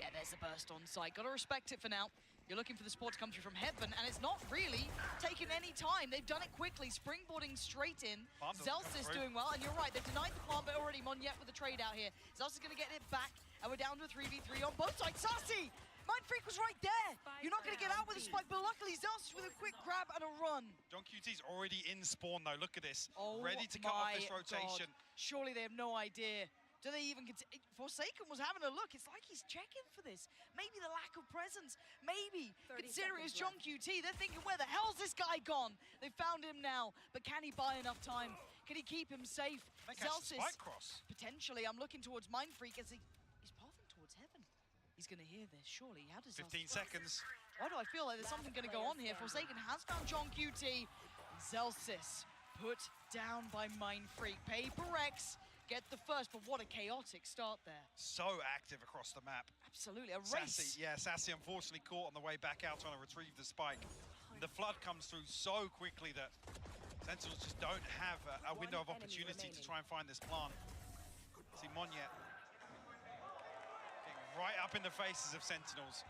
Yeah, there's the burst on site. Gotta respect it for now. You're looking for the support to come through from Heaven, and it's not really taking any time. They've done it quickly, springboarding straight in. Zellsis doing well, and you're right, they've denied the plant, but already Monyet with the trade out here. Zellsis is gonna get it back, and we're down to a 3v3 on both sides. Sassy! Mind Freak was right there! You're not gonna get out with a spike, but luckily Zellsis with a quick grab and a run. John QT's already in spawn though, look at this. Ready to cut off this rotation. God. Surely they have no idea. Do they even consider? Forsaken was having a look. It's like he's checking for this. Maybe the lack of presence. Maybe. Consider it as John QT. They're thinking, where the hell's this guy gone? They found him now. But can he buy enough time? Can he keep him safe? Zellsis, potentially. I'm looking towards Mind Freak as he's pathing towards Heaven. He's going to hear this, surely. How does 15 seconds. Why do I feel like there's something going to go on here? Forsaken has found John QT. Zellsis put down by Mind Freak. PRX get the first, but what a chaotic start there. So active across the map. Absolutely, a race. Sassy, yeah, Sassy unfortunately caught on the way back out trying to retrieve the spike. The flood comes through so quickly that Sentinels just don't have a window of opportunity to try and find this plant. See Monyet getting right up in the faces of Sentinels.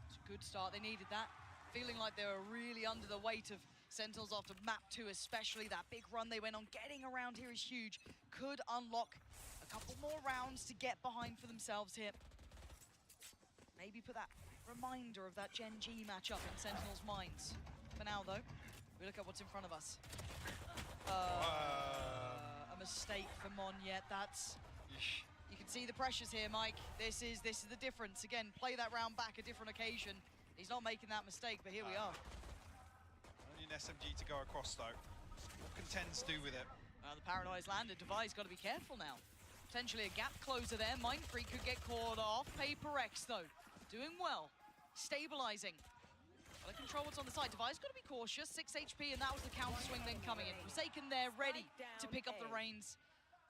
It's a good start, they needed that. Feeling like they were really under the weight of Sentinels after map 2 especially. That big run they went on, getting around here is huge. Could unlock a couple more rounds to get behind for themselves here. Maybe put that reminder of that Gen G matchup in Sentinels' minds. For now though, we look at what's in front of us. A mistake for Monyet, that's... You can see the pressures here, Mike. This is the difference. Again, play that round back a different occasion. He's not making that mistake, but here we are. Only an SMG to go across, though. What can TenZ do with it? The Paranoia's landed. Devi's got to be careful now. Potentially a gap closer there. Mind Freak could get caught off. PRX, though, doing well. Stabilizing. Got to control what's on the side. Devi's got to be cautious. 6 HP, and that was the counter swing then coming in. Forsaken there, ready to pick up the reins.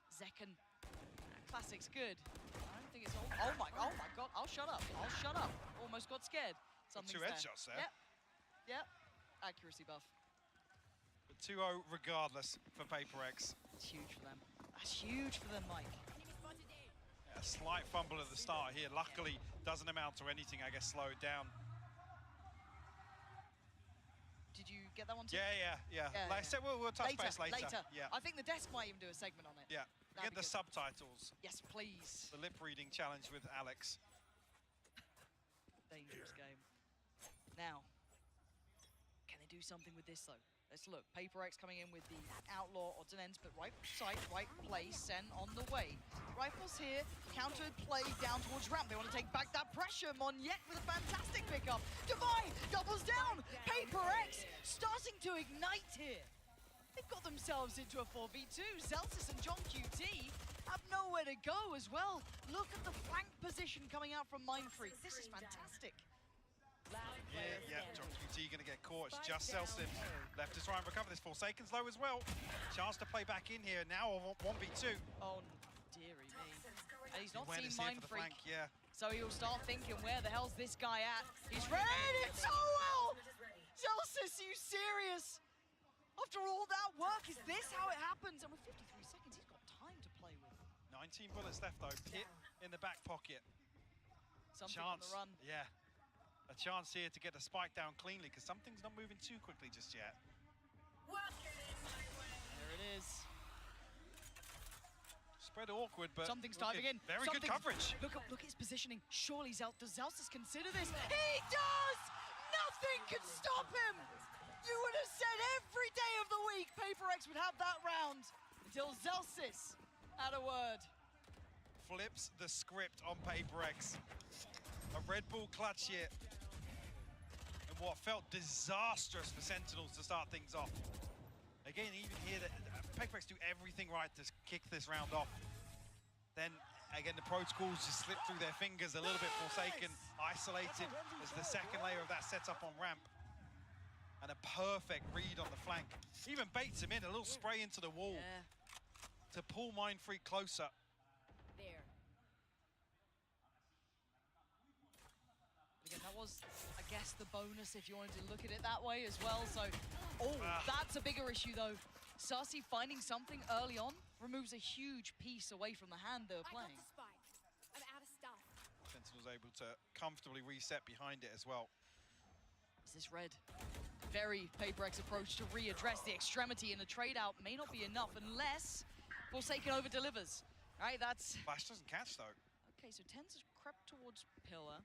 Zekken. Classic's good. I don't think it's all... Oh my God. I'll shut up. Almost got scared. Something's 2 headshots there. Yep. Yep. Accuracy buff. But 2-0 regardless for PRX. It's huge for them. That's huge for them, Mike. A slight fumble at the start here. Luckily, doesn't amount to anything, I guess, slowed down. Did you get that one too? Yeah. Like I said, we'll touch base later. Yeah. I think the desk might even do a segment on it. Yeah. Get the subtitles. Yes, please. The lip reading challenge with Alex. Dangerous game. Now, can they do something with this though? Let's look. PRX coming in with the outlaw odds and ends, but right side, right place, SEN on the way. Rifles here, countered play down towards ramp. They want to take back that pressure. Monyet with a fantastic pickup. Divine doubles down. PRX starting to ignite here. They've got themselves into a 4v2. Zelsis and John QT have nowhere to go as well. Look at the flank position coming out from Mindfreak. This is fantastic. Yeah, John QT gonna get caught. It's just Selsin left to try and recover this. Forsaken's low as well. Chance to play back in here. Now on 1v2. Oh, dearie me. And he's not seen Mindfreak. Yeah. So he'll start thinking, where the hell's this guy at? He's read it so well! Zelsis, are you serious? After all that work, is this how it happens? And with 53 seconds, he's got time to play with. 19 bullets left though. Pit in the back pocket. Something on the run. Yeah. A chance here to get the spike down cleanly because something's not moving too quickly just yet. There it is. Spread awkward, but something's diving in. Very good coverage. Look at his positioning. Surely does Zelsis consider this? He does! Nothing can stop him! You would have said every day of the week PRX would have that round until Zelsis had a word. Flips the script on PRX. A Red Bull clutch here. And what felt disastrous for Sentinels to start things off. Again, even here, PRX do everything right to kick this round off. Then, again, the protocols just slip through their fingers a little bit. Forsaken, isolated as the second layer of that setup on ramp. And a perfect read on the flank. Even baits him in, a little spray into the wall to pull Mindfreak closer. There. Again, that was, I guess, the bonus if you wanted to look at it that way as well. So, that's a bigger issue though. Saweria finding something early on removes a huge piece away from the hand they were playing. I'm out of stuff. Sentinel's able to comfortably reset behind it as well. Is this red? Very PRX approach to readdress the extremity, and the trade out may not be enough unless Forsaken over delivers. Right, that's... Flash doesn't catch though. Okay, so Tens has crept towards Pillar.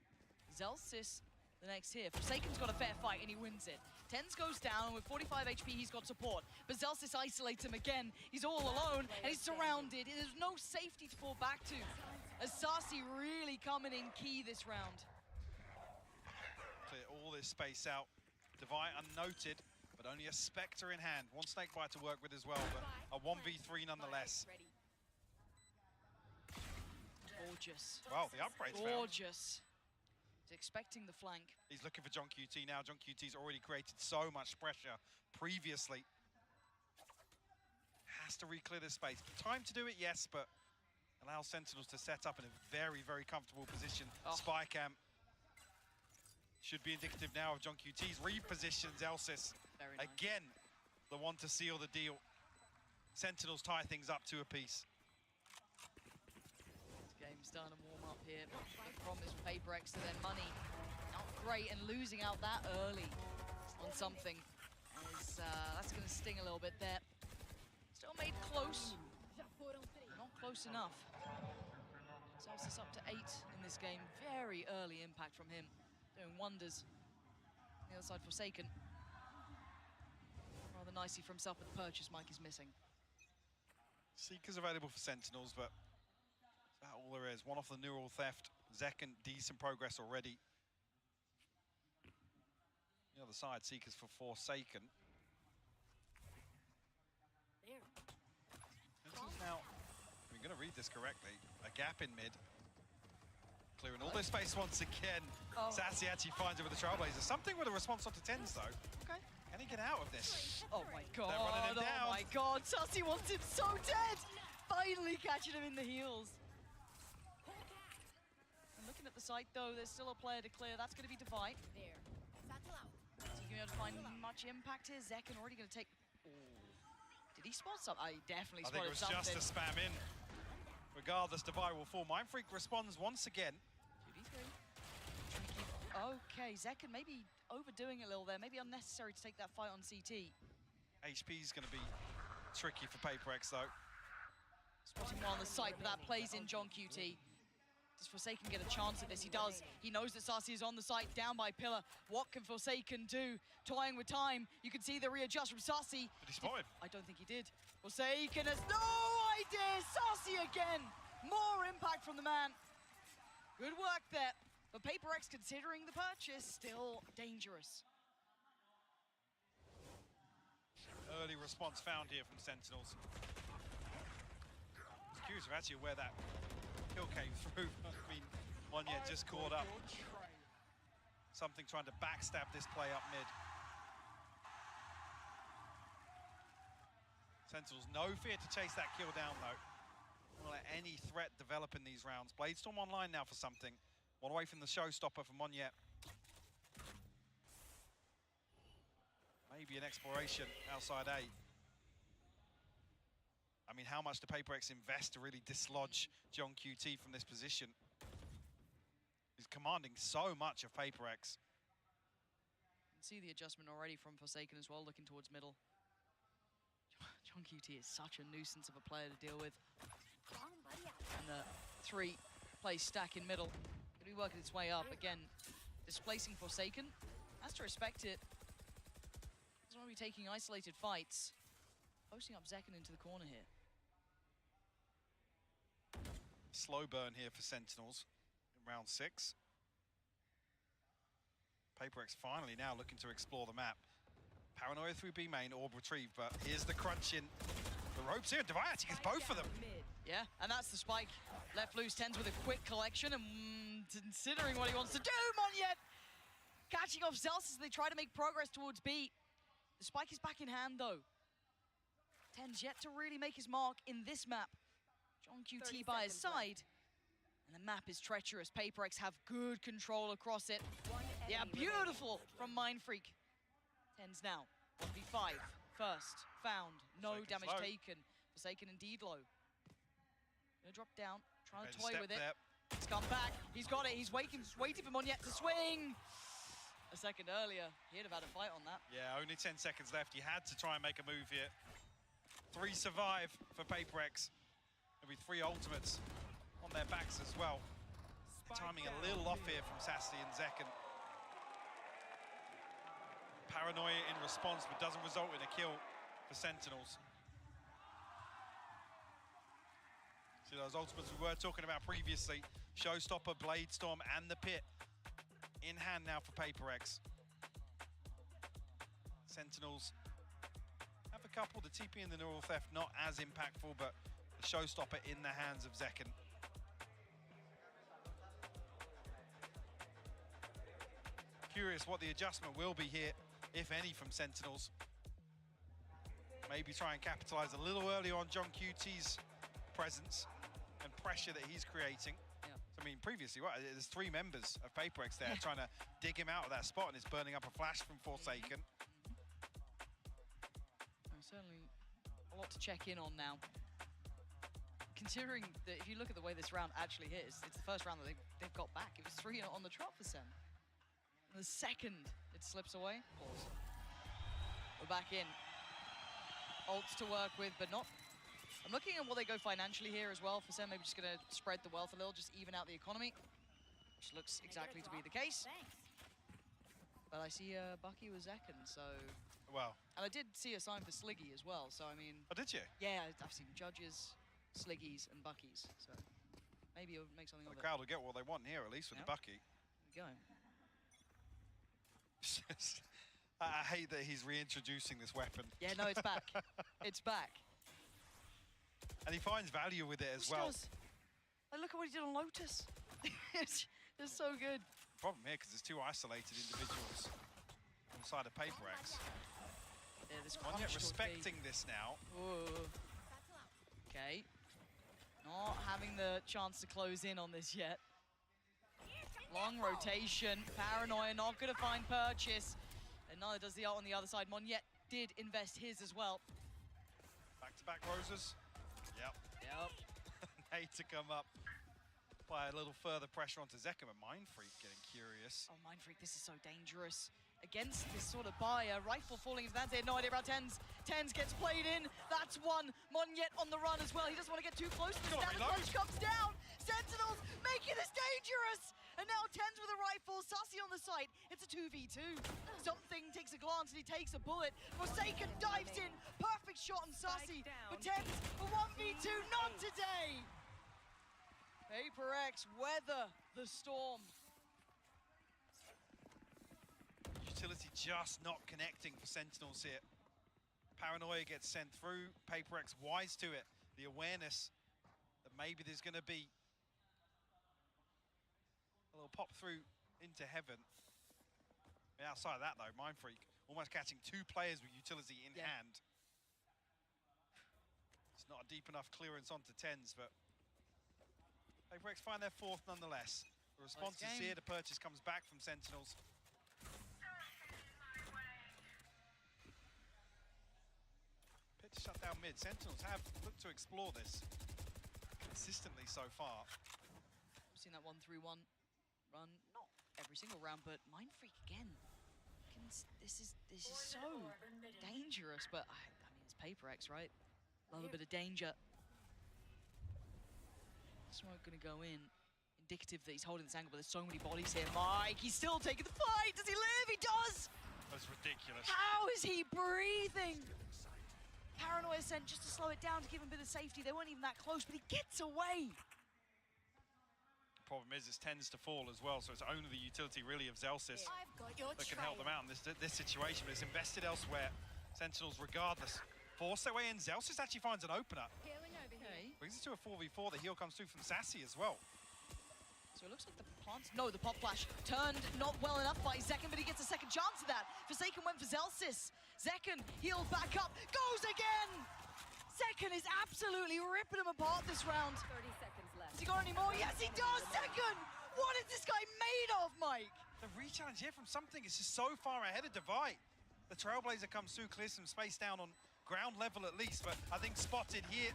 Zelsis the next here. Forsaken's got a fair fight and he wins it. Tens goes down, and with 45 HP he's got support. But Zelsis isolates him again. He's all alone and he's surrounded. There's no safety to fall back to. As Saweria really coming in key this round. Clear all this space out. Divine unnoted, but only a Spectre in hand. One Snakebite to work with as well, but a 1v3 nonetheless. Gorgeous. Wow, the upgrade's gorgeous. He's expecting the flank. He's looking for John QT now. John QT's already created so much pressure previously. Has to re-clear this space. Time to do it, yes, but allow Sentinels to set up in a very, very comfortable position. Spy camp should be indicative now of John QT's repositions Zelsis. Again, the one to seal the deal. Sentinels tie things up to a piece. Game's done and warm up here. The problem is with PRX to their money. Not great, and losing out that early on something is that's going to sting a little bit there. Still made close. Not close enough. Zelsis up to 8 in this game. Very early impact from him. Doing wonders. The other side Forsaken. Rather nicely for himself, but the purchase Mike is missing. Seeker's available for Sentinels, but that's all there is. One off the neural theft. Zekken, decent progress already. The other side, Seekers for Forsaken. This is now, we're going to read this correctly, a gap in mid. Clearing all this space once again. Saweria actually finds it with the Trailblazer. Something with a response onto Tens though. Okay. Can he get out of this? Oh my god. They're running him down. Oh my god. Saweria wants him so dead. Finally catching him in the heels. And looking at the the site, though. There's still a player to clear. That's going to be Divide. There. Satchel out. Is he going to be able to find much impact here? Zekken already going to take... Ooh. Did he spot something? He definitely spotted something. I think it was just a spam in. Regardless, Divide will fall. Mindfreak responds once again. 2v3. Okay, Zekken maybe overdoing it a little there. Maybe unnecessary to take that fight on CT. HP is going to be tricky for PRX, though. Spotting one on the site, but that plays in John QT. Does Forsaken get a chance at this? He does. He knows that Saweria is on the site, down by Pillar. What can Forsaken do? Toying with time. You can see the readjust from Saweria. Did he spot him? I don't think he did. Forsaken has no idea. Saweria again. More impact from the man. Good work there. But PRX, considering the purchase, still dangerous. Early response found here from Sentinels. I was curious of actually where that kill came through. I mean, Monyet just caught up. Something trying to backstab this play up mid. Sentinels, no fear to chase that kill down, though. Don't let any threat develop in these rounds. Bladestorm online now for something. One away from the showstopper for Monyet. Maybe an exploration outside A. I mean, how much do PRX invest to really dislodge John QT from this position? He's commanding so much of PRX. You can see the adjustment already from Forsaken as well, looking towards middle. John QT is such a nuisance of a player to deal with. And the 3-play stack in middle. Going to be working its way up. Again, displacing Forsaken. Has to respect it. Doesn't want to be taking isolated fights. Posting up Zekken into the corner here. Slow burn here for Sentinels in round 6. PRX finally now looking to explore the map. Paranoia through B main, orb retrieve, but here's the crunch in the ropes here. Divide actually gets both of them. Yeah, and that's the spike. Left loose, Tens with a quick collection, and considering what he wants to do, Monyet catching off Zelsis as they try to make progress towards B. The spike is back in hand, though. Tens yet to really make his mark in this map. John QT by his side. And the map is treacherous. PRX have good control across it. Yeah, beautiful from Mindfreak. Tens now, 1v5. First, found, no damage taken. Forsaken indeed low. Gonna drop down, trying to toy with it. He's come back, he's got it, he's waiting for Monyet to swing. A second earlier, he'd have had a fight on that. Yeah, only 10 seconds left. He had to try and make a move here. 3 survive for PRX. There'll be 3 ultimates on their backs as well. Timing a little off here from Saweria and Zekken. Paranoia in response, but doesn't result in a kill for Sentinels. See those ultimates we were talking about previously. Showstopper, Bladestorm, and the Pit in hand now for PRX. Sentinels have a couple. The TP and the Neural Theft not as impactful, but the Showstopper in the hands of Zekken. Curious what the adjustment will be here, if any, from Sentinels. Maybe try and capitalize a little earlier on John QT's presence and pressure that he's creating. Yeah. I mean, previously, what, there's 3 members of PRX there trying to dig him out of that spot, and it's burning up a flash from Forsaken. Certainly a lot to check in on now. Considering that if you look at the way this round actually hit, it's the first round that they've got back. It was 3 on the trot for SEN. And the second it slips away, pause. We're back in. Ults to work with, but not... I'm looking at what they go financially here as well for SEN. Maybe just going to spread the wealth a little, just even out the economy, which looks exactly to be the case. But I see Bucky with Zekken, so... Wow. And I did see a sign for Sliggy as well, so I mean... Oh, did you? Yeah, I've seen Judges, Sliggies, and Buckies, so maybe it'll make something of it. The crowd will get what they want here, at least with the Bucky. There we go. I hate that he's reintroducing this weapon. Yeah, no, it's back. It's back. And he finds value with it as well. Does. Like, look at what he did on Lotus. It's so good. Problem here, because there's 2 isolated individuals on the side of PRX. Yeah, this Monyet respecting this now. Ooh. Okay. Not having the chance to close in on this yet. Long rotation. Paranoia not going to find purchase. And neither does the ult on the other side. Monyet did invest his as well. Back-to-back roses. Yep. Yep. Need to come up. Apply a little further pressure onto Zekum, and Mindfreak getting curious. Oh, Mindfreak, this is so dangerous. Against this sort of buyer, rifle falling into that. They had no idea about Tens. Tens gets played in. That's one. Monyet on the run as well. He doesn't want to get too close. The standard punch comes down. Sentinels making this dangerous. And now Tens with a rifle. Sassy on the side. It's a 2v2. Something takes a glance and he takes a bullet. Forsaken dives in. Perfect shot on Sassy. But Tens for 1v2. Not today. PRX weather the storm. Utility just not connecting for Sentinels here. Paranoia gets sent through. PRX wise to it. The awareness that maybe there's going to be a little pop through into heaven. And outside of that though, Mindfreak almost catching 2 players with utility in hand. It's not a deep enough clearance onto Tens, but PRX find their 4th nonetheless. The response is here. The purchase comes back from Sentinels. Pitch shut down mid. Sentinels have looked to explore this consistently so far. We've seen that 1-3-1 run, not every single round, but Mindfreak again. This is so dangerous, but I mean it's PRX, right? Love a bit of danger. Smoke gonna go in. Indicative that he's holding this angle, but there's so many bodies here. Mike, he's still taking the fight. Does he live? He does! That's ridiculous. How is he breathing? Paranoia sent just to slow it down to give him a bit of safety. They weren't even that close, but he gets away. The problem is it tends to fall as well, so it's only the utility really of Zellsis that can help them out in this situation, but it's invested elsewhere. Sentinels regardless force their way in. Zellsis actually finds an opener. Okay. Brings it to a 4v4. The heal comes through from Sassy as well. So it looks like the plants... No, the pop flash turned not well enough by Zekken, but he gets a second chance of that. Forsaken went for Zellsis. Zekken healed back up, goes again! Zekken is absolutely ripping him apart this round. 30 seconds left. Has he got any more? Yes, he does! Zekken! What is this guy made of, Mike? The re-challenge here from Something is just so far ahead of Divide. The Trailblazer comes through, clears some space down on ground level at least, but I think spotted here.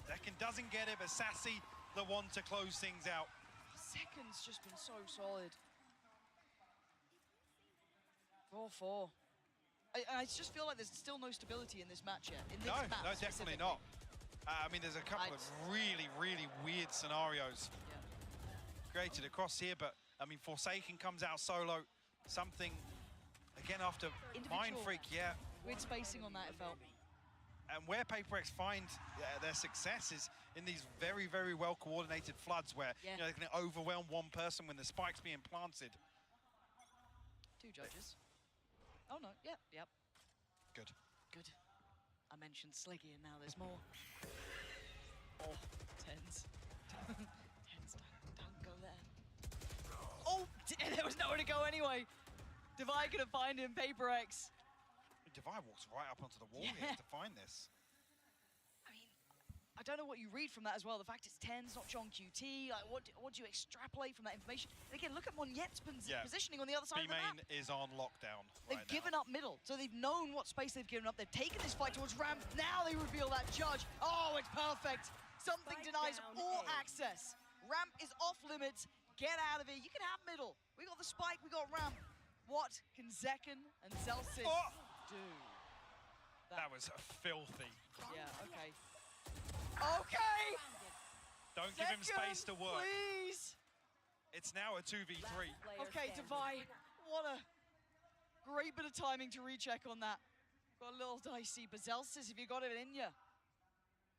Zekken doesn't get it, but Sassy, the one to close things out. Zekken's just been so solid. 4-4. I just feel like there's still no stability in this match yet. In this map no, definitely not. I mean, there's a couple of really, really weird scenarios created across here, but I mean, Forsaken comes out solo. Something, again, after Mindfreak, Weird spacing on that, it felt. And where PRX find their success is in these very, very well-coordinated floods where you know, they can overwhelm one person when the spike's being planted. 2 judges. Oh, no. Yep. Good. Good. I mentioned Sliggy, and now there's more. Oh, Tens. Tens, don't go there. Oh, there was nowhere to go anyway. Divide couldn't find him, PRX. Divide walks right up onto the wall here to find this. I mean, I don't know what you read from that as well. The fact it's Tens, not John QT. Like, what do you extrapolate from that information? And again, look at Monyet's positioning on the other side of the map. B-Main is on lockdown. They've given up middle, so they've known what space they've given up. They've taken this fight towards Ramp. Now they reveal that judge. Oh, it's perfect. Something denies all access. Ramp is off limits. Get out of here. You can have middle. We got the spike. We got Ramp. What can Zekken and Zellsis do? That was filthy. Yeah, okay. Okay! Don't give him space to work. Please! It's now a 2v3. Okay, Divide. What a great bit of timing to recheck on that. Got a little dicey, but Zellsis, if you got it in you.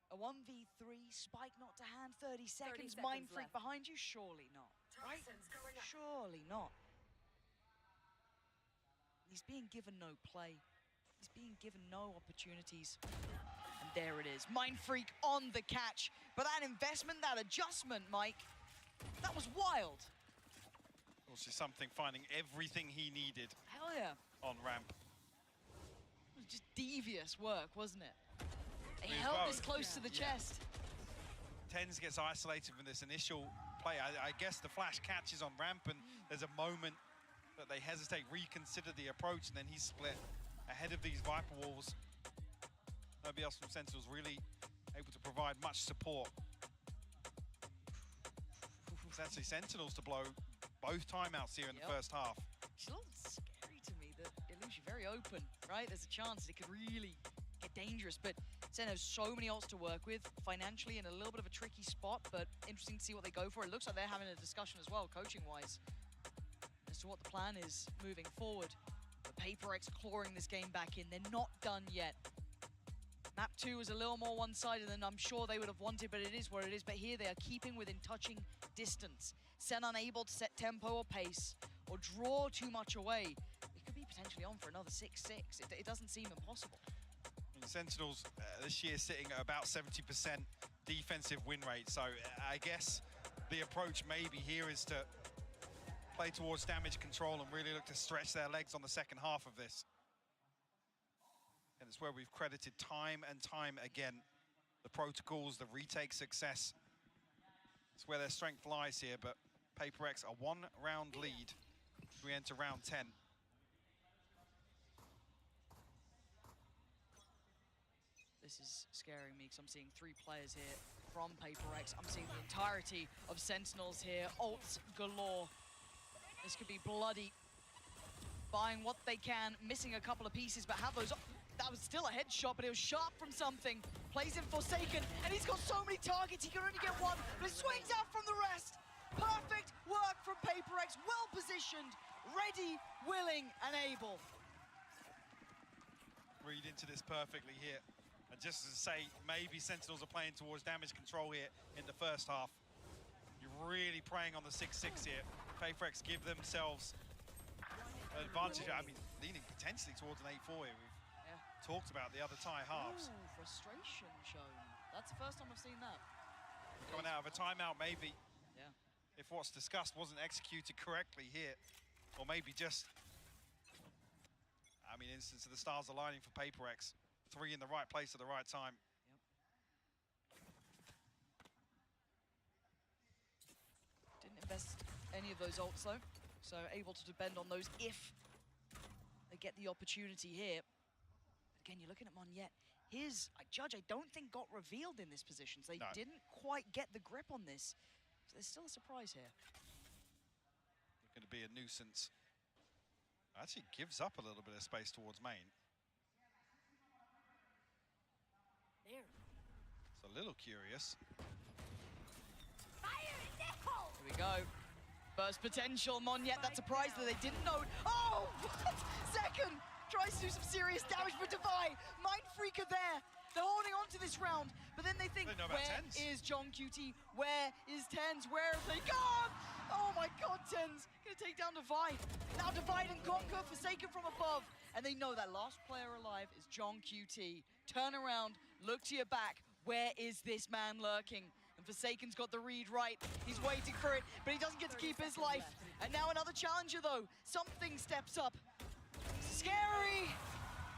A 1v3, spike not to hand, 30 seconds. Mindfreak behind you? Surely not, right? Surely not. He's being given no play. He's being given no opportunities. And there it is. Mindfreak on the catch. But that investment, that adjustment, Mike, that was wild. Also Something finding everything he needed. Hell yeah. On ramp. It was just devious work, wasn't it? He held this close to the chest. Tens gets isolated from this initial play. I guess the flash catches on ramp, and there's a moment that they hesitate, reconsider the approach, and then he's split ahead of these Viper walls. Nobody else from Sentinels really able to provide much support. It's actually Sentinels to blow both timeouts here in the first half. It's a little scary to me that it leaves you very open, right? There's a chance that it could really get dangerous, but Sen has so many ults to work with, financially in a little bit of a tricky spot, but interesting to see what they go for. It looks like they're having a discussion as well, coaching-wise, as to what the plan is moving forward. But PRX clawing this game back in. They're not done yet. Map 2 is a little more one-sided than I'm sure they would have wanted, but it is what it is. But here they are keeping within touching distance. Sen unable to set tempo or pace or draw too much away. It could be potentially on for another 6-6. It doesn't seem impossible. And Sentinels this year sitting at about 70% defensive win rate. So I guess the approach maybe here is to play towards damage control and really look to stretch their legs on the second half of this. And it's where we've credited time and time again the protocols, the retake success. It's where their strength lies here, but PRX a one-round lead as we enter round 10. This is scaring me because I'm seeing 3 players here from PRX. I'm seeing the entirety of Sentinels here, ults galore. This could be bloody. Buying what they can, missing a couple of pieces, but have those. That was still a headshot, but it was sharp from something. Plays in Forsaken, and he's got so many targets, he can only get one, but swings out from the rest. Perfect work from PRX, well positioned, ready, willing, and able. Read into this perfectly here. And just to say, maybe Sentinels are playing towards damage control here in the first half. You're really preying on the 6-6 here. PRX give themselves an advantage. I mean, leaning potentially towards an 8-4 here. We've talked about the other tie halves. Ooh, frustration shown. That's the first time I've seen that. Coming out of a timeout, maybe. Yeah. If what's discussed wasn't executed correctly here, or maybe just, I mean, instance of the stars aligning for PRX. 3 in the right place at the right time. Didn't invest any of those ults though, so able to depend on those if they get the opportunity here. Again, you're looking at Monyet. His judge, I don't think got revealed in this position, so they didn't quite get the grip on this. So there's still a surprise here. Going to be a nuisance. Actually gives up a little bit of space towards main. There. It's a little curious. Fire in the hole! Here we go. Burst potential, Monyet, that surprise that they didn't know. Oh, what? Second! Tries to do some serious damage for Devi. Mind Freaker there. They're holding on to this round, but then they think, where is John QT? Where is Tens? Where have they gone? Oh my God, Tens gonna take down Divide. Now Divide and Conquer, Forsaken from above. And they know that last player alive is John QT. Turn around, look to your back. Where is this man lurking? And Forsaken's got the read right. He's waiting for it, but he doesn't get to keep his life. And now another challenger though. Something steps up. Scary!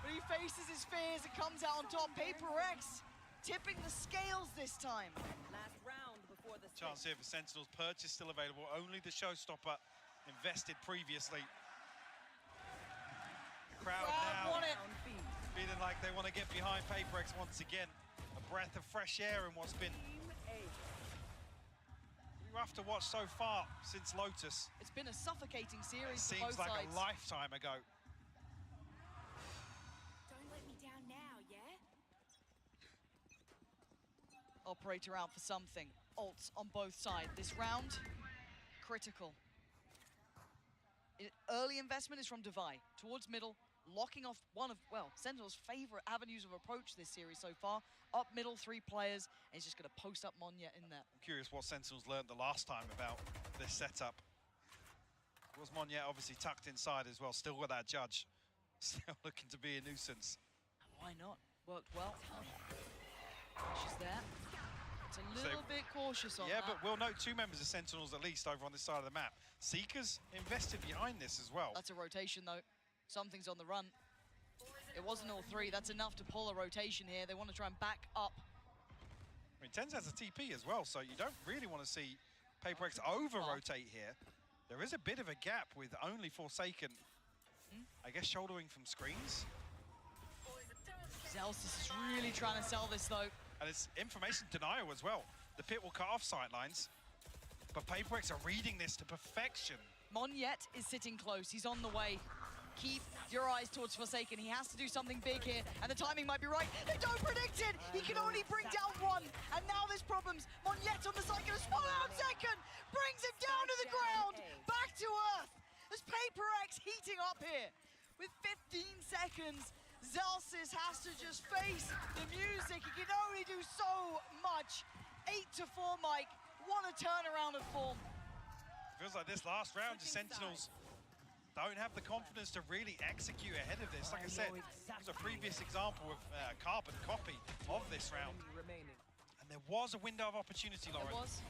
But he faces his fears and comes out on top. PRX tipping the scales this time. Last round before the chance here for Sentinels. Purchase still available. Only the showstopper invested previously. Crowd now want it. feeling like they want to get behind PRX once again. A breath of fresh air in what's been rough to watch so far since Lotus. It's been a suffocating series. It seems like a lifetime ago. Don't let me down now, yeah? Operator out for something. Ults on both sides. This round, critical. Early investment is from Devi. Towards middle, locking off one of, well, Sentinel's favorite avenues of approach this series so far. Up middle, 3 players, and he's just going to post up Monyet in there. I'm curious what Sentinels learned the last time about this setup. Was Monyet obviously tucked inside as well, still with that judge. Still looking to be a nuisance. Why not? Worked well. She's there. It's a little bit cautious on that. Yeah, but we'll note 2 members of Sentinels at least over on this side of the map. Seekers invested behind this as well. That's a rotation though. Something's on the run. It wasn't all 3. That's enough to pull a rotation here. They want to try and back up. I mean, Tens has a TP as well, so you don't really want to see PRX over-rotate here. There is a bit of a gap with only Forsaken, I guess, shouldering from screens. Zellsis is really trying to sell this, though. And it's information denial as well. The pit will cut off sightlines, but PRX are reading this to perfection. Monyet is sitting close. He's on the way. Keep your eyes towards Forsaken. He has to do something big here, and the timing might be right. They don't predict it! He can only bring down one, and now there's problems. Monyet on the side, gonna spot out second! Brings him down to the ground! Back to earth! There's PRX heating up here. With 15 seconds, Zellsis has to just face the music. He can only do so much. 8-4, Mike. What a turnaround of form. Feels like this last round, the Sentinels don't have the confidence to really execute ahead of this. Like I said, there's a previous example of carbon copy of this round. And there was a window of opportunity, Lauren. There was.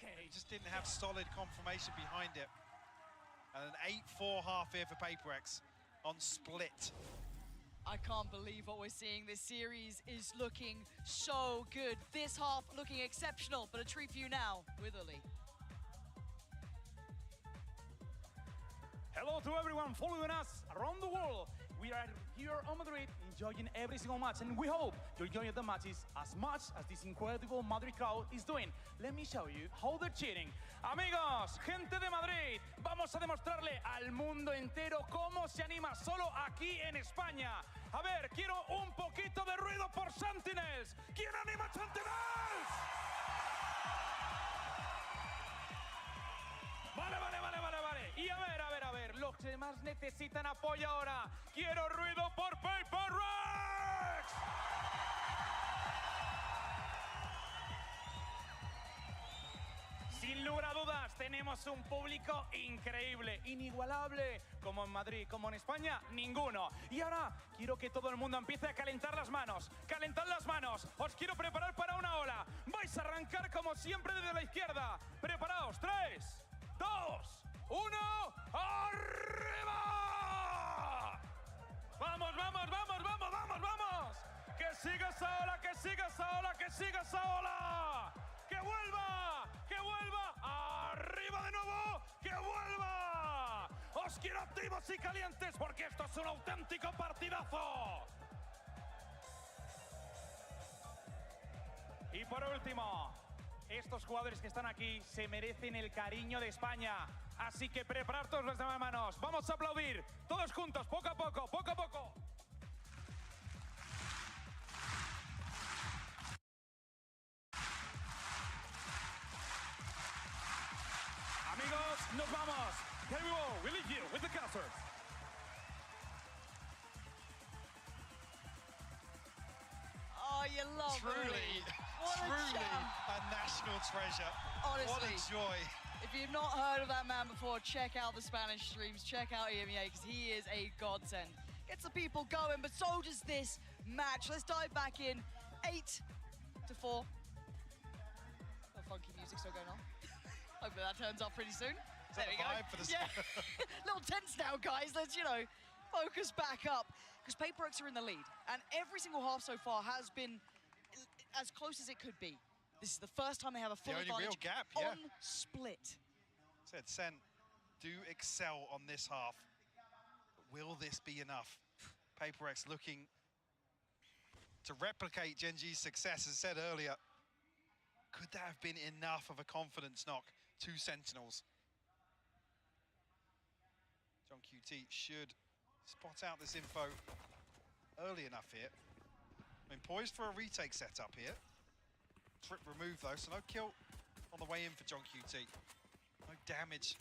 They just didn't have solid confirmation behind it. And an 8-4 half here for PRX on split. I can't believe what we're seeing. This series is looking so good. This half looking exceptional, but a treat for you now with Uli. Hello to everyone following us around the world. We are here on Madrid enjoying every single match, and we hope you're enjoying the matches as much as this incredible Madrid crowd is doing. Let me show you how they're cheering. Amigos, gente de Madrid, vamos a demostrarle al mundo entero cómo se anima solo aquí en España. A ver, quiero un poquito de ruido por Sentinels. ¿Quién anima Sentinels? Vale. Y a ver, los que más necesitan apoyo ahora. Quiero ruido por PRX. Sin lugar a dudas, tenemos un público increíble, inigualable, como en Madrid, como en España, ninguno. Y ahora quiero que todo el mundo empiece a calentar las manos. ¡Calentad las manos! Os quiero preparar para una ola. Vais a arrancar como siempre desde la izquierda. Preparaos, 3, 2, 1, ¡arriba! ¡Vamos! ¡Que siga esa ola, que siga esa ola, que siga esa ola! ¡Que vuelva! ¡Arriba de nuevo! ¡Que vuelva! ¡Os quiero activos y calientes porque esto es un auténtico partidazo! Y por último, estos jugadores que están aquí se merecen el cariño de España. Así que preparad todos los demás manos. Vamos a aplaudir todos juntos, poco a poco. Amigos, nos vamos. Here we go. We leave you with the casters. Oh, you love Truly a national treasure. Honestly, what a joy. If you've not heard of that man before, check out the Spanish streams, check out EMEA, because he is a godsend. Gets the people going, but so does this match. Let's dive back in. 8-4. A funky music still going on. Hopefully that turns up pretty soon. There we go. Yeah. Little tense now, guys. Let's, focus back up. Because PRX are in the lead. And every single half so far has been as close as it could be. This is the first time they have a full advantage on split. Said SEN do excel on this half. But will this be enough? PRX looking to replicate Gen G's success, as said earlier. Could that have been enough of a confidence knock to Sentinels? John QT should spot out this info early enough here. I mean, poised for a retake setup here. Trip removed though, so no kill on the way in for John QT. No damage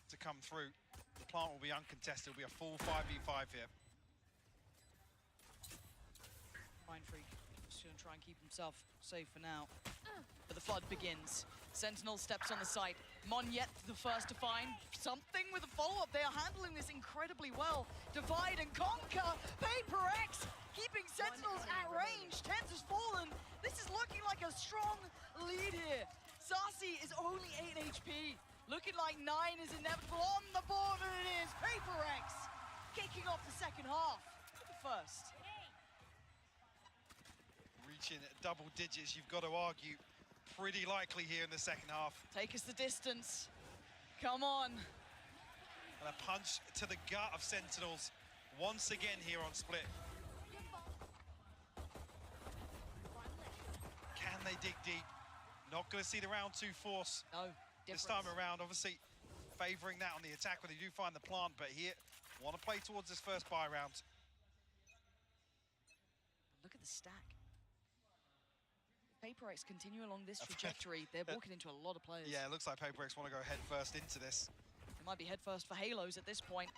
to come through. The plant will be uncontested. It'll be a full 5v5 here. Mind Freak just gonna try and keep himself safe for now. But the flood begins. Sentinel steps on the site. Monyet the first to find something with a follow-up. They are handling this incredibly well. Divide and conquer. PRX keeping Sentinels at range. Tense has fallen. This is looking like a strong lead here. Sassy is only 8 HP. Looking like 9 is inevitable on the board, and it is. PRX kicking off the second half. The first. Reaching double digits, you've got to argue pretty likely here in the second half. Take us the distance. Come on. And a punch to the gut of Sentinels once again here on Split. Can they dig deep? Not going to see the round 2 force. No, this time around, obviously favouring that on the attack when they do find the plant, but here, want to play towards this first buy round. Look at the stack. PRX continue along this trajectory. They're walking into a lot of players. Yeah, it looks like PRX want to go head first into this. It might be head first for Halos at this point.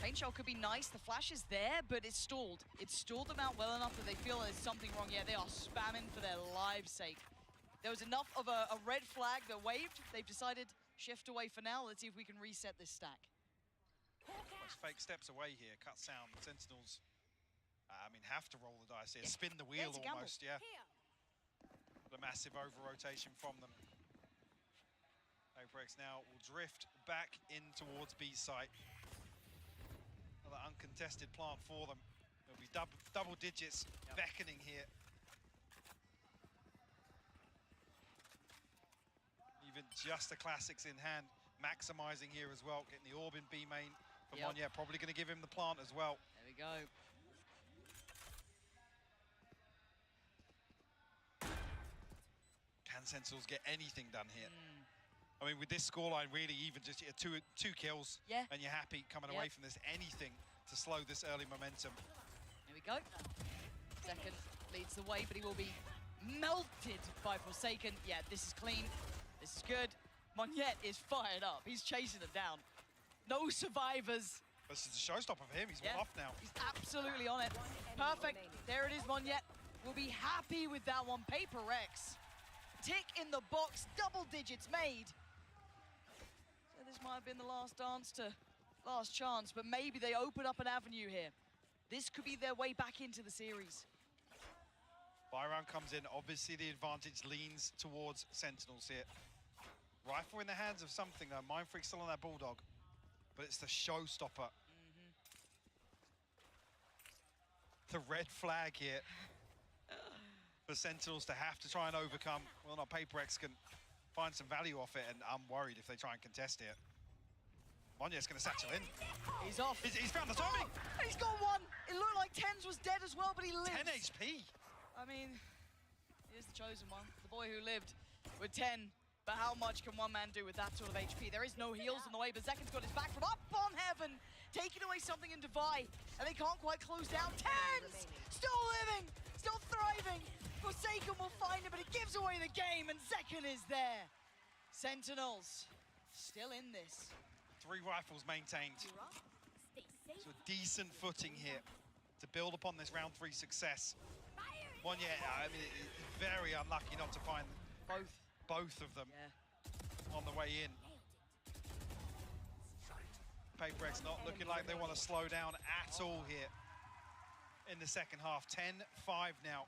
Paint shell could be nice. The flash is there, but it's stalled. It's stalled them out well enough that they feel there's something wrong. Yeah, they are spamming for their lives' sake. There was enough of a red flag that waved. They've decided shift away for now. Let's see if we can reset this stack. Those fake steps away here, cut sound. Sentinels, I mean, have to roll the dice here. Yeah. Spin the wheel almost, yeah. The massive over-rotation from them. PRX now will drift back in towards B site. Another uncontested plant for them. It'll be double digits beckoning here. Even just the classics in hand, maximizing here as well. Getting the orb in B main for Monye, probably going to give him the plant as well. There we go. Can Sentinels get anything done here? I mean, with this scoreline, really, even just two kills, and you're happy coming away from this. Anything to slow this early momentum. There we go. Second leads the way, but he will be melted by Forsaken. Yeah, this is clean. This is good. Monette is fired up. He's chasing them down. No survivors. This is a showstopper for him. He's off now. He's absolutely on it. Perfect. There it is, Monette. We'll be happy with that one. PRX. Tick in the box, double digits made. So this might have been the last last chance, but maybe they open up an avenue here. This could be their way back into the series. Buy round comes in. Obviously, the advantage leans towards Sentinels here. Rifle in the hands of something, though. Mindfreak still on that Bulldog, but it's the showstopper. The red flag here for Sentinels to have to try and overcome. Well, not PRX can find some value off it, and I'm worried if they try and contest it. Monye's going to satchel in. He's off. He's found the timing. He's got one. It looked like Tens was dead as well, but he lived. 10 HP. I mean, here's the chosen one, the boy who lived with 10. But how much can one man do with that sort of HP? There is no heals on the way, but Zekin's got his back from up on heaven, taking away something in Divide, and they can't quite close down. Tens still living, still thriving. Forsaken will find it, but it gives away the game, and Zekin is there. Sentinels still in this. 3 rifles maintained. So a decent footing here to build upon this round 3 success. Monye, I mean, very unlucky not to find both of them on the way in. PRX not looking like they want to slow down at all here in the second half. 10-5 now.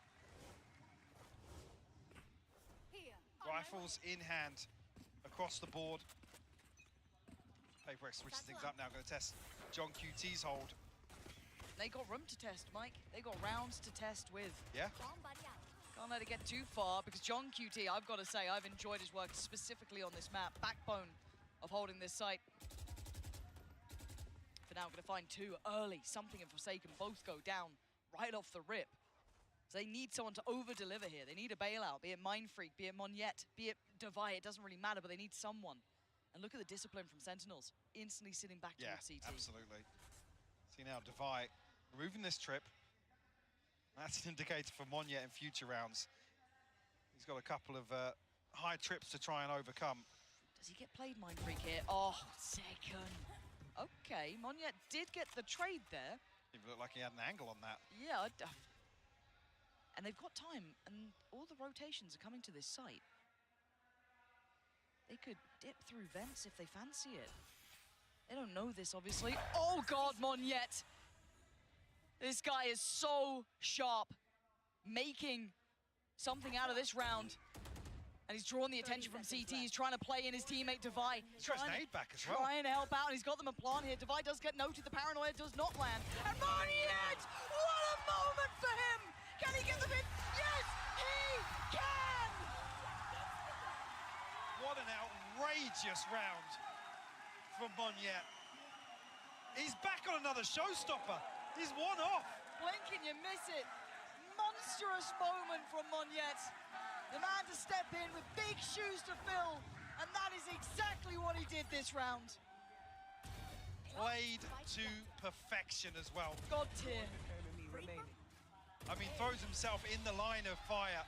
Rifles in hand across the board. PRX switches things up now, going to test John QT's hold. They got room to test, Mike. They got rounds to test with. Yeah. Can't let it get too far, because John QT, I've got to say, I've enjoyed his work specifically on this map. Backbone of holding this site. For now, going to find 2 early. Something and Forsaken both go down right off the rip. So they need someone to over-deliver here. They need a bailout, be it Mindfreak, be it Monette, be it Divide. It doesn't really matter, but they need someone. And look at the discipline from Sentinels. Instantly sitting back towards CT. Absolutely. See now, Divide removing this trip. That's an indicator for Monye in future rounds. He's got a couple of high trips to try and overcome. Does he get played, Mindfreak here? Oh, second. Okay, Monye did get the trade there. It looked like he had an angle on that. Yeah, and they've got time, and all the rotations are coming to this site. They could dip through vents if they fancy it. They don't know this, obviously. Oh, God, Monette! This guy is so sharp, making something out of this round. And he's drawn the attention from CT. He's trying to play in his teammate, Divide. He's trying to back as well. Trying to help out, and he's got them a plant here. Divide does get noted. The paranoia does not land. And Monette! What a moment for him! Can he get them in? Yes, he can! What an outrageous round from Monyet. He's back on another showstopper. He's one off. Blink and you miss it. Monstrous moment from Monyet. The man to step in with big shoes to fill, and that is exactly what he did this round. Played to perfection as well. God tier. I mean, throws himself in the line of fire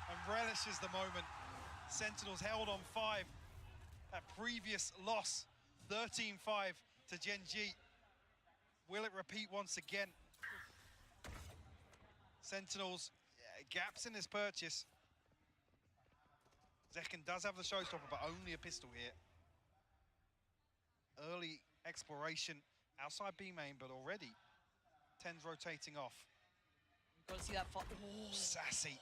and relishes the moment. Sentinels held on 5. That previous loss, 13-5 to Gen.G. Will it repeat once again? Sentinels, gaps in his purchase. Zekken does have the showstopper, but only a pistol here. Early exploration outside B main, but already 10's rotating off. You've got to see that. Sassy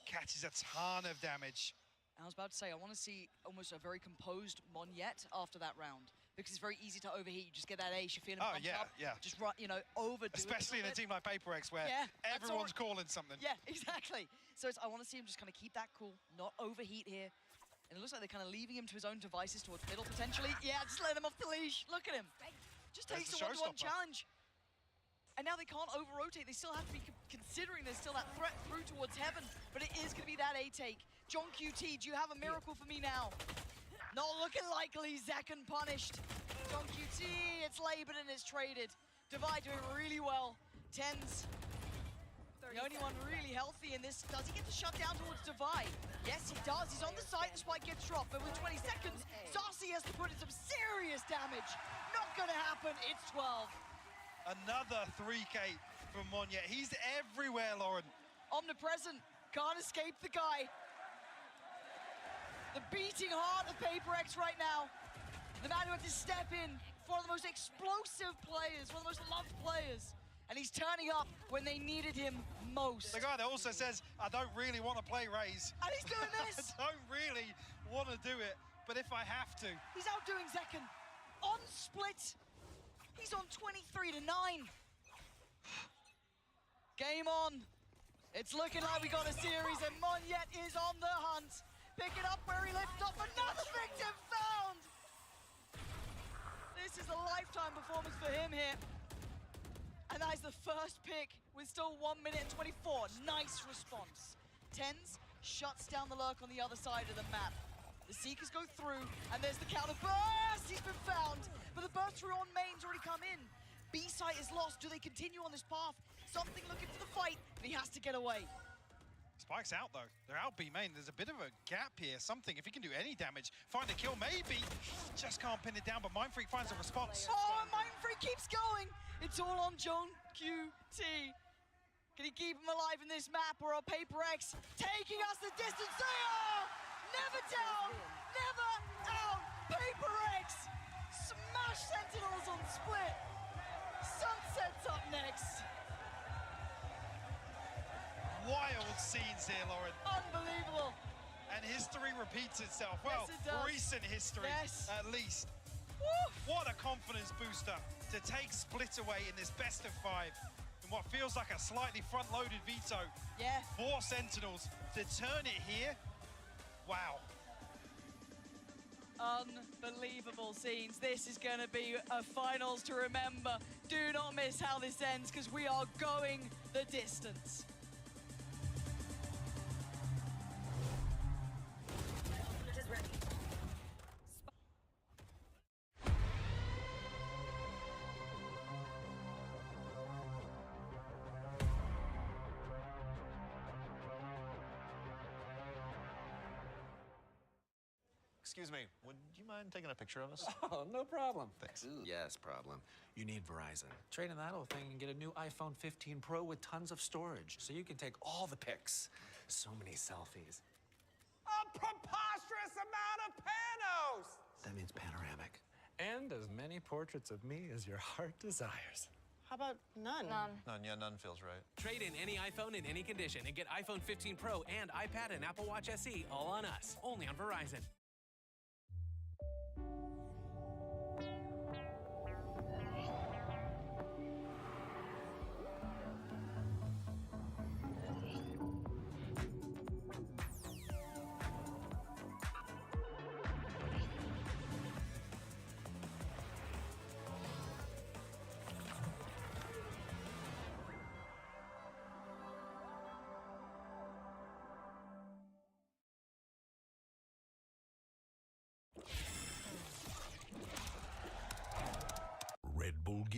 catches a ton of damage. I was about to say, I want to see almost a very composed Monyet after that round, because it's very easy to overheat. You just get that ace, you're feeling pumped up. Just run, you know, overdo it. Especially in a team like PRX where everyone's calling something. Yeah, exactly. So I want to see him just kind of keep that cool, not overheat here. And it looks like they're kind of leaving him to his own devices towards middle potentially. Yeah, just let him off the leash. Look at him. Just takes the one-to-one challenge. And now they can't over-rotate. They still have to be considering there's still that threat through towards heaven, but it is going to be that A-take. John QT, do you have a miracle for me now? Not looking likely. Zekken punished. John QT, it's labored and it's traded. Divide doing really well. 10's the only one really healthy in this. Does he get the shut down towards Divide? Yes, he does. He's on the side. The spike gets dropped, but with 20 seconds, Saucy has to put in some serious damage. Not gonna happen. It's 12. Another 3K from Monyet. He's everywhere, Lauren. Omnipresent. Can't escape the guy. The beating heart of PRX right now. The man who had to step in for one of the most explosive players, one of the most loved players. And he's turning up when they needed him most. The guy that also says, I don't really want to play Raze. And he's doing this. I don't really want to do it, but if I have to. He's outdoing Zekken. On split. He's on 23-9. Game on. It's looking like we got a series, and Monyet is on the hunt. Pick it up where he left off. Another victim found. This is a lifetime performance for him here. And that is the first pick with still 1 minute and 24. Nice response. 10's shuts down the lurk on the other side of the map. The Seekers go through, and there's the counter burst. He's been found, but the burst through on main's already come in. B-site is lost. Do they continue on this path? Something looking for the fight, but he has to get away. Spike's out though. They're out B main. There's a bit of a gap here. Something, if he can do any damage, find a kill maybe. Just can't pin it down, but Mindfreak finds a response. Oh, Mindfreak keeps going. It's all on John QT. Can he keep him alive in this map, or are PRX taking us the distance? They are! Never down, never out. PRX smash Sentinels on split. Sunset's up next. Wild scenes here, Lauren. Unbelievable. And history repeats itself. Well, yes, it does. Recent history, at least. Woo. What a confidence booster to take split away in this best of 5. In what feels like a slightly front-loaded veto. Yeah. 4 Sentinels to turn it here. Wow. Unbelievable scenes. This is going to be a finals to remember. Do not miss how this ends, because we are going the distance. Excuse me, would you mind taking a picture of us? Oh, no problem. Thanks. Yes, problem. You need Verizon. Trade in that old thing and get a new iPhone 15 Pro with tons of storage, so you can take all the pics. So many selfies. A preposterous amount of panos! That means panoramic. And as many portraits of me as your heart desires. How about none? None feels right. Trade in any iPhone in any condition and get iPhone 15 Pro and iPad and Apple Watch SE all on us. Only on Verizon.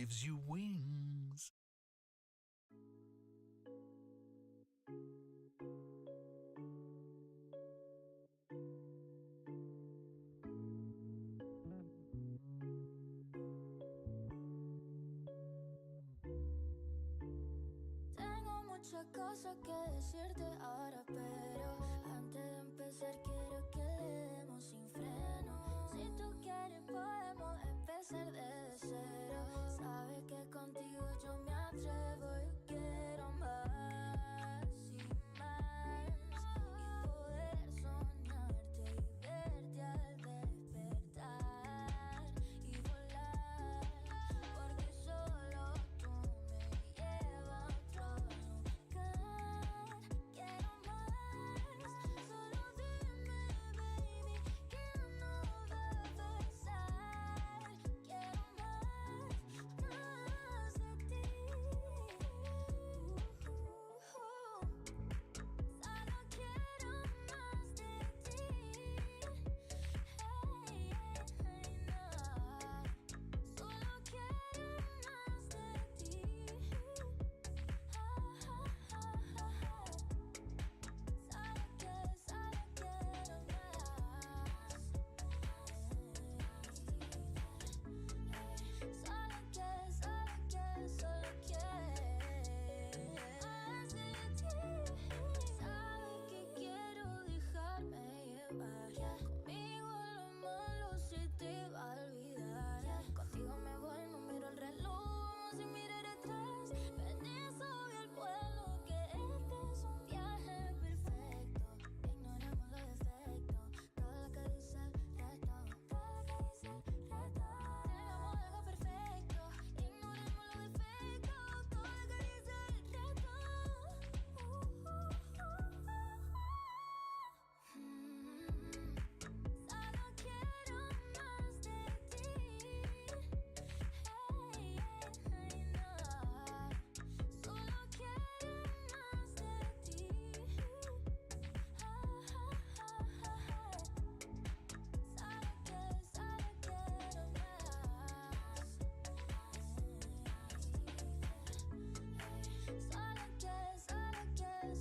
gives you wings. Tengo muchas cosas que decirte ahora, pero antes de empezar quiero que le demos sin freno. Si tú quieres podemos empezar desde cero. Sabes que contigo yo me atrevo y quiero más y más. Y poder soñarte y verte al despertar y volar. Porque solo tú me llevas a otro lugar. Quiero más. Solo dime, baby, que no va a pasar. Quiero más de ti. Solo quiero más de ti. Hey, hey, no. Solo quiero más de ti. Sabes que quiero dejarme llevar. Conmigo lo malo se te va a olvidar. Contigo me voy, no miro el reloj, sin mirar atrás. Permiso y el vuelo, que este es un viaje perfecto. Ignoramos los defectos, todo lo que dice el resto, todo lo que dice el resto. Tengamos algo perfecto, ignoremos los defectos, todo lo que dice el resto. Solo quiero más de ti. Hey, hey, no. Solo quiero más de ti. Solo quiero más.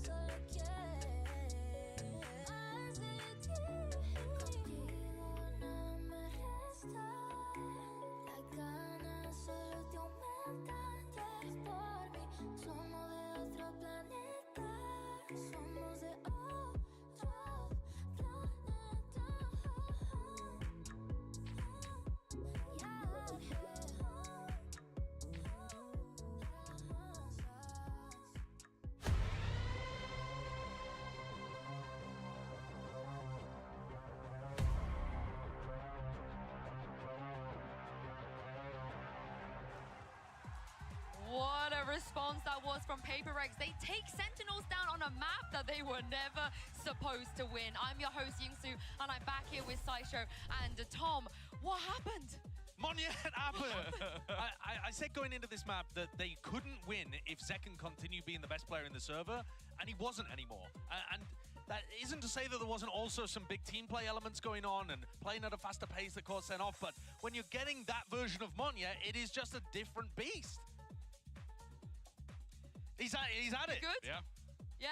Solo quiero más de ti. Contigo no me resta. Las ganas solo te aumentan. Ya es por mí. Somos de otro planeta. Somos de otro planeta. What a response that was from PRX. They take Sentinels down on a map that they were never supposed to win. I'm your host, Yingsu, and I'm back here with Sideshow and Tom. What happened? Monya and Apple. I said going into this map that they couldn't win if Zekken continued being the best player in the server, and he wasn't anymore. And that isn't to say that there wasn't also some big team play elements going on and playing at a faster pace that caught Sen off, but when you're getting that version of Monya, it is just a different beast. He's at it. Good? Yeah. Yeah?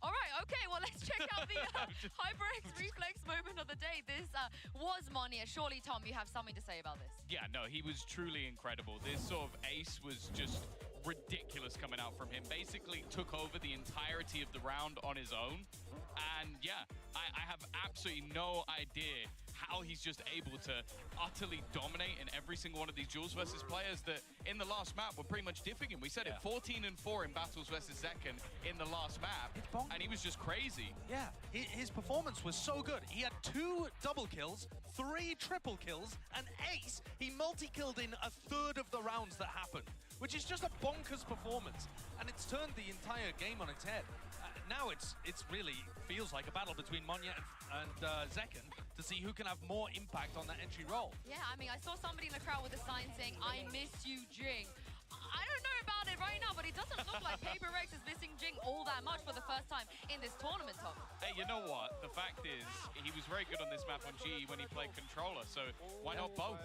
All right, okay, well, let's check out the HyperX reflex moment of the day. This was Monya. Surely, Tom, you have something to say about this. Yeah, no, he was truly incredible. This sort of ace was just ridiculous coming out from him. Basically took over the entirety of the round on his own. And yeah, I have absolutely no idea how he's just able to utterly dominate in every single one of these duels versus players that in the last map were pretty much diffing him. We said it, 14-4 in battles versus Zekken in the last map, and he was just crazy. Yeah, his performance was so good. He had 2 double kills, 3 triple kills, an ace. He multi-killed in a third of the rounds that happened, which is just a bonkers performance. And it's turned the entire game on its head. Now it's really feels like a battle between Monya and Zekken to see who can have more impact on that entry role. Yeah, I mean, I saw somebody in the crowd with a sign saying, "I miss you, Jing." I don't know about it, right? right now, but it doesn't look like PRX is missing Jing all that much for the first time in this tournament, Tom. Hey, you know what? The fact is, he was very good on this map on GE when he played controller, so why not both?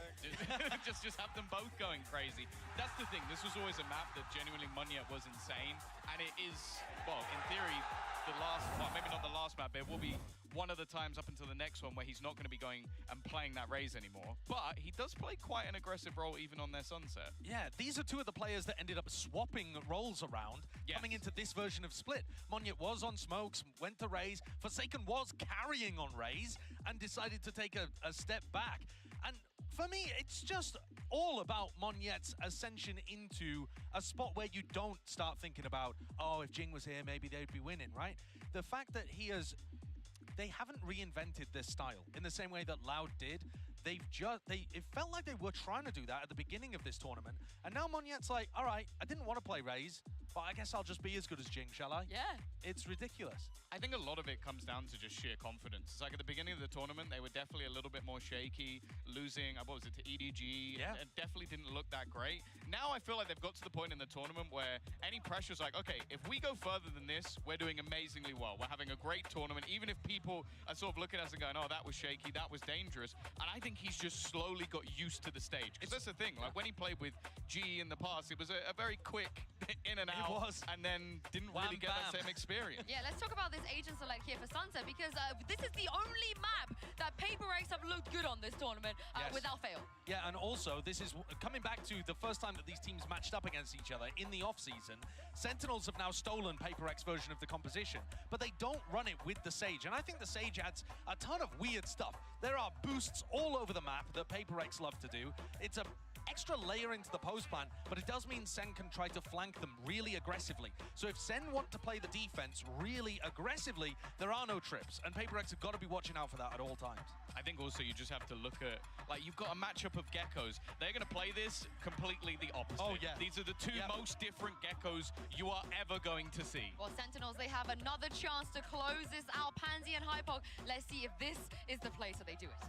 just have them both going crazy. That's the thing. This was always a map that genuinely Monyet was insane, and it is, well, in theory, the last, well, maybe not the last map, but it will be one of the times up until the next one where he's not going to be going and playing that Raze anymore. But he does play quite an aggressive role even on their Sunset. Yeah, these are two of the players that ended up swapping roles around coming into this version of Split. Monyet was on Smokes, went to Raze. Forsaken was carrying on Raze and decided to take a step back. And for me, it's just all about Monyet's ascension into a spot where you don't start thinking about, oh, if Jing was here, maybe they'd be winning, right? The fact that they haven't reinvented this style in the same way that Loud did. It felt like they were trying to do that at the beginning of this tournament. And now Monyet's like, all right, I didn't want to play Raze, but I guess I'll just be as good as Jing, shall I? Yeah. It's ridiculous. I think a lot of it comes down to just sheer confidence. It's like at the beginning of the tournament, they were definitely a little bit more shaky, losing, what was it, to EDG. Yeah. It definitely didn't look that great. Now I feel like they've got to the point in the tournament where any pressure's like, okay, if we go further than this, we're doing amazingly well. We're having a great tournament, even if people are sort of looking at us and going, oh, that was shaky, that was dangerous. And I think he's just slowly got used to the stage. Because that's the thing, like when he played with GE in the past, it was a very quick in and out. It was. And then didn't really get that same experience. Yeah, let's talk about this agent select here for Sunset, because this is the only map that PRX have looked good on this tournament without fail. Yeah, and also, this is coming back to the first time that these teams matched up against each other in the off-season. Sentinels have now stolen PRX version of the composition, but they don't run it with the Sage. And I think the Sage adds a ton of weird stuff. There are boosts all over the map that PRX love to do. It's a extra layer into the pose plan, but it does mean SEN can try to flank them really aggressively. So if SEN want to play the defense really aggressively, there are no trips, and PRX have got to be watching out for that at all times. I think also you just have to look at, like, you've got a matchup of Geckos. They're going to play this completely the opposite. Oh, yeah. These are the two most different Geckos you are ever going to see. Well, Sentinels, they have another chance to close this out. Pansy and Hypog, let's see if this is the place that they do it.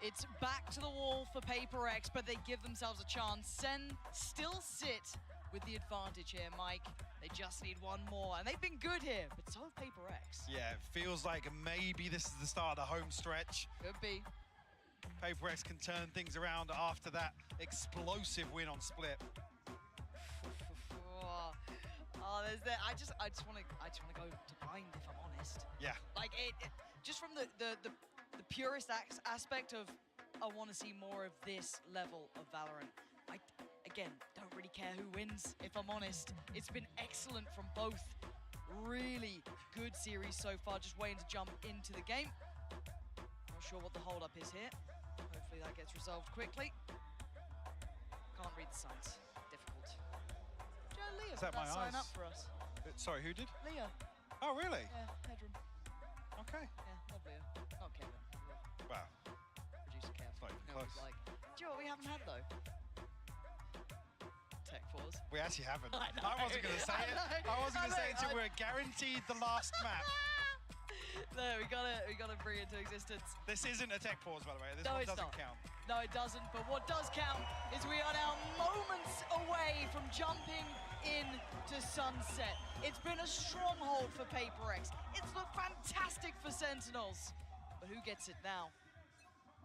It's back to the wall for PRX, but they give themselves a chance. SEN still sit with the advantage here, Mike. They just need one more, and they've been good here, but so have PRX. Yeah, it feels like maybe this is the start of the home stretch. Could be. PRX can turn things around after that explosive win on Split. Oh, there's that. I just want to go to blind, if I'm honest. Yeah. Like just from the purest aspect of, I want to see more of this level of Valorant. I, again, don't really care who wins, if I'm honest. It's been excellent from both. Really good series so far, just waiting to jump into the game. Not sure what the hold-up is here. Hopefully that gets resolved quickly. Can't read the signs. Difficult. Joe, Leah Is that put my sign eyes? up for us. Sorry, who did? Leah. Oh, really? Yeah, headroom. Okay. Yeah, love Leah. Not Kevin. Wow. Producer Kev. Not even No, close. like, do you know what we haven't had though? Tech pause. We actually haven't. I know. I wasn't going to say it. I wasn't going to say it until we're guaranteed the last map. No, we gotta bring it to existence. This isn't a tech pause, by the way. This No, one it's doesn't not. count. No, it doesn't. But what does count is we are now moments away from jumping into Sunset. It's been a stronghold for PRX. It's looked fantastic for Sentinels. But who gets it now?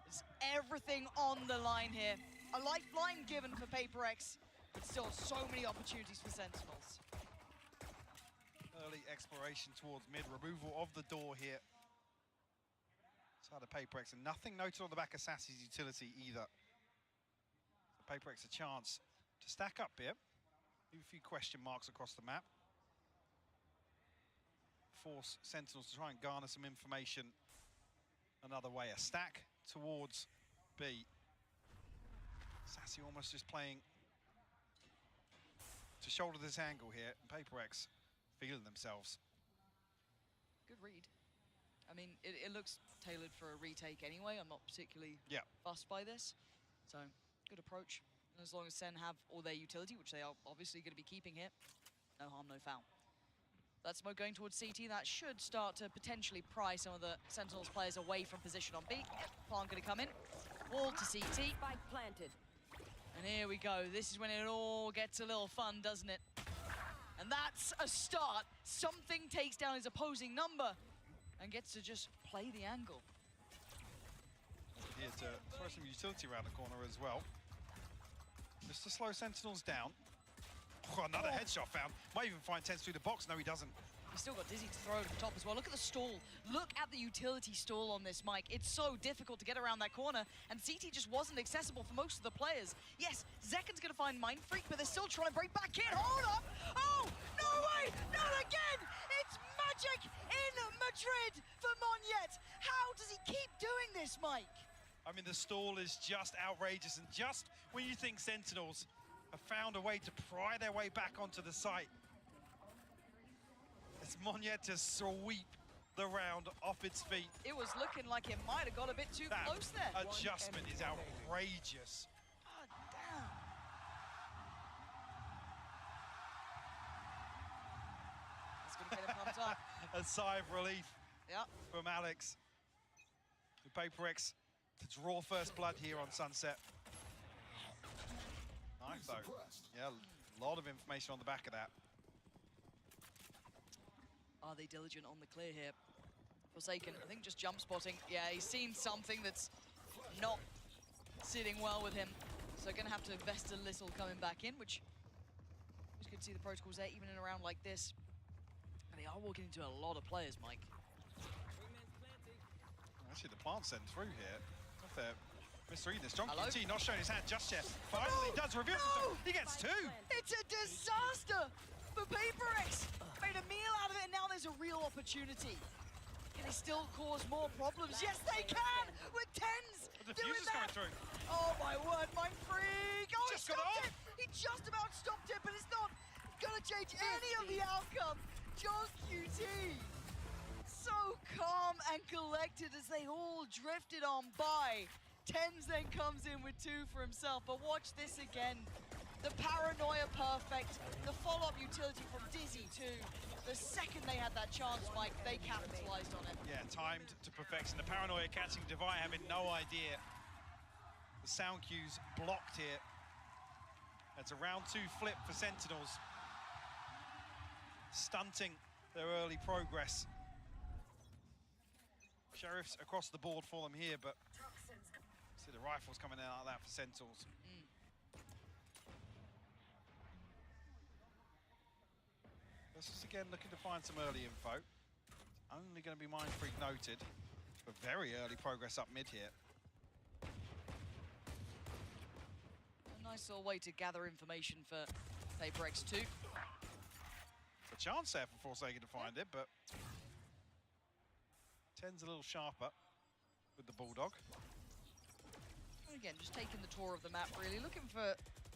It's everything on the line here. A lifeline given for PRX, but still so many opportunities for Sentinels. Early exploration towards mid, removal of the door here. Side of PRX, and nothing noted on the back of Sassy's utility either. PRX a chance to stack up here. Leave a few question marks across the map. Force Sentinels to try and garner some information another way. A stack towards B. Sassy almost just playing to shoulder this angle here. PRX feeling themselves. Good read. I mean, it looks tailored for a retake anyway. I'm not particularly fussed by this. So, good approach. And as long as SEN have all their utility, which they are obviously going to be keeping here, no harm, no foul. That smoke going towards CT, that should start to potentially pry some of the Sentinels players away from position on B. Plant going to come in. Wall to CT. Spike planted. And here we go. This is when it all gets a little fun, doesn't it? And that's a start. Something takes down his opposing number and gets to just play the angle. Here to throw some utility around the corner as well. Just to slow Sentinels down. Oh, another headshot found. Might even find Tens through the box. No, he doesn't. He's still got Dizzy to throw over the top as well. Look at the stall. Look at the utility stall on this mic. It's so difficult to get around that corner, and CT just wasn't accessible for most of the players. Yes, Zekken's going to find Mind Freak, but they're still trying to break back in. Hold up! Oh, no way! Not again! It's magic in Madrid for Monyet. How does he keep doing this, Mike? I mean, the stall is just outrageous, and just when you think Sentinels have found a way to pry their way back onto the site, it's Monyet to sweep the round off its feet. It was looking like it might have got a bit too close there. Adjustment is outrageous. God damn. That's going to get him pumped up. A sigh of relief from Alex. The PRX to draw first blood here on Sunset. Nice though. Yeah, a lot of information on the back of that. Are they diligent on the clear here? Forsaken, I think just jump spotting. Yeah, he's seen something that's not sitting well with him. So gonna have to invest a little coming back in, which is good to see the protocols there, even in a round like this. And they are walking into a lot of players, Mike. Actually, the plant sent through here. Not fair. Mr. Edens, John QT not showing his hand just yet. Finally does reveal himself. He gets two. It's a disaster for PRX. Made a meal out of it, and now there's a real opportunity. Can they still cause more problems? Yes, they can! With Tens The doing diffuser's that! coming through. Oh my word, Mind Freak! Oh, Just he got stopped off. it! He just about stopped it, but it's not gonna change any of the outcome. John QT, so calm and collected as they all drifted on by. Tens then comes in with two for himself, but watch this again. The paranoia perfect, the follow-up utility from Dizzy too. The second they had that chance, Mike, they capitalized on it. Yeah, timed to perfection. The paranoia catching Divine, having no idea. The sound cues blocked here. That's a round two flip for Sentinels. Stunting their early progress. Sheriffs across the board for them here, but see the rifles coming out like that for Sentinels. This is again looking to find some early info. It's only going to be Mind Freak noted, but very early progress up mid here. A nice little way to gather information for PRX 2. A chance there for Forsaken to find it, but Ten's a little sharper with the Bulldog. Again, just taking the tour of the map, really looking for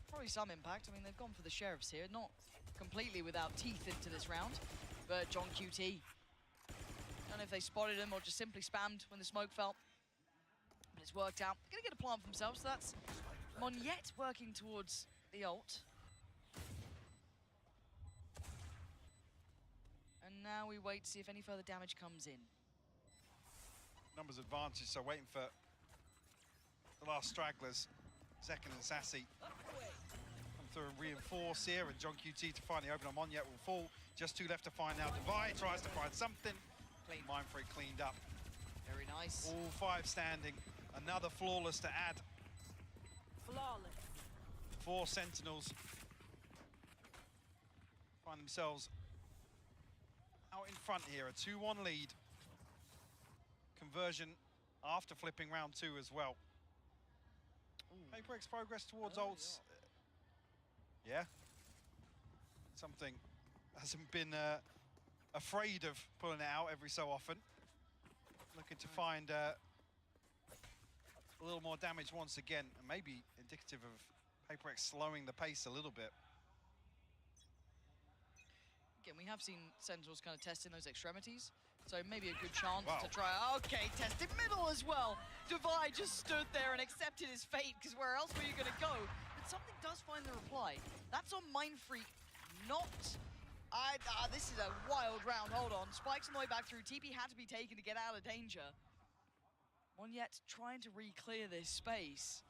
probably some impact. I mean, they've gone for the Sheriffs here, not completely without teeth into this round, but John QT, I don't know if they spotted him or just simply spammed when the smoke fell, but it's worked out. They're gonna get a plant for themselves, so that's Monyet working towards the ult. And now we wait to see if any further damage comes in. Numbers advantage, so waiting for the last stragglers, Zekken and Sassy, come through and reinforce here, and John QT to finally open on Monyet will fall. Just two left to find now. Divide tries to find something. Clean. Mind Freak cleaned up. Very nice. All five standing. Another flawless to add. Flawless. 4 Sentinels find themselves out in front here. A 2-1 lead. Conversion after flipping round 2 as well. PRX progress towards ults. Yeah. Something hasn't been afraid of pulling it out every so often. Looking to find a little more damage once again, and maybe indicative of PRX slowing the pace a little bit. Again, we have seen Sentinels kind of testing those extremities, so maybe a good chance to try. Okay, tested middle as well. Divide just stood there and accepted his fate, because where else were you going to go? But something does find the reply. That's on Mind Freak, not... this is a wild round, hold on. Spikes on the way back through. TP had to be taken to get out of danger. Monyet trying to re-clear this space.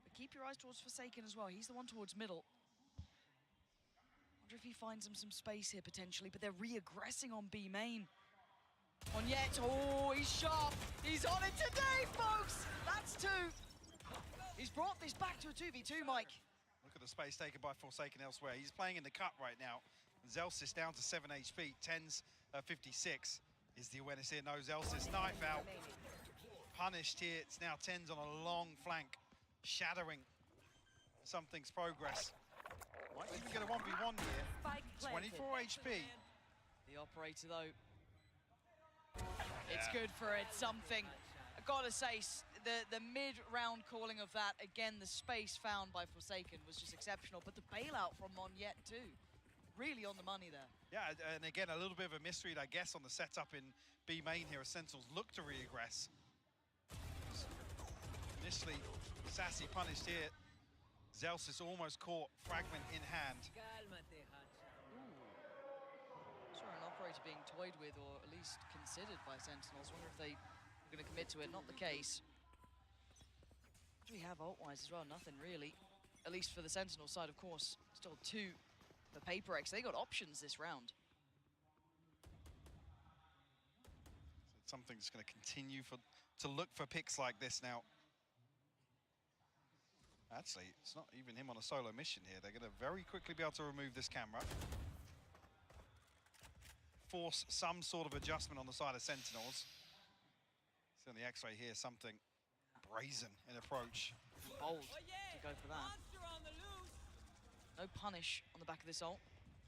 But keep your eyes towards Forsaken as well. He's the one towards middle. Wonder if he finds him some space here potentially, but they're re-aggressing on B main. Monyet, oh, he's sharp. He's on it today, folks. That's 2. He's brought this back to a 2v2, Mike. Look at the space taken by Forsaken elsewhere. He's playing in the cut right now. Zelsis down to 7 HP, 10's 56 is the awareness here. No, Zelsis knife out. Punished here. It's now 10's on a long flank, shadowing something's progress. Might even get a 1v1 here. 24 HP. The operator, though. It's good for it, something. I gotta say, the mid-round calling of that, again, the space found by Forsaken was just exceptional, but the bailout from Monyet too, really on the money there. Yeah, and again, a little bit of a misread, I guess, on the setup in B main here as Sentinels look to re-aggress. Initially, Sassy punished here. Zelsis almost caught, fragment in hand. Saw an operator being toyed with, or at least considered by Sentinels. Wonder if they were going to commit to it. Not the case. What do we have ult-wise as well? Nothing really. At least for the Sentinel side, of course. Still 2 for PRX. They got options this round. So something's going to continue to look for picks like this now. Actually, it's not even him on a solo mission here. They're going to very quickly be able to remove this camera. Force some sort of adjustment on the side of Sentinels. See on the X-ray here, something brazen in approach. Bold to go for that. No punish on the back of this ult.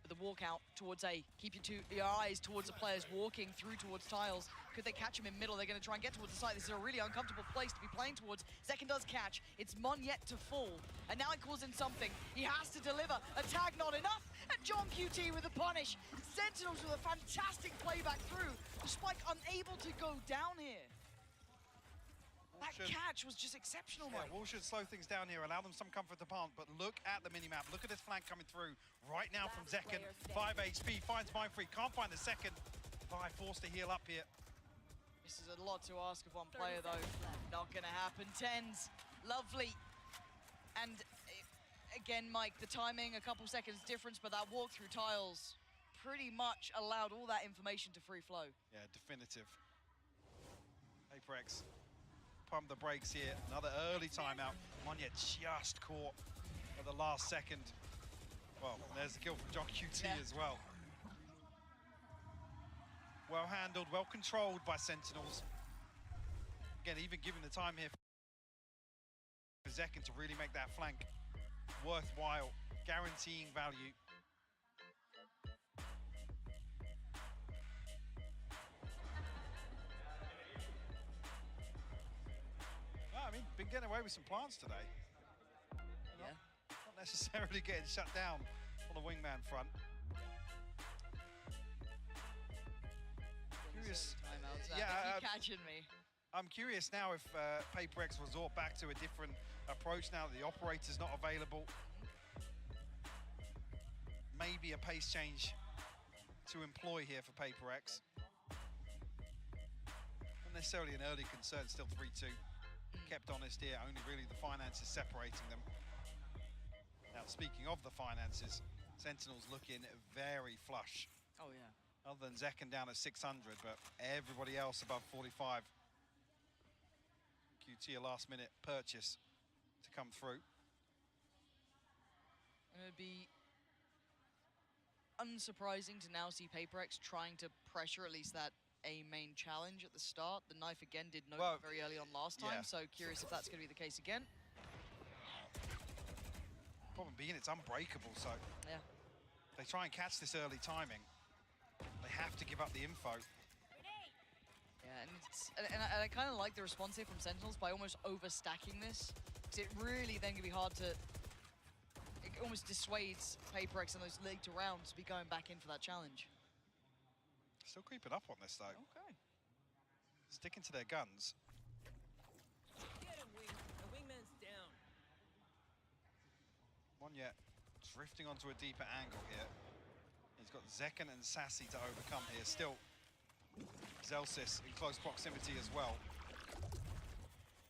But the walk out towards A. Keep your eyes towards the players walking through towards tiles. Could they catch him in middle? They're going to try and get towards the site. This is a really uncomfortable place to be playing towards. Zekken does catch. It's Monyet to fall. And now he calls in something. He has to deliver. A tag not enough. And John QT with a punish. Sentinels with a fantastic playback through. The Spike unable to go down here. That catch was just exceptional, Mike. Yeah, Wall should slow things down here, allow them some comfort to punt, but look at the minimap. Look at this flank coming through right now from Zekken. 5 HP, finds Mindfreak, can't find the second. Vi forced to heal up here. This is a lot to ask of one player, though. Not going to happen. 10's, lovely. And again, Mike, the timing, a couple seconds difference, but that walk through tiles pretty much allowed all that information to free flow. Yeah, definitive. PRX. Pump the brakes here. Another early timeout. Monyet just caught at the last second. Well, there's the kill from John QT as well. Well handled, well controlled by Sentinels. Again, even given the time here for Zekken to really make that flank worthwhile, guaranteeing value. I mean, been getting away with some plants today. Yeah. Not necessarily getting shut down on the wingman front. Curious. Yeah, keep catching me. I'm curious now if PRX resort back to a different approach now that the operator's not available. Maybe a pace change to employ here for PRX. Not necessarily an early concern, still 3-2. Kept honest here, only really the finances separating them. Now, speaking of the finances, Sentinels looking very flush. Oh, yeah. Other than Zekken down at 600, but everybody else above 45. QT a last-minute purchase to come through. It would be unsurprising to now see PRX trying to pressure at least that A main challenge at the start. The knife again did note very early on last time, so curious if that's going to be the case again. Problem being it's unbreakable, so yeah, they try and catch this early timing. They have to give up the info. Yeah, and I kind of like the response here from Sentinels by almost overstacking this, because it really then can be hard to. It almost dissuades PRX in those later rounds to be going back in for that challenge. Still creeping up on this though. Okay. Sticking to their guns. Get him, Wing. The wingman's down. Monyet drifting onto a deeper angle here. He's got Zekken and Sassy to overcome here. Still, Zelsis in close proximity as well.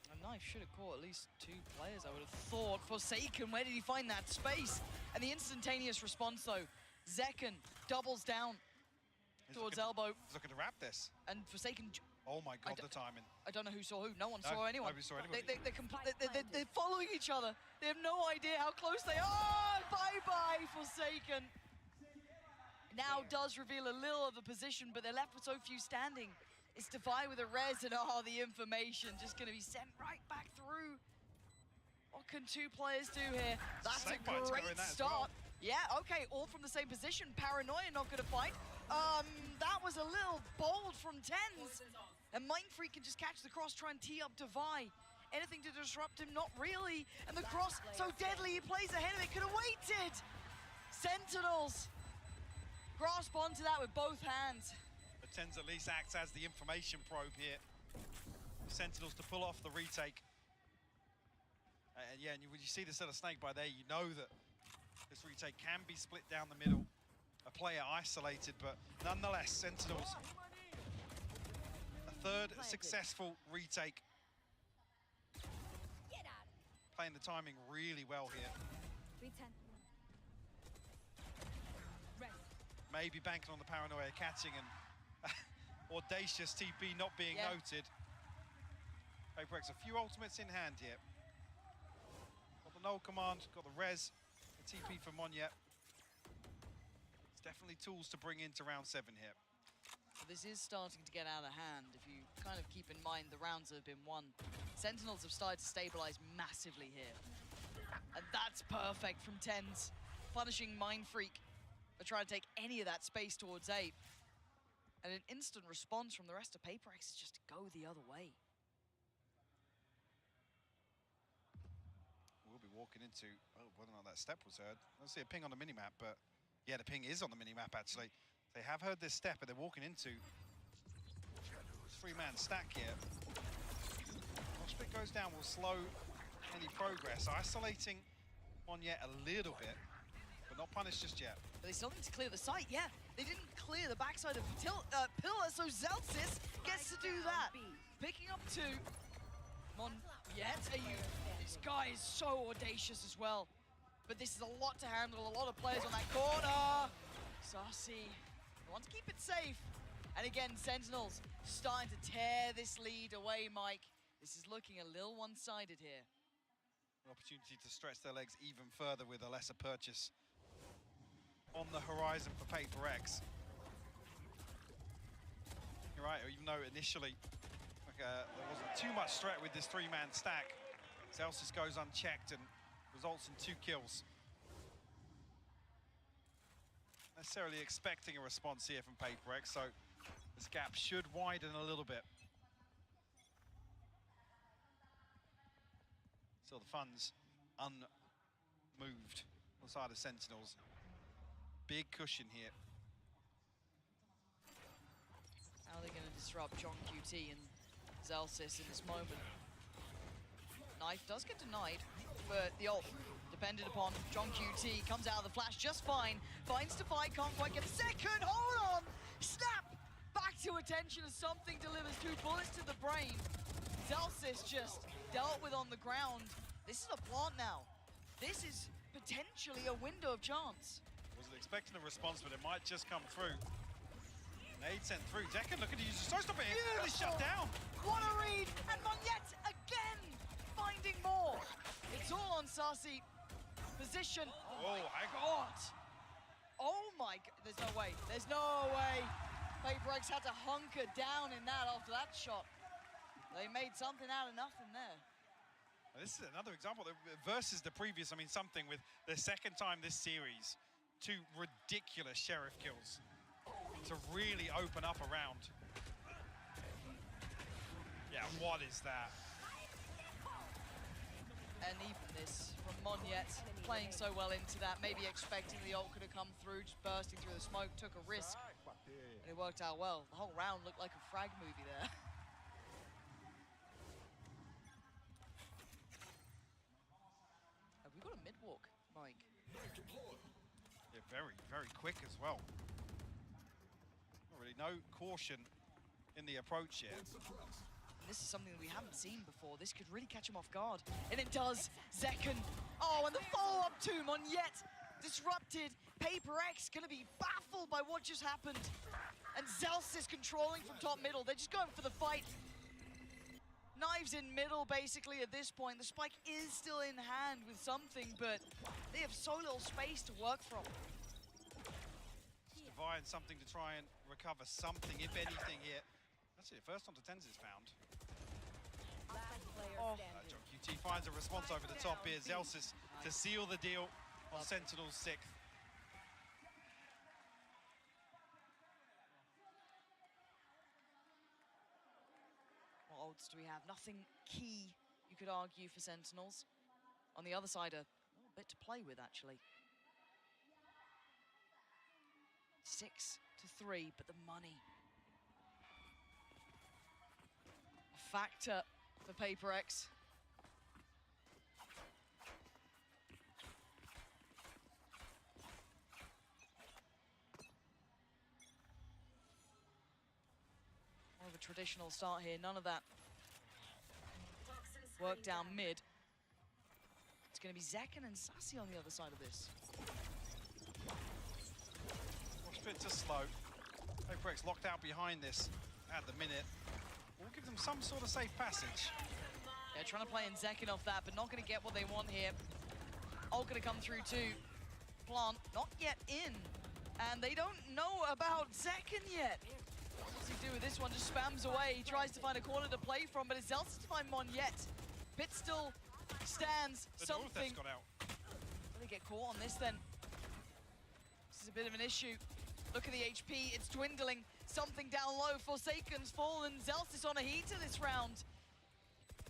A Knife should have caught at least 2 players, I would have thought. Forsaken, where did he find that space? And the instantaneous response, though. Zekken doubles down towards elbow. He's looking to wrap this. And Forsaken... Oh my God, the timing. I don't know who saw who. No one saw anyone. Nobody saw anybody. They're following each other. They have no idea how close they are. Bye-bye, Forsaken. Now does reveal a little of the position, but they're left with so few standing. It's Defy with a res, and the information just going to be sent right back through. What can 2 players do here? That's a great start. Yeah, okay, all from the same position. Paranoia not going to fight. That was a little bold from TenZ. And Mindfreak can just catch the cross, try and tee up Defy. Anything to disrupt him? Not really. And the cross, so deadly, he plays ahead of it. Could have waited. Sentinels grasp onto that with both hands. But TenZ at least acts as the information probe here. Sentinels to pull off the retake. Yeah, and when you see this little snake by there, you know that this retake can be split down the middle. A player isolated, but nonetheless, Sentinels, a 3rd successful retake. Playing the timing really well here. Maybe banking on the Paranoia catching and audacious TP not being noted. PRX, a few ultimates in hand here. Got the null command, got the res, the TP for Monyet. It's definitely tools to bring into round 7 here. This is starting to get out of hand if you kind of keep in mind the rounds that have been won. Sentinels have started to stabilize massively here. And that's perfect from TenZ, punishing Mindfreak for trying to take any of that space towards 8. And an instant response from the rest of PRX is just to go the other way. We'll be walking into, whether or not that step was heard. I don't see a ping on the minimap, but yeah, the ping is on the minimap actually. They have heard this step, but they're walking into 3-man stack here. Split goes down will slow any progress. Isolating Monyet a little bit, but not punished just yet. But they still need to clear the site, yeah. They didn't clear the backside of Pillar, so Zelsis gets to do that. Picking up 2. Monyet, this guy is so audacious as well. But this is a lot to handle, a lot of players on that corner. saweria, they want to keep it safe. And again, Sentinels starting to tear this lead away, Mike. This is looking a little one-sided here. An opportunity to stretch their legs even further with a lesser purchase on the horizon for PRX. You're right, even though initially there wasn't too much threat with this 3-man stack, Zelsis goes unchecked and results in 2 kills. Necessarily expecting a response here from PRX, so this gap should widen a little bit. Still the funds unmoved on the side of Sentinels. Big cushion here. How are they going to disrupt John QT and Zelsis in this moment? Knife does get denied, but the ult depended upon John QT. Comes out of the flash just fine. Finds Defy, can't quite get the second. Hold on! Snap! Back to attention as something delivers 2 bullets to the brain. Zelsis just dealt with on the ground. This is a plant now. This is potentially a window of chance. Wasn't expecting a response, but it might just come through. Nade sent through. Zekken looking to use a stop it. Really shut down. What a read! And Monyet again finding more. It's all on saweria. Position. Oh my God! Oh my God! There's no way. There's no way. PRX had to hunker down in that after that shot. They made something out of nothing there. This is another example versus the previous. I mean, something with the second time this series, 2 ridiculous sheriff kills to really open up a round. Yeah, what is that? And even this from Monyet, playing so well into that, maybe expecting the ult could have come through, just bursting through the smoke, took a risk, and it worked out well. The whole round looked like a frag movie there. Have we got a mid-walk, Mike? Yeah, very, very quick as well. Not really no caution in the approach yet. this is something that we haven't seen before. This could really catch him off guard. And it does. Zekken. Oh, and the follow-up to Monyet disrupted. PRX going to be baffled by what just happened. And Zels is controlling from top middle. They're just going for the fight. Knives in middle, basically, at this point. The spike is still in hand with something, but they have so little space to work from. Divine something to try and recover something, if anything, here. That's it, first onto tens is found. John QT finds a response over the top here. Zelsis to seal the deal on Sentinel's 6th. What odds do we have? Nothing key, you could argue, for Sentinels. On the other side, a little bit to play with, actually. 6-3, but the money. A factor for PRX. More of a traditional start here, none of that work down mid. It's going to be Zekken and Sassy on the other side of this. Bit too slow. PRX locked out behind this at the minute. We'll give them some sort of safe passage. They're trying to play in Zekken off that, but not going to get what they want here. All going to come through too. Plant not yet in. And they don't know about Zekken yet. What does he do with this one? Just spams away. He tries to find a corner to play from, but it's Zelsis to find Monyet. Pit still stands something. Got out. Will they get caught on this then? This is a bit of an issue. Look at the HP, it's dwindling. Something down low, Forsaken's fallen. Zelsis on a heater this round.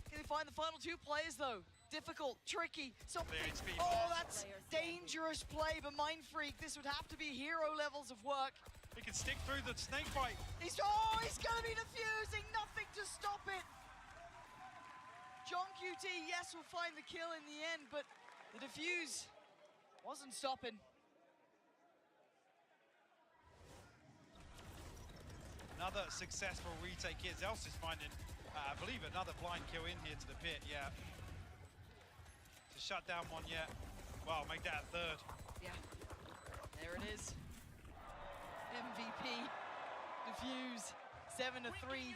Can they find the final 2 players though? Difficult, tricky, something. Oh, that's dangerous play, but Mind Freak, this would have to be hero levels of work. He can stick through the snake bite. He's gonna be defusing, nothing to stop it. John QT, yes, will find the kill in the end, but the defuse wasn't stopping. Another successful retake here. Zels is finding, I believe, another blind kill in here to the pit, yeah. To shut down Monyet. Well, make that a 3rd. Yeah, there it is. MVP, defuse, 7-3.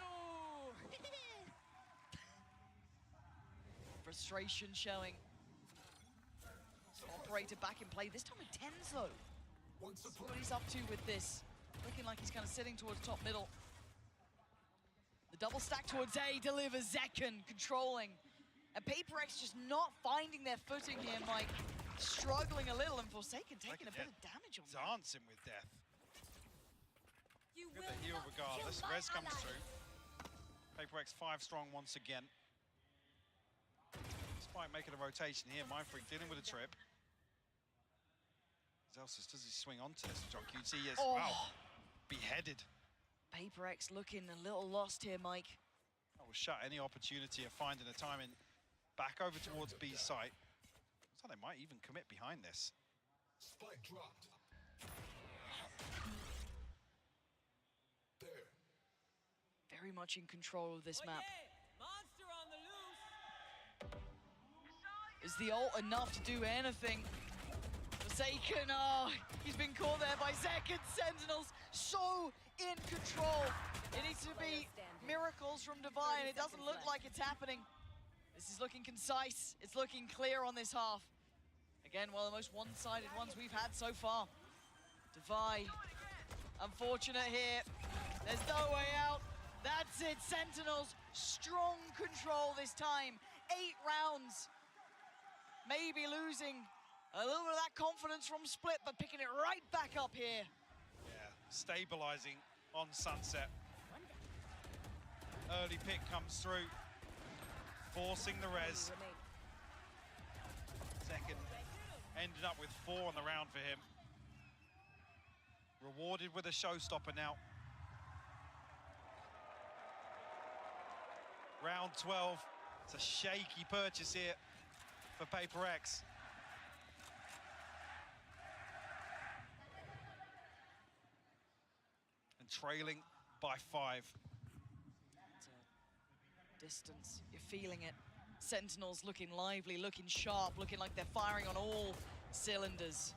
Frustration showing. Operator back in play, this time with 10s though. See what he's up to with this. Looking like he's kind of sitting towards top middle. The double stack towards A delivers Zekken controlling. And PRX just not finding their footing here, Mike. Struggling a little, and Forsaken taking a bit of damage on that. Dancing with death. Get the heal regardless. Res comes through. PRX 5 strong once again. Despite making a rotation here, Mind Freak dealing with a trip. Zelsis, does he swing onto this? John QT is, wow, beheaded. PRX looking a little lost here, Mike. That will shut any opportunity of finding a timing back over towards B's site. So they might even commit behind this. Spike dropped. There. Very much in control of this map. Monster on the loose. Is the ult enough to do anything? Forsaken, oh, he's been caught there by Zekken. Sentinels so in control. It needs to be miracles from Divine. It doesn't look like it's happening. This is looking concise. It's looking clear on this half. Again, one of the most one-sided ones we've had so far. Divine, unfortunate here. There's no way out. That's it, Sentinels, strong control this time. 8 rounds, maybe losing a little bit of that confidence from Split, but picking it right back up here. Yeah, stabilizing on Sunset. Early pick comes through, forcing the res. Second ended up with 4 on the round for him. Rewarded with a showstopper now. Round 12, it's a shaky purchase here for PRX. And trailing by 5. It's a distance. You're feeling it. Sentinels looking lively, looking sharp, looking like they're firing on all cylinders.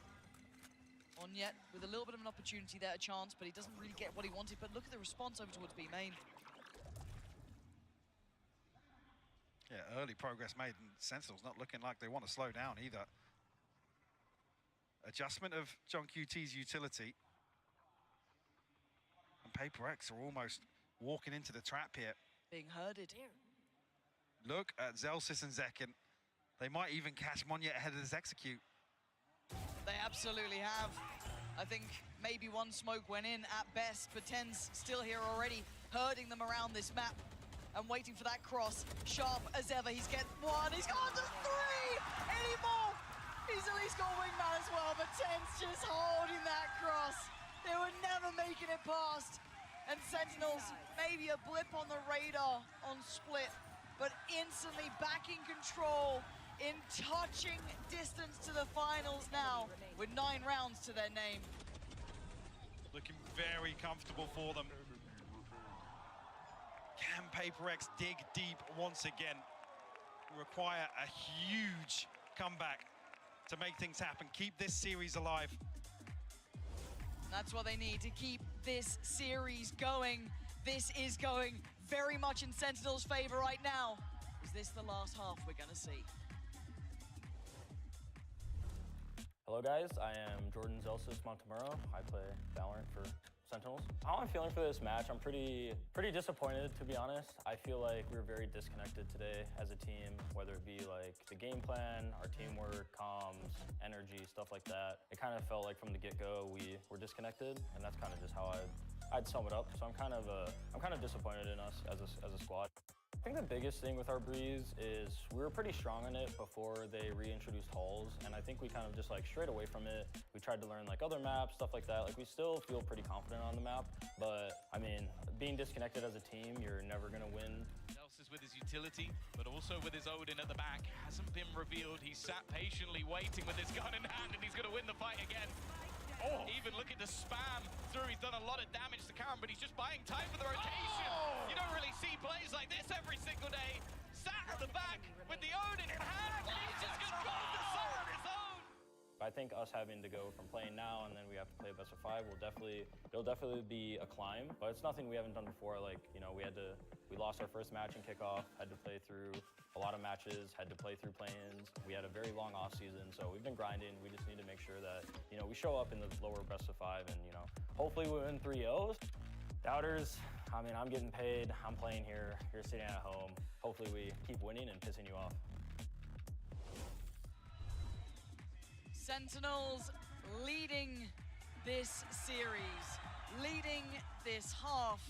Onyet with a little bit of an opportunity there, a chance, but he doesn't really get what he wanted. But look at the response over towards B main. Yeah, early progress made, and Sentinels not looking like they want to slow down either. Adjustment of John QT's utility. And PRX are almost walking into the trap here. Being herded. Look at Zellsis and Zekken. They might even catch Monyet ahead of this execute. They absolutely have. I think maybe one smoke went in at best, but Ten's still here already, herding them around this map and waiting for that cross. Sharp as ever, he's getting one, he's gone to three! Anymore! He's at least got Wingman as well, but Ten's just holding that cross. They were never making it past. And Sentinels, maybe a blip on the radar on Split, but instantly back in control, in touching distance to the finals now, with 9 rounds to their name. Looking very comfortable for them. Can PRX dig deep once again? Require a huge comeback to make things happen. Keep this series alive. That's what they need to keep this series going. This is going very much in Sentinel's favor right now. Is this the last half we're gonna see? Hello guys, I am Jordan Zellsis Montemuro. I play Valorant for Sentinels. How I'm feeling for this match, I'm pretty disappointed, to be honest. I feel like we were very disconnected today as a team, whether it be like the game plan, our teamwork, comms, energy, stuff like that. It kind of felt like from the get-go we were disconnected, and that's kind of just how I'd sum it up. So I'm kind of disappointed in us as a squad. I think the biggest thing with our Breeze is we were pretty strong in it before they reintroduced hulls, and I think we kind of just like strayed away from it. We tried to learn like other maps, stuff like that. Like we still feel pretty confident on the map, but I mean, being disconnected as a team, you're never gonna win. Is with his utility, but also with his Odin at the back. Hasn't been revealed. He's sat patiently waiting with his gun in hand, and he's gonna win the fight again. Oh, even look at the spam through. He's done a lot of damage to Karen, but he's just buying time for the rotation. Oh. You don't really see plays like this every single day. Sat at the back with the Odin in hand, and he's just gonna go the sun on his own. I think us having to go from playing now and then we have to play best of 5 it'll definitely be a climb, but it's nothing we haven't done before. Like, you know, we lost our first match in kickoff, had to play through a lot of matches, had to play through play-ins. We had a very long off season, so we've been grinding. We just need to make sure that, you know, we show up in the lower best of 5 and, you know, hopefully we win 3-0s. Doubters, I mean, I'm getting paid, I'm playing here, you're sitting at home. Hopefully we keep winning and pissing you off. Sentinels leading this series, leading this half.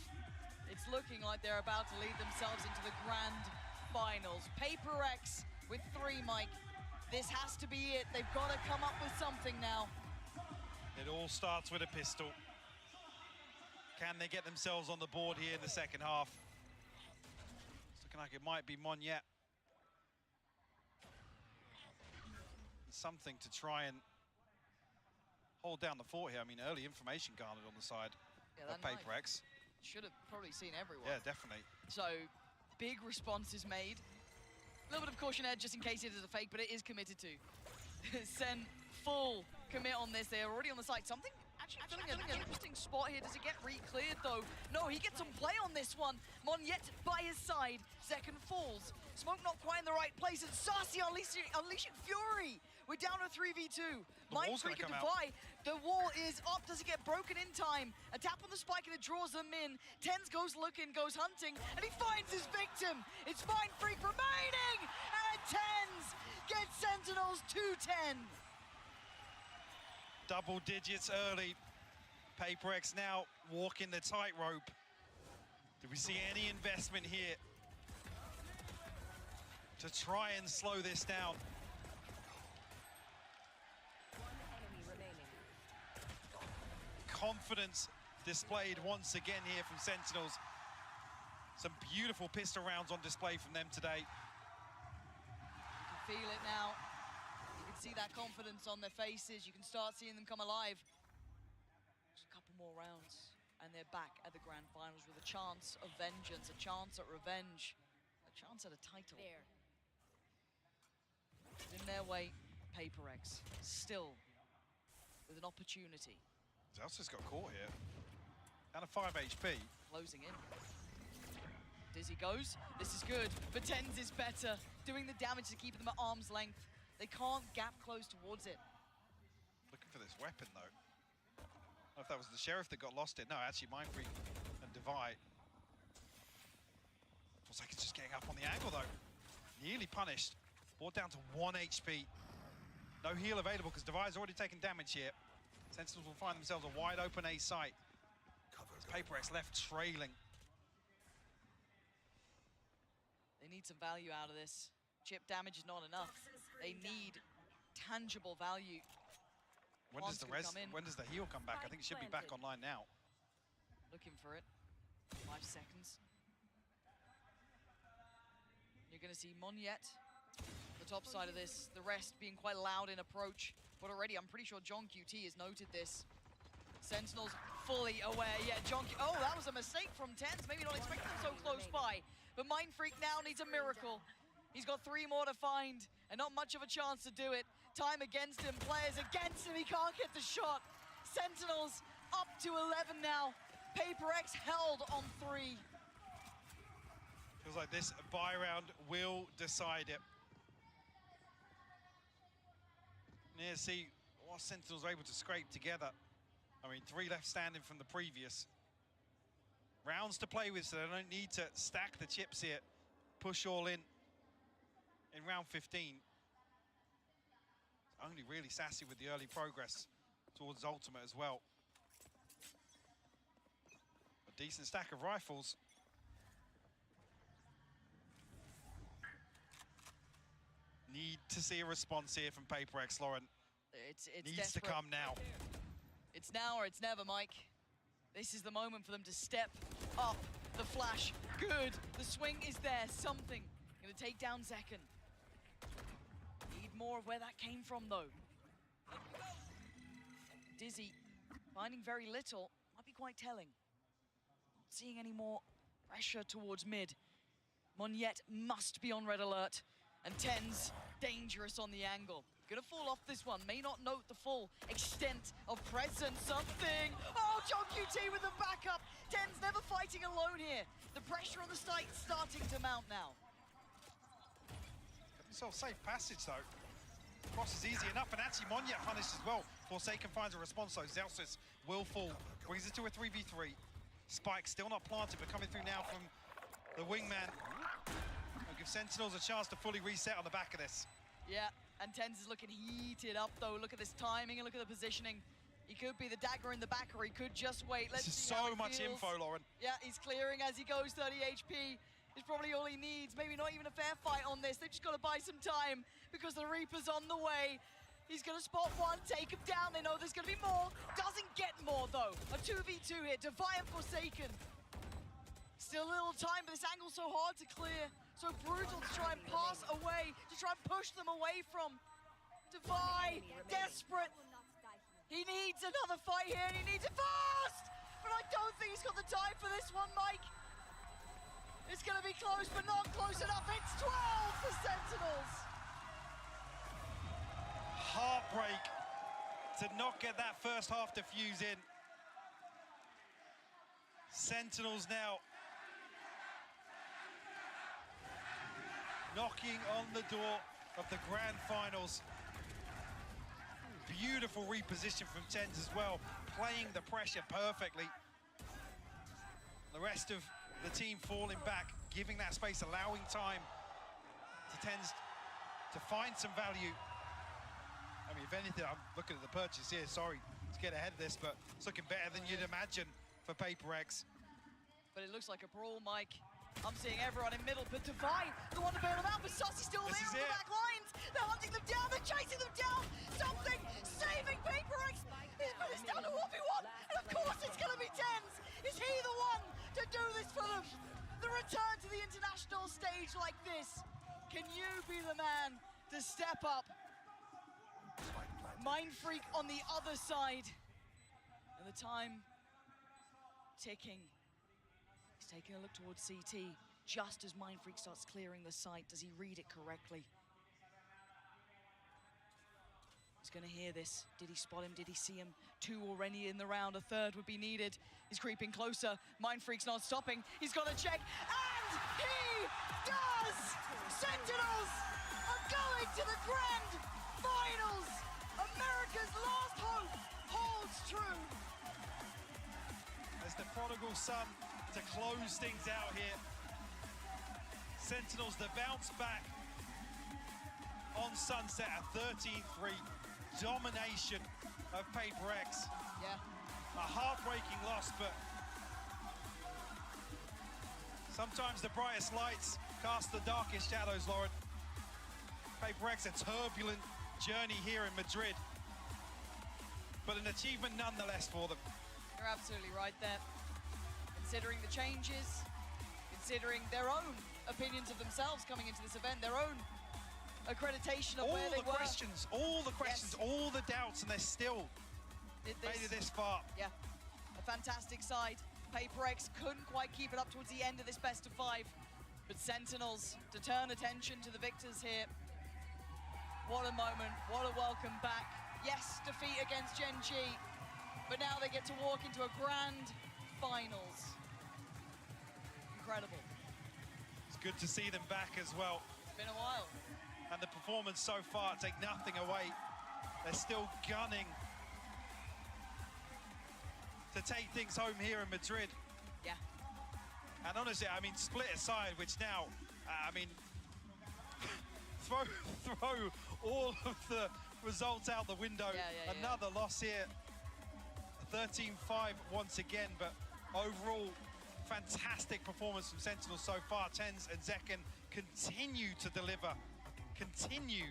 It's looking like they're about to lead themselves into the grand finals. PRX with 3, Mike. This has to be it. They've got to come up with something now. It all starts with a pistol. Can they get themselves on the board here in the second half? It's looking like it might be Monyet. Something to try and hold down the fort here. I mean, early information garnered on the side of PRX. Should have probably seen everyone. Yeah, definitely. So, big response is made. A little bit of caution edge just in case it is a fake, but it is committed to. Sen full commit on this. They're already on the side. Something actually filling an interesting spot here. Does it get re-cleared though? No, he gets some play on this one. Monyet by his side. Zekken falls. Smoke not quite in the right place. And Saweria unleashing fury. We're down to 3v2. Mind Freak and Defy. The wall is up. Does it get broken in time? A tap on the spike and it draws them in. Tens goes looking, goes hunting, and he finds his victim. It's Mind Freak remaining, and Tens gets Sentinels 2-10. Double digits early. PRX now walking the tightrope. Do we see any investment here to try and slow this down? Confidence displayed once again here from Sentinels. Some beautiful pistol rounds on display from them today. You can feel it now. You can see that confidence on their faces. You can start seeing them come alive. Just a couple more rounds, and they're back at the grand finals with a chance of vengeance, a chance at revenge, a chance at a title. In their way, PRX still with an opportunity. Zelsis got caught here. Down to 5 HP. Closing in. Dizzy goes. This is good, but Tens is better. Doing the damage to keep them at arm's length. They can't gap close towards it. Looking for this weapon, though. I don't know if that was the Sheriff that got lost it. No, actually, Mindfreak and Devi. Looks like it's just getting up on the angle, though. Nearly punished. Brought down to 1 HP. No heal available because Devi's already taken damage here. Sentinels will find themselves a wide open A site. PRX left trailing. They need some value out of this. Chip damage is not enough. They need tangible value. When does the heal come back? I think it should be back online now. Looking for it. 5 seconds. You're going to see Monyet, the top side of this, the rest being quite loud in approach. But already, I'm pretty sure John QT has noted this. Sentinels fully aware. Yeah, oh, that was a mistake from Tens. Maybe not expecting them so close by. But Mindfreak now needs a miracle. He's got 3 more to find, and not much of a chance to do it. Time against him, players against him. He can't get the shot. Sentinels up to 11 now. PRX held on 3. Feels like this buy round will decide it. Yeah, see what Sentinels are able to scrape together. I mean, 3 left standing from the previous. Rounds to play with, so they don't need to stack the chips here. Push all in round 15. Only really Sassy with the early progress towards Ultimate as well. A decent stack of rifles. Need to see a response here from PRX, Lauren. It's needs desperate. to come now. It's now or it's never, Mike. This is the moment for them to step up. The flash, good. The swing is there, something. Gonna take down Zekken. Need more of where that came from, though. Dizzy, finding very little, might be quite telling. Not seeing any more pressure towards mid. Monyet must be on red alert. And Tens, dangerous on the angle. Gonna fall off this one, may not note the full extent of presence. Something, oh, John QT with the backup. Tens never fighting alone here. The pressure on the site starting to mount now. So safe passage though. Cross is easy enough, and actually Monyet punished as well. Forsaken finds a response though. Zelsis will fall, brings it to a 3v3. Spike still not planted, but coming through now from the wingman. Will give Sentinels a chance to fully reset on the back of this. Yeah, and Tens is looking heated up though. Look at this timing and look at the positioning. He could be the dagger in the back, or he could just wait. Let's see how so much feels. info, Lauren. Yeah, he's clearing as he goes. 30 HP is probably all he needs. Maybe not even a fair fight on this. They've just got to buy some time because the Reaper's on the way. He's going to spot one, take him down. They know there's going to be more. Doesn't get more, though. A 2v2 here. Devi and Forsaken. Still a little time, but this angle's so hard to clear. So brutal to try and pass away, to try and push them away from. Devi, desperate. He needs another fight here, and he needs it fast! But I don't think he's got the time for this one, Mike. It's going to be close, but not close enough. It's 12 for Sentinels. Heartbreak to not get that first half defuse in. Sentinels now knocking on the door of the grand finals. Beautiful reposition from Tens as well, playing the pressure perfectly. The rest of the team falling back, giving that space, allowing time to Tens to find some value. I mean, if anything, I'm looking at the purchase here, sorry to get ahead of this, but it's looking better than you'd imagine for PRX. But it looks like a brawl, Mike. I'm seeing everyone in middle, but Devi, the one to bail them out, but Sussy still there on the back lines. They're hunting them down, they're chasing them down. Something saving PRX. But it's down to 1v1, and of course it's going to be Tens. Is he the one to do this for them? The return to the international stage like this. Can you be the man to step up? Mindfreak on the other side. And the time ticking. He's taking a look towards CT. just as Mind Freak starts clearing the site. Does he read it correctly? He's going to hear this. Did he spot him? Did he see him? 2 already in the round. A 3rd would be needed. He's creeping closer. Mind Freak's not stopping. He's got to check. And he does! Sentinels are going to the grand finals! America's last hope holds true. As the prodigal son to close things out here. Sentinels, the bounce back on Sunset, a 13-3 domination of PRX. Yeah. A heartbreaking loss, but sometimes the brightest lights cast the darkest shadows, Lauren. PRX, a turbulent journey here in Madrid, but an achievement nonetheless for them. You're absolutely right there. Considering the changes, considering their own opinions of themselves coming into this event, their own accreditation of where they were. All the questions, all the doubts, and they're still made it this far. Yeah, a fantastic side. PRX couldn't quite keep it up towards the end of this best of 5, but Sentinels to turn attention to the victors here. What a moment, what a welcome back. Yes, defeat against Gen G, but now they get to walk into a grand finals. Incredible. It's good to see them back as well. It's been a while. And the performance so far, take nothing away. They're still gunning to take things home here in Madrid. Yeah. And honestly, I mean, split aside, which now, I mean, throw all of the results out the window. Another loss here. 13-5 once again, but overall, fantastic performance from Sentinels so far. Tens and Zekken continue to deliver, continue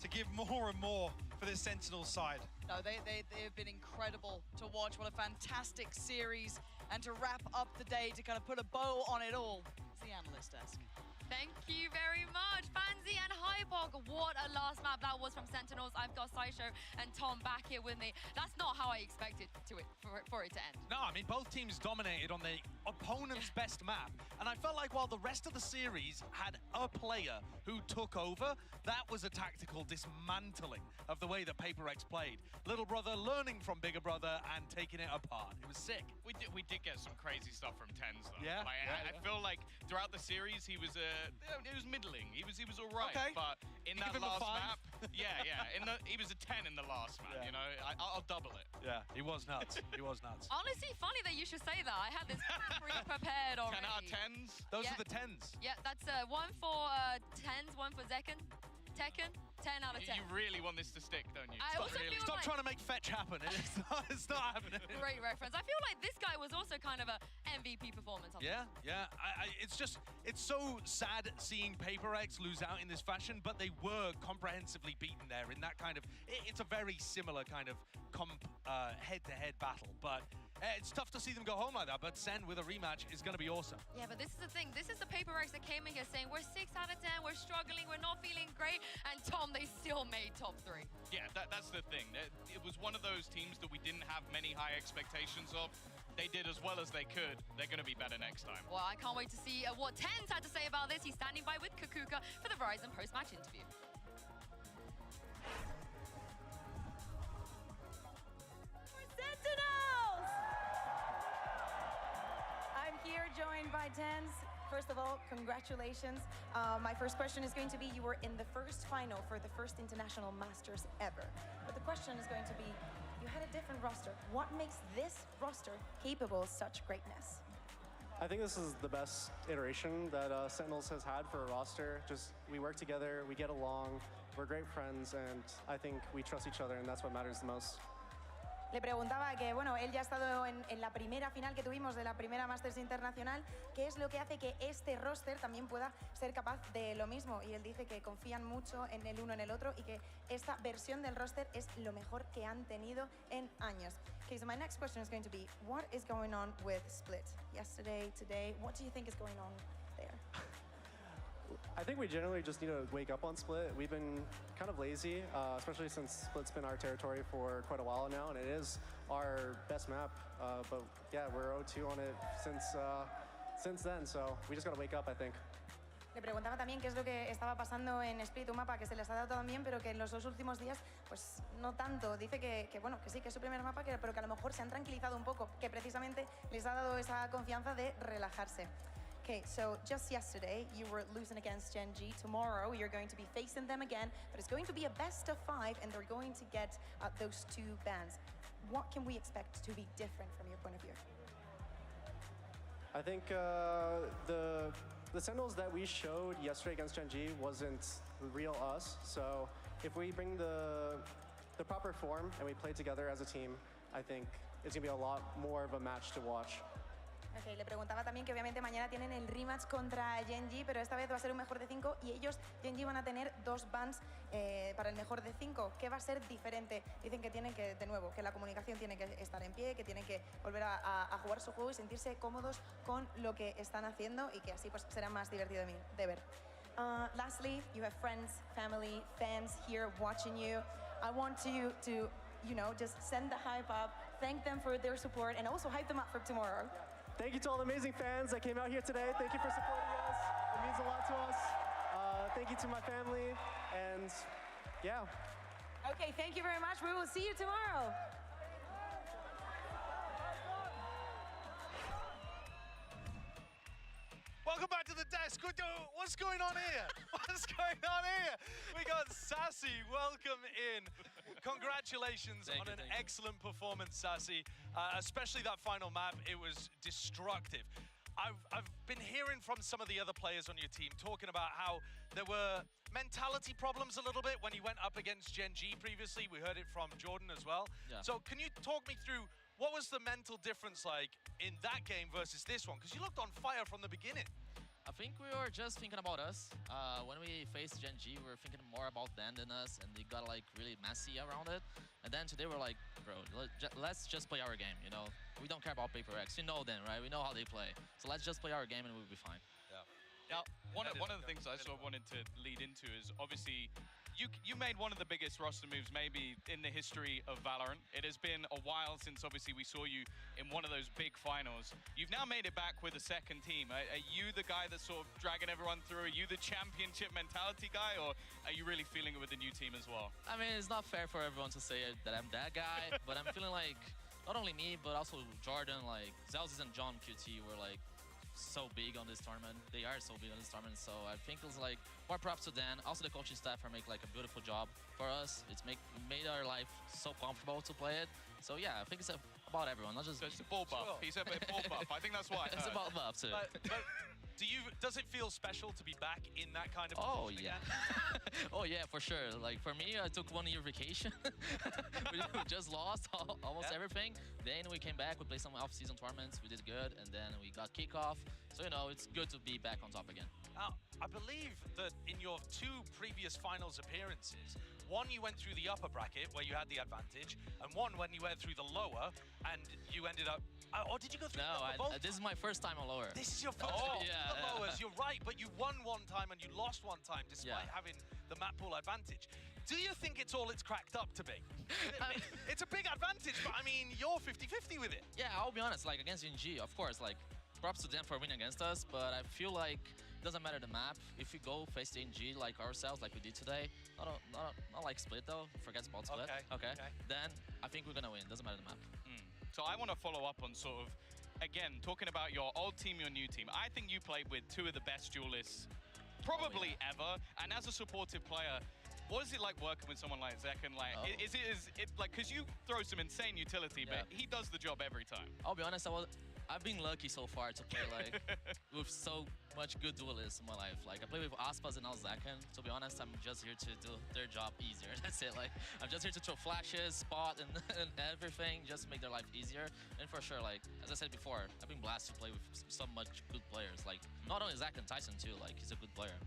to give more and more for this Sentinels side. No, they have been incredible to watch. What a fantastic series. And to wrap up the day, to kind of put a bow on it all, it's the analyst desk. Thank you very much, Fancy and Hybog. What a last map that was from Sentinels. I've got Sideshow and Tom back here with me. That's not how I expected for it to end. No, I mean, both teams dominated on the opponent's best map. And I felt like while the rest of the series had a player who took over, that was a tactical dismantling of the way that PRX played. Little brother learning from bigger brother and taking it apart. It was sick. We did get some crazy stuff from Tens though. Yeah. I feel like throughout the series he was it was middling. He was all right. Okay. But in that give him a last 5. map, he was a 10 in the last map. Yeah. You know, I'll double it. Yeah, he was nuts. He was nuts. Honestly, funny that you should say that. I had this pre-prepared already. 10 out of 10s. Those are the 10s. Yeah, that's 1 for Tens, 1 for Zekken. Tekken, 10 out of 10. You really want this to stick, don't you? I also feel Stop like... trying to make fetch happen. It's not happening. Great reference. I feel like this guy was also kind of a MVP performance. Yeah. It's so sad seeing PRX lose out in this fashion, but they were comprehensively beaten there in that kind of... It's a very similar kind of head-to-head battle, but it's tough to see them go home like that, but Sen with a rematch is going to be awesome. Yeah, but this is the thing. This is the PRX that came in here saying, we're 6 out of 10, we're struggling, we're not feeling great, and Tom, they still made top 3. Yeah, that's the thing. It was one of those teams that we didn't have many high expectations of. They did as well as they could. They're going to be better next time. Well, I can't wait to see what Tens had to say about this. He's standing by with Kakuka for the Verizon post-match interview. Sentinels! I'm here joined by Tens. First of all, congratulations. My first question is going to be, you were in the first final for the first International Masters ever. But the question is going to be, you had a different roster. What makes this roster capable of such greatness? I think this is the best iteration that Sentinels has had for a roster. Just, we work together, we get along, we're great friends, and I think we trust each other, and that's what matters the most. Le preguntaba que, bueno, él ya ha estado en la primera final que tuvimos de la primera Masters Internacional, ¿qué es lo que hace que este roster también pueda ser capaz de lo mismo? Y él dice que confían mucho en el uno en el otro y que esta versión del roster es lo mejor que han tenido en años. Okay, so my next question is going to be, what is going on with Split? Yesterday, today, what do you think is going on there? I think we generally just need to wake up on Split. We've been kind of lazy, especially since Split's been our territory for quite a while now, and it is our best map. But yeah, we're 0-2 on it since since then, so we just got to wake up, I think. Le preguntaba también qué es lo que estaba pasando en Split, un mapa que se les ha dado todo bien, pero que en los 2 últimos días, pues no tanto. Dice que bueno, que sí, que es su primer mapa, pero que a lo mejor se han tranquilizado un poco, que precisamente les ha dado esa confianza de relajarse. Okay, so just yesterday you were losing against Gen G. Tomorrow you're going to be facing them again, but it's going to be a best of 5 and they're going to get those 2 bans. What can we expect to be different from your point of view? I think the Sentinels that we showed yesterday against Gen G wasn't real us, so if we bring the proper form and we play together as a team, I think it's going to be a lot more of a match to watch. Okay, le preguntaba también que obviamente mañana tienen el rematch contra Gen G, pero esta vez va a ser un mejor de 5 y ellos, Gen G, van a tener 2 bans para el mejor de 5. ¿Qué va a ser diferente? Dicen que tienen que, de nuevo, que la comunicación tiene que estar en pie, que tienen que volver a jugar su juego y sentirse cómodos con lo que están haciendo y que así pues será más divertido de ver. Lastly, you have friends, family, fans here watching you. I want you to, just send the hype up, thank them for their support, and also hype them up for tomorrow. Thank you to all the amazing fans that came out here today. Thank you for supporting us. It means a lot to us. Thank you to my family, and yeah. Okay, thank you very much. We will see you tomorrow. Welcome back to the desk. What's going on here? What's going on here? We got Sassy. Welcome in. Congratulations on an excellent performance, Sassy. Especially that final map. It was destructive. I've been hearing from some of the other players on your team talking about how there were mentality problems a little bit when you went up against Gen G previously. We heard it from Jordan as well. Yeah. So can you talk me through what was the mental difference like in that game versus this one? Because you looked on fire from the beginning. I think we were just thinking about us. When we faced Gen G, we were thinking more about them than us, and they got like really messy around it. And then today we're like, bro, let's just play our game, We don't care about PRX. You know them, right? We know how they play. So let's just play our game and we'll be fine. Yeah. Now, one of the things I sort of wanted to lead into is obviously you made one of the biggest roster moves maybe in the history of Valorant. It has been a while since obviously we saw you in one of those big finals. You've now made it back with a second team. Are you the guy that's sort of dragging everyone through? Are you the championship mentality guy, or are you really feeling it with the new team as well? I mean, it's not fair for everyone to say that I'm that guy, but I'm feeling like not only me, but also Jordan, like Zelsis and John QT were like so big on this tournament. They are so big on this tournament, so I think it's like more props to Dan. Also the coaching staff are making like a beautiful job for us. It's made our life so comfortable to play it. So yeah, I think it's about everyone, not just so it's a ball buff. Sure. He said ball buff. I think that's why. It's about buff too. But does it feel special to be back in that kind of Oh yeah. Oh yeah, for sure. Like for me, I took 1 year vacation. we just lost almost everything. Then we came back, we played some off-season tournaments, we did good, and then we got kickoff. So it's good to be back on top again. Now, I believe that in your 2 previous finals appearances, one you went through the upper bracket where you had the advantage, and one when you went through the lower and you ended up. Or did you go through the upper? This is my first time on lower. This is your first time on the lowers. You're right, but you won one time and you lost one time despite having the map pool advantage. Do you think it's all it's cracked up to be? It's a big advantage, but I mean, you're 50-50 with it. Yeah, I'll be honest. Like against NG, of course, like props to them for winning against us, but I feel like it doesn't matter the map. If we go face NG like ourselves, like we did today, not like split though. Forget about split. Okay. Then I think we're gonna win. Doesn't matter the map. So I want to follow up on sort of, again, talking about your old team, your new team. I think you played with 2 of the best duelists probably ever. And as a supportive player, what is it like working with someone like Zekken? Like, is it like, because you throw some insane utility, but he does the job every time. I'll be honest, I've been lucky so far to play like with so much good duelists in my life. Like I play with Aspas and now Zekken. To be honest, I'm just here to do their job easier. That's it. Like I'm just here to throw flashes, spot, and everything, just to make their life easier. And for sure, like as I said before, I've been blessed to play with so much good players. Like not only Zekken, Tyson too. Like he's a good player.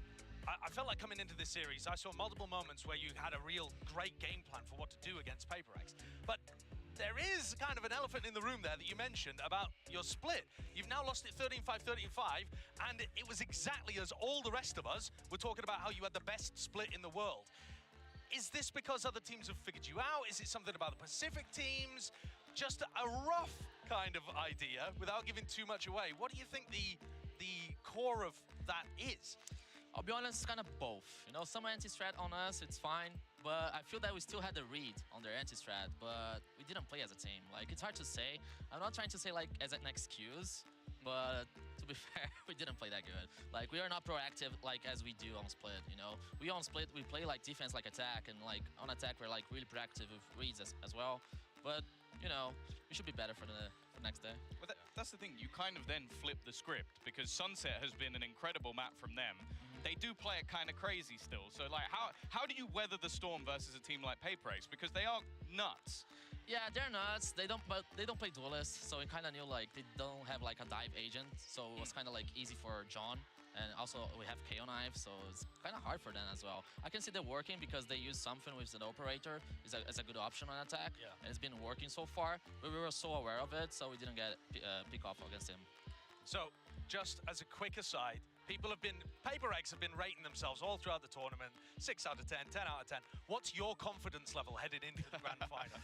I felt like coming into this series, I saw multiple moments where you had a real great game plan for what to do against PRX. But there is kind of an elephant in the room there that you mentioned about your split. You've now lost it 13-5, 13-5, and it was exactly as all the rest of us were talking about how you had the best split in the world. Is this because other teams have figured you out? Is it something about the Pacific teams? Just a rough kind of idea without giving too much away. What do you think the the core of that is? I'll be honest, kind of both. You know, some anti-strat on us, it's fine. But I feel that we still had the read on their anti-strat, but we didn't play as a team. Like, it's hard to say. I'm not trying to say, like, as an excuse, but to be fair, we didn't play that good. Like, we are not proactive, like, as we do on Split, you know? We on Split, we play, like, defense like attack, and, like, on attack, we're, like, really proactive with reads as well. But, you know, we should be better for the next day. But that's the thing, you kind of then flip the script, because Sunset has been an incredible map from them. They do play it kind of crazy still. So, like, how do you weather the storm versus a team like PRX? Because they are nuts. Yeah, they're nuts. They don't play duelists, so we kind of knew, like, they don't have, like, a dive agent. So it was kind of, like, easy for John. And also, we have KO knife, so it's kind of hard for them as well. I can see they're working because they use something with an operator. It's a good option on attack. Yeah. And it's been working so far. But we were so aware of it, so we didn't get pick off against him. So, just as a quick aside, PRX have been rating themselves all throughout the tournament, 6 out of 10, 10 out of 10. What's your confidence level headed into the grand final?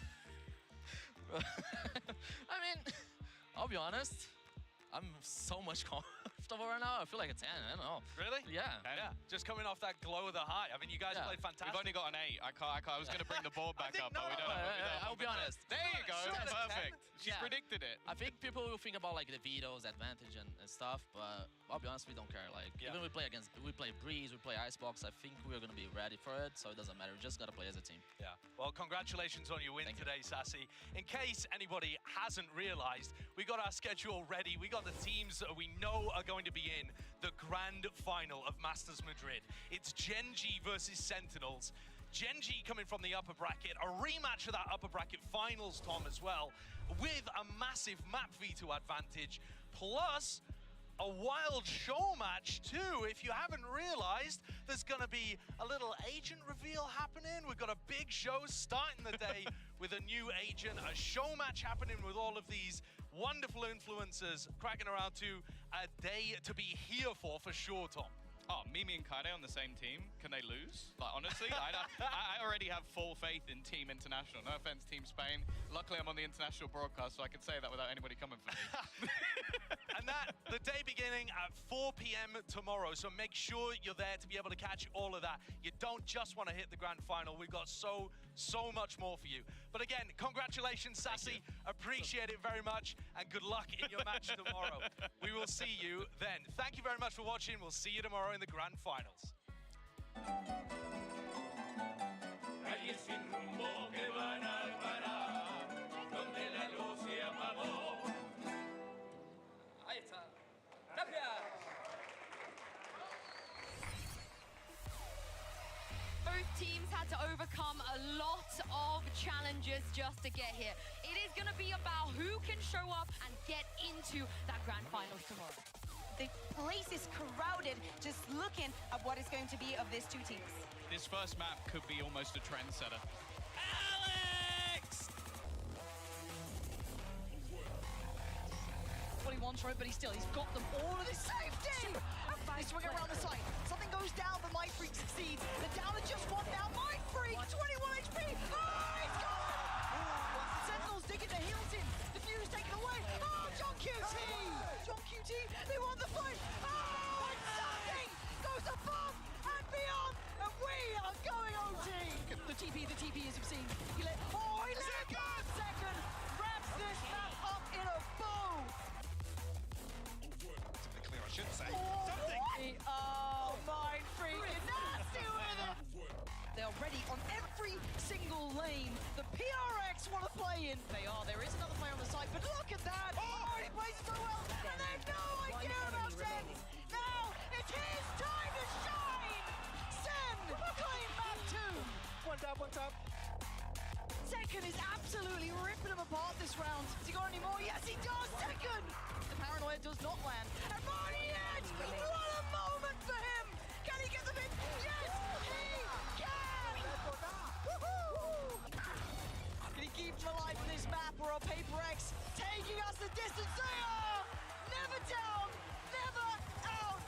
I mean, I'll be honest, I'm so much comfortable right now. I feel like a 10, I don't know. Really? Yeah. Yeah. Just coming off that glow of the high. I mean, you guys played fantastic. We've only got an 8. I was going to bring the board back up, but we don't have. I'll be honest. There you go. Perfect. She's predicted it. I think people will think about like the vetoes, advantage, and stuff, but I'll be honest, we don't care. Like even we play Breeze, we play Icebox. I think we're going to be ready for it, so it doesn't matter. We just got to play as a team. Yeah. Well, congratulations on your win today, Sassy. In case anybody hasn't realized, we got our schedule ready. We got the teams that we know are going to be in the grand final of Masters Madrid. It's Gen.G versus Sentinels. Gen.G coming from the upper bracket, a rematch of that upper bracket finals, Tom, as well, with a massive map veto advantage, plus a wild show match too. If you haven't realized, there's gonna be a little agent reveal happening. We've got a big show starting the day with a new agent, a show match happening with all of these wonderful influencers cracking around to a day to be here for sure, Tom. Oh, Mimi and Kaide on the same team. Can they lose? Like, honestly, I already have full faith in Team International. No offense, Team Spain. Luckily, I'm on the international broadcast, so I can say that without anybody coming for me. And the day beginning at 4 p.m. tomorrow, so make sure you're there to be able to catch all of that. You don't just want to hit the grand final. We've got so much more for you. But again, congratulations, Sassy. Appreciate it very much, and good luck in your match tomorrow. We will see you then. Thank you very much for watching. We'll see you tomorrow in the grand finals. Both teams had to overcome a lot of challenges just to get here. It is going to be about who can show up and get into that grand finals tomorrow. The place is crowded, just looking at what is going to be of these two teams. This first map could be almost a trendsetter. Alex! Well, he wants for it, but he's got them all in his safety! They swing around the side. Something goes down, but Mind Freak succeeds. They're down to just one now. Mind Freak, 21 HP! Oh, he's gone! Sentinels digging their heels in. The fuse taken away. Oh, John QT! John QT, they won the fight. Oh, and something goes above and beyond, and we are going OT. The TP as you've seen. He let second wraps this map up in a bow. Clear, I should say. Something. Oh, Mind Freak, nasty with it. They are ready on every single lane. The PRX want to play in. They are. There is another player on the side, but look at that. Oh, he plays it so well, and they have no idea about Sen. Now it's his time to shine. Sen claim map 2. One tap. Second is absolutely ripping him apart this round. Has he got any more? Yes, he does. Second. The paranoia does not land. And Marty Edge, what a moment for him. Can he get them in? Yes, he can. Can he keep them alive on this map, or are PRX taking us the distance? They are. Never down, never out.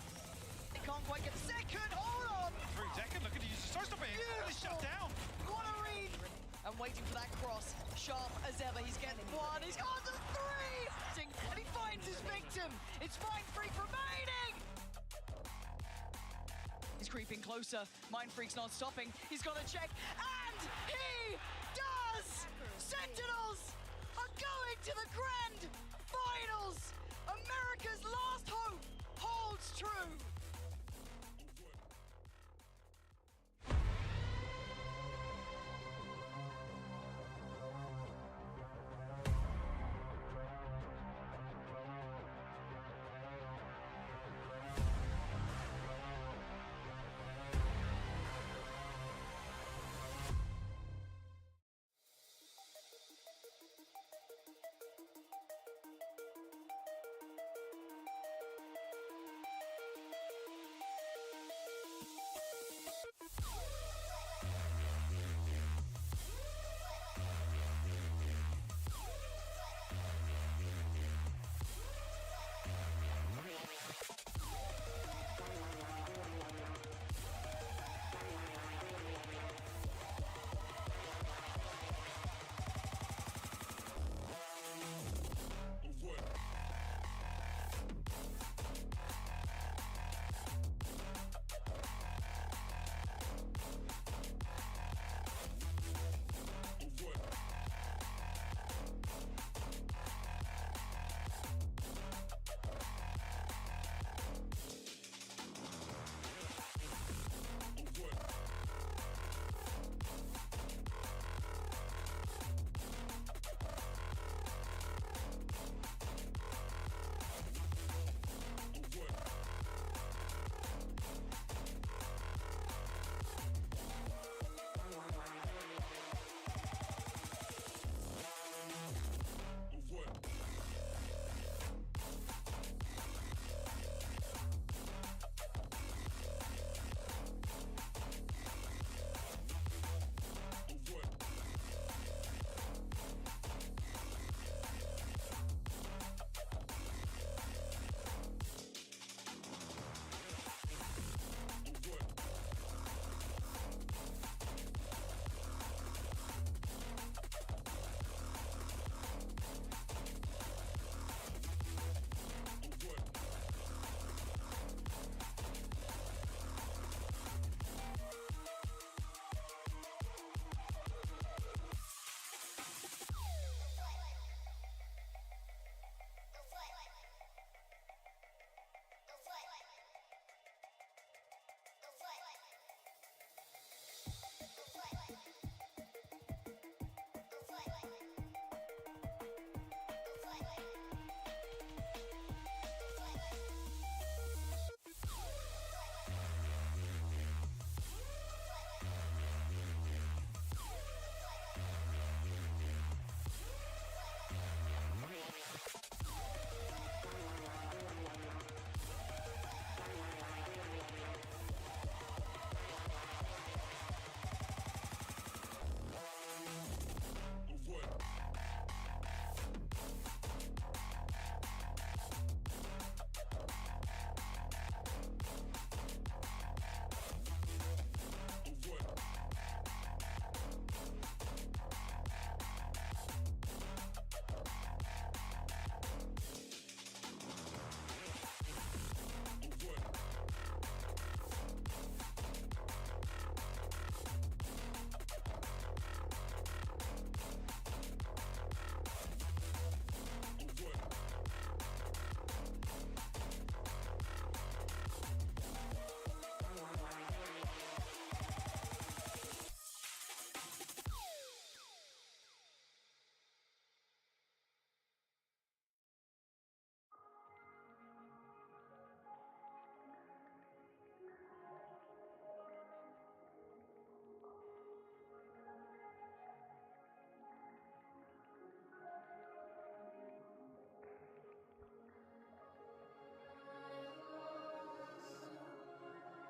They can't quite get the second. Hold on. Through Decken, look at the user. Stop it. He's shut down. What a read. And waiting for that cross, sharp as ever. He's getting one, he's got the 3! And and he finds his victim. It's Mind Freak remaining. He's creeping closer. Mind Freak's not stopping. He's got to check, and he does! Sentinels are going to the grand finals. America's last hope holds true.